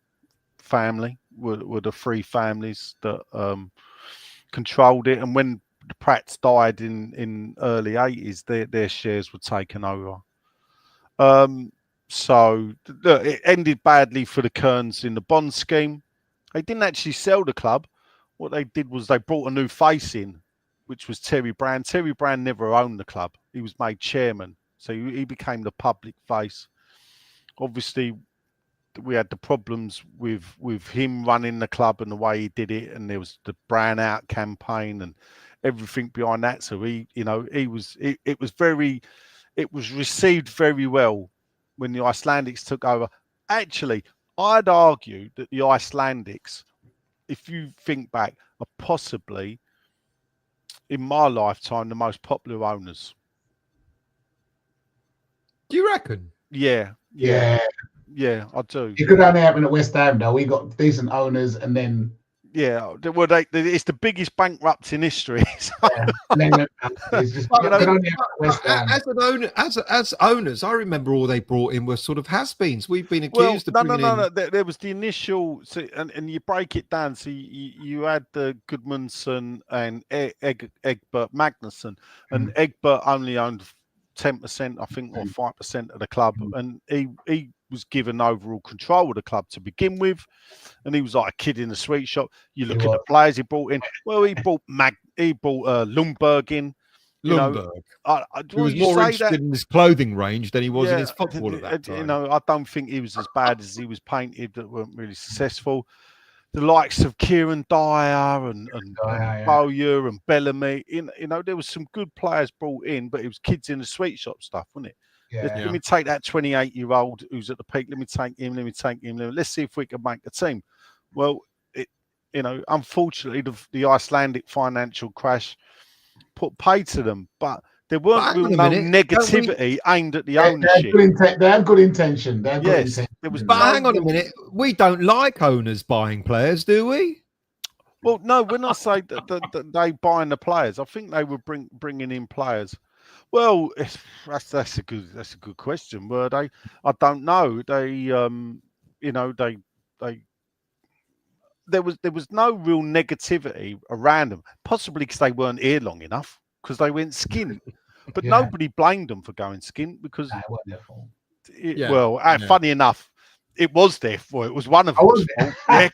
family were the three families that controlled it. And when the Pratts died in early 80s, their shares were taken over. So look, it ended badly for the Kearns in the bond scheme. They didn't actually sell the club. What they did was they brought a new face in, which was Terry Brand. Terry Brand never owned the club. He was made chairman. So he became the public face. Obviously, we had the problems with him running the club and the way he did it, and there was the Brown Out campaign and everything behind that. So it was received very well when the Icelandics took over. Actually, I'd argue that the Icelandics, if you think back, are possibly in my lifetime the most popular owners. Do you reckon? Yeah. Yeah, I do. it could only happen at West Ham though. We got decent owners, and then well, it's the biggest bankrupt in history. So. It's just could only happen at West Ham. As an owner, as owners, I remember all they brought in were sort of has-beens. We've been accused of bringing in. No. There was the initial, and you break it down. So you had the Goodmanson and Egbert Magnusson, and Egbert only owned 10%, I think, or 5% of the club, and he was given overall control of the club to begin with, and he was like a kid in a sweet shop. You look at the players he brought in. Well, he brought Lundberg in. Lundberg. He was more interested in his clothing range than he was in his football at that time. I don't think he was as bad as he was painted. That weren't really successful. The likes of Kieran Dyer and Bowyer and Bellamy, there was some good players brought in, but it was kids in the sweet shop stuff, wasn't it? Let me take that 28-year-old who's at the peak. Let me take him. Let's see if we can make the team. Well, unfortunately, the Icelandic financial crash put pay to them, but there weren't no negativity aimed at the ownership. They had good intention. But hang on a minute. We don't like owners buying players, do we? Well, no. When I say that they buying the players, I think they were bringing in players. Well, that's a good question. Were they? I don't know. There was no real negativity around them, possibly because they weren't here long enough, because they went skint. But nobody blamed them for going skint because it wasn't their fault. Funny enough, it was their fault. It was one of them's fault. Yeah,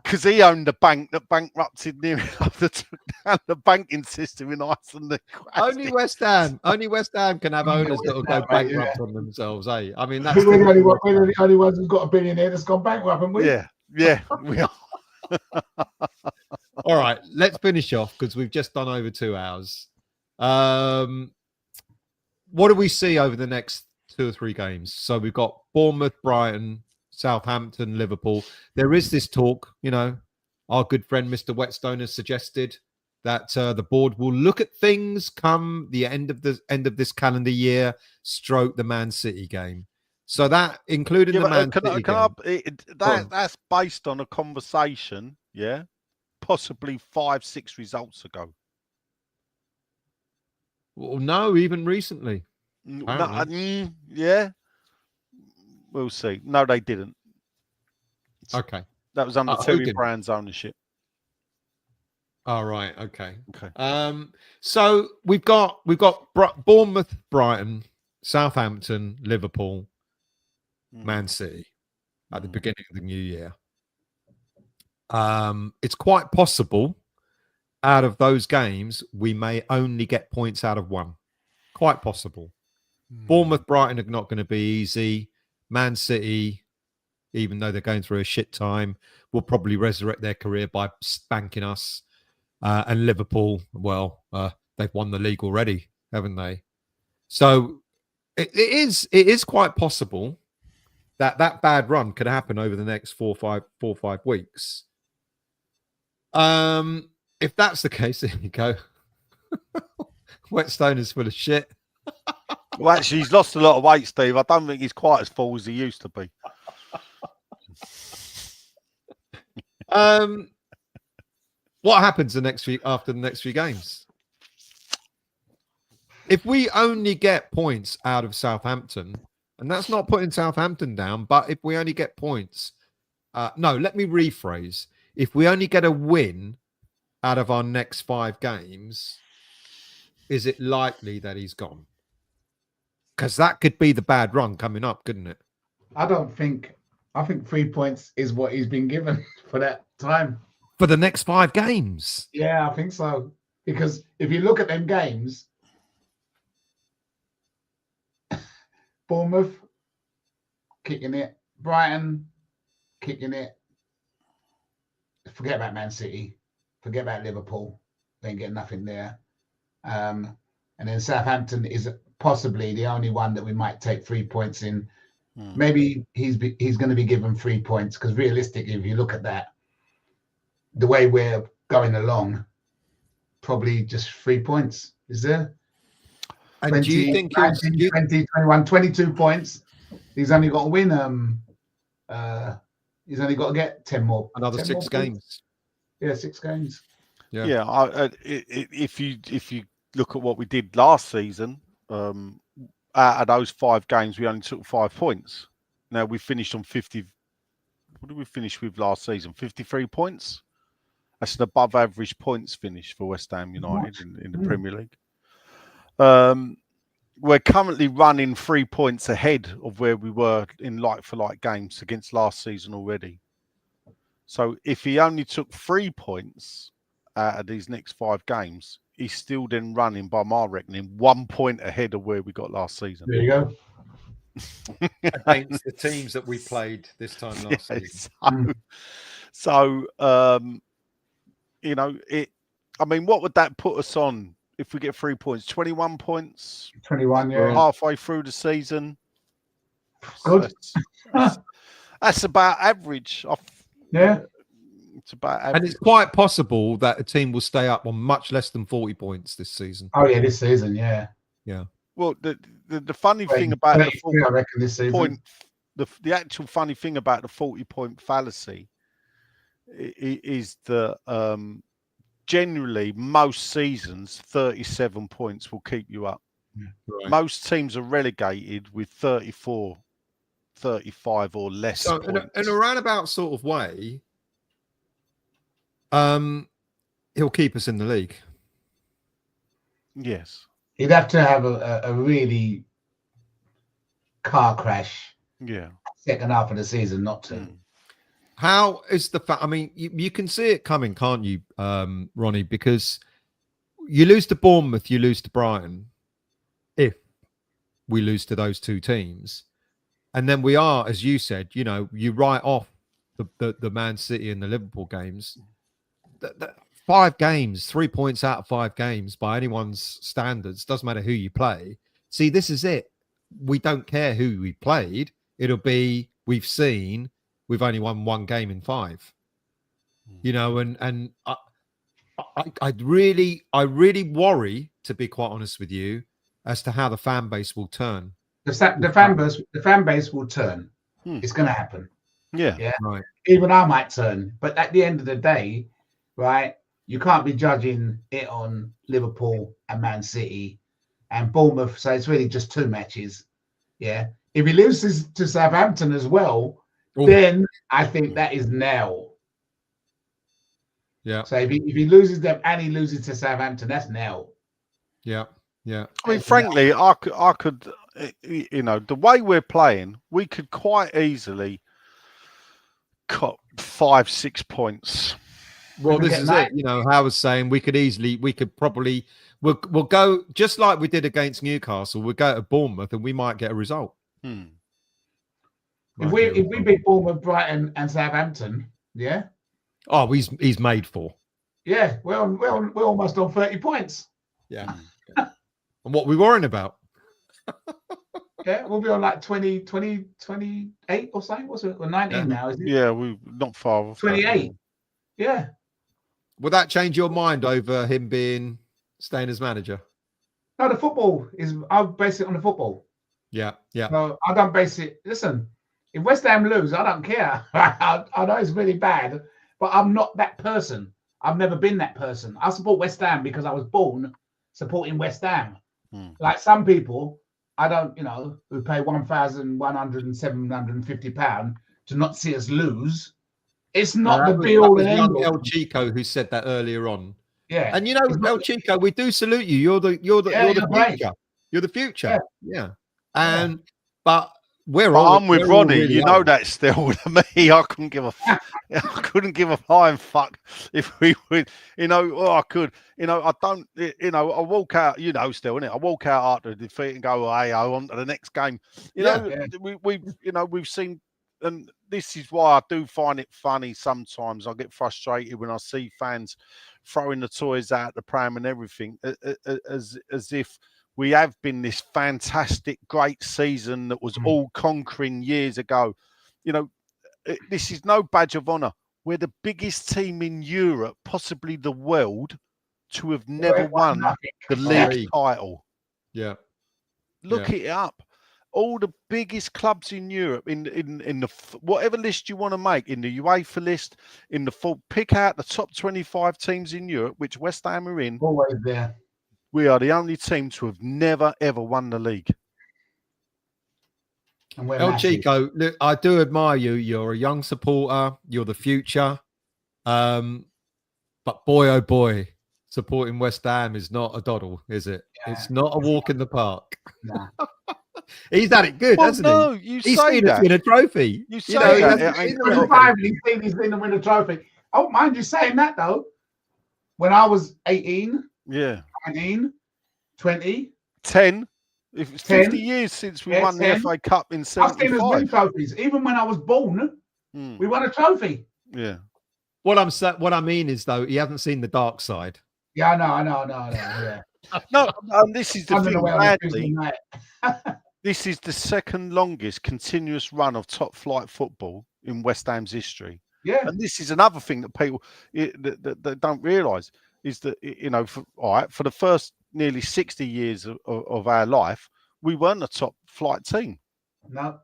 because he owned the bank that bankrupted near enough that took down the banking system in Iceland. Only West Ham can have owners that will go bankrupt on themselves, eh? I mean, that's we're the only ones who've got a billionaire that's gone bankrupt, haven't we? Yeah, we are. All right, let's finish off because we've just done over 2 hours. What do we see over the next 2 or 3 games? So we've got Bournemouth, Brighton, Southampton, Liverpool. There is this talk, our good friend Mr. Whetstone has suggested that the board will look at things come the end of this calendar year, stroke the Man City game. So that including the Man City game. That's based on a conversation, possibly 5-6 results ago. Well, no, even recently. We'll see. No, they didn't. Okay. That was under Terry Brown's ownership. All right. Okay. So we've got Bournemouth, Brighton, Southampton, Liverpool, Man City at the beginning of the new year. It's quite possible out of those games we may only get points out of one. Quite possible. Bournemouth, Brighton are not going to be easy. Man City, even though they're going through a shit time, will probably resurrect their career by spanking us. And Liverpool, they've won the league already, haven't they? So it is quite possible that bad run could happen over the next 4 or 5 weeks. If that's the case, there you go. Whetstone is full of shit. Well, actually, he's lost a lot of weight, Steve. I don't think he's quite as full as he used to be. What happens after the next few games? If we only get points out of Southampton, and that's not putting Southampton down, but if we only get points, let me rephrase. If we only get a win out of our next 5 games, is it likely that he's gone? Because that could be the bad run coming up, couldn't it? I think 3 points is what he's been given for that time. For the next 5 games? Yeah, I think so. Because if you look at them games, Bournemouth, kicking it. Brighton, kicking it. Forget about Man City. Forget about Liverpool. They ain't getting nothing there. And then Southampton is possibly the only one that we might take 3 points in. Maybe he's going to be given 3 points because realistically, if you look at that, the way we're going along, probably just 3 points. Is there? And 20, do you think 19, 20, 21, 22 points? He's only got to win. He's only got to get 10 more. Another 10 six more games. Yeah, 6 games. Yeah. If you look at what we did last season, out of those 5 games, we only took 5 points. Now we finished on 50. What did we finish with last season? 53 points. That's an above average points finish for West Ham United in the Premier League. We're currently running 3 points ahead of where we were in like-for-like games against last season already. So if he only took 3 points out of these next 5 games, he's still then running, by my reckoning, 1 point ahead of where we got last season. There you go. Against the teams that we played this time last season. So you know, I mean, what would that put us on if we get 3 points? 21 points? 21, yeah. Halfway through the season. Good. That's about average. Yeah. It's about average. And it's quite possible that a team will stay up on much less than 40 points this season. Oh, yeah, this season, yeah. Yeah. Well, the funny thing about the 40 I reckon this season. point, the actual funny thing about the 40-point fallacy is that generally most seasons 37 points will keep you up. Right. Most teams are relegated with 34, 35 or less. So points. in a roundabout sort of way, he'll keep us in the league. Yes. He'd have to have a really car crash. Yeah. Second half of the season, not to. How is the fact? I mean, you can see it coming, can't you, Ronnie? Because you lose to Bournemouth, you lose to Brighton. If we lose to those 2 teams, and then we are, as you said, you know, you write off the Man City and the Liverpool games. 5 games, 3 points out of 5 games by anyone's standards. Doesn't matter who you play. See, this is it. We don't care who we played. It'll be we've seen. We've only won 1 game in 5, you know, and I really worry, to be quite honest with you, as to how the fan base will turn. The fan base will turn. It's going to happen. Yeah. Right. Even I might turn, but at the end of the day, right, you can't be judging it on Liverpool and Man City and Bournemouth. So it's really just 2 matches. Yeah. If he loses to Southampton as well, then I think that is nail. Yeah. So if he loses them and he loses to Southampton, that's nail. Yeah. Yeah. I mean, frankly, I could, you know, the way we're playing, we could quite easily cut 5-6 points. Well, this is it. You know, Howard was saying we could probably, we'll go just like we did against Newcastle. We'll go to Bournemouth and we might get a result. If we beat Bournemouth, Brighton, and Southampton, yeah. Oh, he's made for. Yeah, we're almost on 30 points. Yeah. And what we worrying about? Yeah, we'll be on like 20, 28 or something. What's it? We're 19 now, isn't it? Yeah, we're not far off. 28. Yeah. Would that change your mind over him staying as manager? No, the football I'll base it on the football. Yeah, yeah. No, I don't base it. Listen, if West Ham lose, I don't care. I know it's really bad, but I'm not that person. I've never been that person. I support West Ham because I was born supporting West Ham. Like some people, I don't, you know, who pay £1,150 to not see us lose. It's not the be all and end all. El Chico who said that earlier on. Yeah, and you know, El Chico, we do salute you. You're the future. You're the future. Yeah. And but I'm with Ronnie. Really, you know that still to me. I couldn't give a flying fuck if we would. You know, I could. You know, I don't. You know, I walk out. You know, still, innit? I walk out after the defeat and go, "Hey, on to the next game." You know, we've seen, and this is why I do find it funny. Sometimes I get frustrated when I see fans throwing the toys out the pram and everything, as if we have been this fantastic, great season that was all conquering years ago. You know, this is no badge of honor. We're the biggest team in Europe, possibly the world, to have never won the league title. Yeah. Look it up. all the biggest clubs in Europe, in the whatever list you want to make, in the UEFA list, in the full, pick out the top 25 teams in Europe, which West Ham are in. Always there. We are the only team to have never ever won the league. And we're El massive. Chico, look, I do admire you. You're a young supporter. You're the future. But boy, oh boy, supporting West Ham is not a doddle, is it? Yeah. It's not a walk in the park. Nah. He's had it good, Well, hasn't no, he? you He's say seen us that. win a trophy. You say know, that. he's It ain't seen us win a 25, he's been to win a trophy. Oh, mind you saying that though. When I was 18, Yeah. 19, 20, 10. If it's 10. 50 years since we Yeah, won 10. the FA Cup in I've seen us win 75. trophies. Even when I was born, we won a trophy. Yeah. What I mean is though, he hasn't seen the dark side. Yeah, I know. Yeah. No, this is the I don't know thing. where I was Badly, Tuesday night. this is the second longest continuous run of top flight football in West Ham's history. Yeah. And this is another thing that people that don't realise is that, you know, for the first nearly 60 years of our life, we weren't a top flight team. No.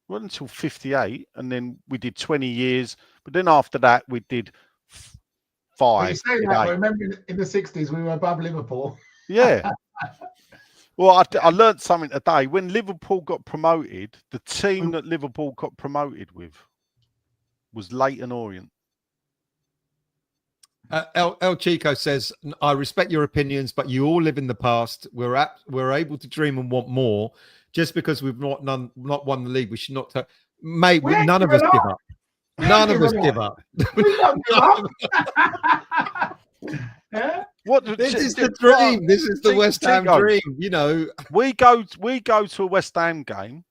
We weren't until 58, and then we did 20 years. But then after that, we did 5. Well, you say that, 8. but remember in the 60s, we were above Liverpool. Yeah. Well, I learned something today. When Liverpool got promoted, the team that Liverpool got promoted with was Leyton Orient. El Chico says, I respect your opinions, but you all live in the past. We're able to dream and want more. Just because we've not won the league, we should not. Mate, none of us give up. None of us give up. We don't give up. Yeah? This is the dream. This is the West Ham dream. You know, we go to a West Ham game,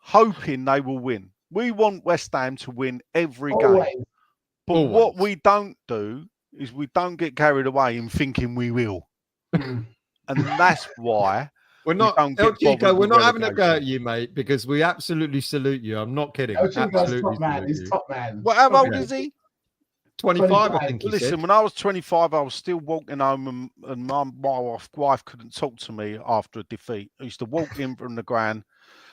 hoping they will win. We want West Ham to win every game. But what we don't do is we don't get carried away in thinking we will. And that's why we're not, El Chico, we're not having a go at you, mate, because we absolutely salute you. I'm not kidding. El Chico's top man. He's top man. Well, how old is he? 25, I think. Listen, when I was 25, I was still walking home, and my wife couldn't talk to me after a defeat. I used to walk in from the ground,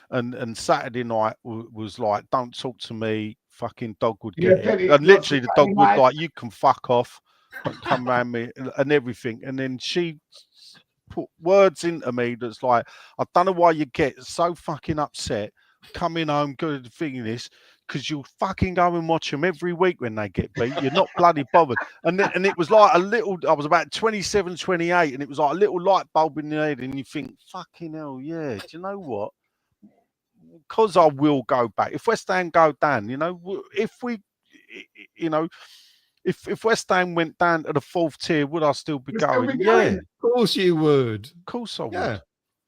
and Saturday night was like, "Don't talk to me." Fucking dog would get it, and literally the dog would like, "You can fuck off, don't come around me," and everything. And then she put words into me that's like, "I don't know why you get so fucking upset coming home, good at thinking this." Because you'll fucking go and watch them every week when they get beat. You're not bloody bothered. And it was like a little, I was about 27, 28, and it was like a little light bulb in the head. And you think, fucking hell, yeah, do you know what? Because I will go back. If West Ham go down, you know, if West Ham went down to the 4th tier, would I still be going? Yeah. Of course you would. Of course I would. Yeah,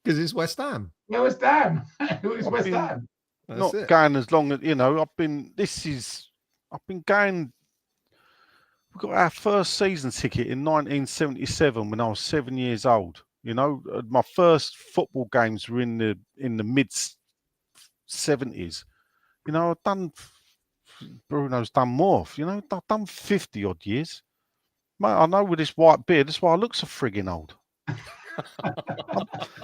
because it's West Ham. Yeah, West Ham. It's West Ham. Not going as long as, you know, I've been going. We got our first season ticket in 1977 when I was 7 years old. You know, my first football games were in the mid 70s. You know, Bruno's done more. You know, I've done 50 odd years. Mate, I know with this white beard, that's why I look so frigging old.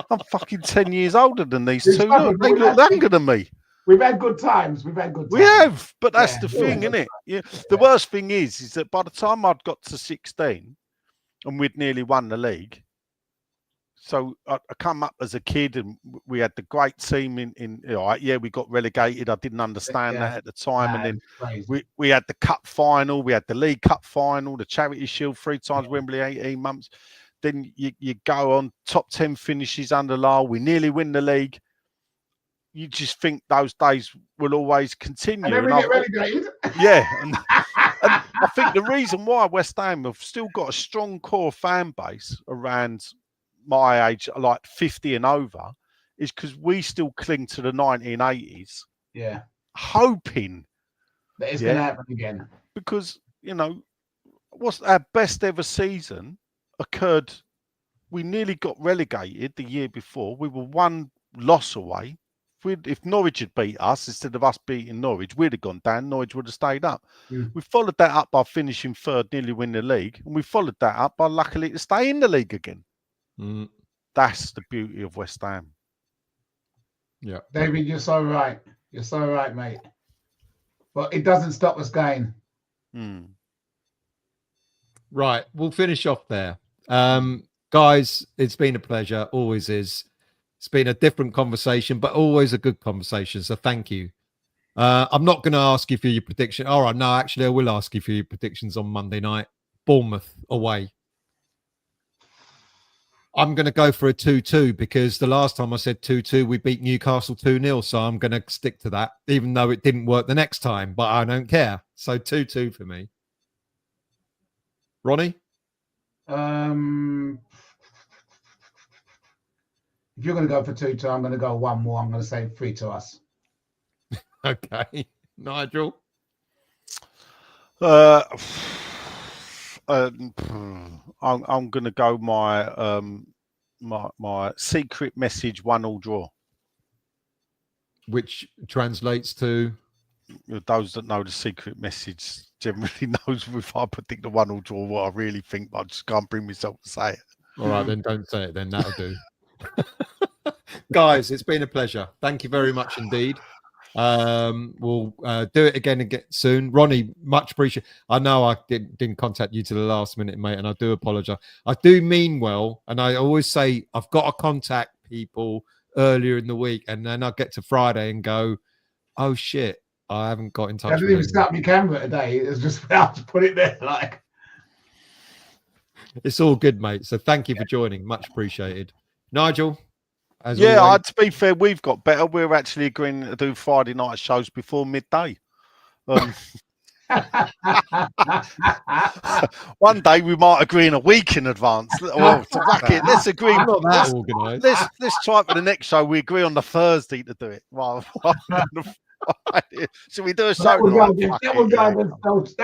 I'm fucking 10 years older than these two. Look, they look younger than me. We've had good times. We have, but that's the thing, isn't it? Yeah. The worst thing is that by the time I'd got to 16 and we'd nearly won the league, so I come up as a kid and we had the great team we got relegated. I didn't understand that at the time. And then we had the cup final, we had the League Cup final, the Charity Shield 3 times Wembley, 18 months. Then you go on top 10 finishes under Lyle. We nearly win the league. You just think those days will always continue. And then we get relegated. Yeah. And I think the reason why West Ham have still got a strong core fan base around my age, like 50 and over, is because we still cling to the 1980s. Yeah. Hoping that it's going to happen again. Because, you know, what's our best ever season occurred. We nearly got relegated the year before. We were one loss away. If Norwich had beat us instead of us beating Norwich, we'd have gone down. Norwich would have stayed up. We followed that up by finishing 3rd, nearly win the league, and we followed that up by luckily to stay in the league again. That's the beauty of West Ham. Yeah. David, you're so right. You're so right, mate. But it doesn't stop us going. Right. We'll finish off there. Guys, it's been a pleasure. Always is. It's been a different conversation, but always a good conversation. So thank you. I'm not going to ask you for your prediction. All right. No, actually, I will ask you for your predictions on Monday night. Bournemouth away. I'm going to go for a 2-2 because the last time I said 2-2, we beat Newcastle 2-0. So I'm going to stick to that, even though it didn't work the next time. But I don't care. So 2-2 for me. Ronnie? If you're going to go for 2-2, I'm going to go one more. I'm going to say 3 to us. Okay. Nigel? I'm going to go my my secret message 1-1 draw. Which translates to? Those that know the secret message generally knows if I predict a 1-1 draw what I really think, but I just can't bring myself to say it. All right, then don't say it then. That'll do. Guys, it's been a pleasure. Thank you very much indeed. We'll do it again soon. Ronnie, much appreciated. I know I didn't contact you to the last minute, mate, and I do apologize. I do mean well, and I always say I've got to contact people earlier in the week, and then I get to Friday and go, oh shit, I haven't got in touch. I didn't even start my camera today. It was just about to put it there. Like, it's all good, mate. So thank you for joining. Much appreciated. Nigel? To be fair, we've got better. We're actually agreeing to do Friday night shows before midday. One day we might agree in a week in advance. Well, to whack it, let's agree. I'm not that organised. Let's try for the next show. We agree on the Thursday to do it. Well, should we do a show? That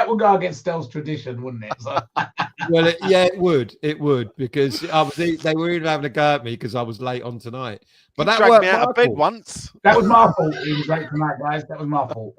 would go against Stell's tradition, wouldn't it? So. Well, it would. It would, because they were even having a go at me because I was late on tonight. But that dragged worked me out of bed once. That was my fault. He was late tonight, guys. That was my fault.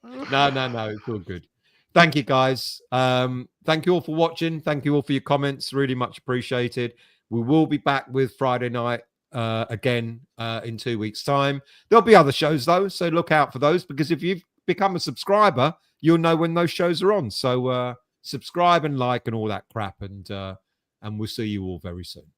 No. It's all good. Thank you, guys. Thank you all for watching. Thank you all for your comments. Really much appreciated. We will be back with Friday night again in 2 weeks' time. There'll be other shows, though, so look out for those, because if you've become a subscriber, you'll know when those shows are on. So subscribe and like and all that crap, and we'll see you all very soon.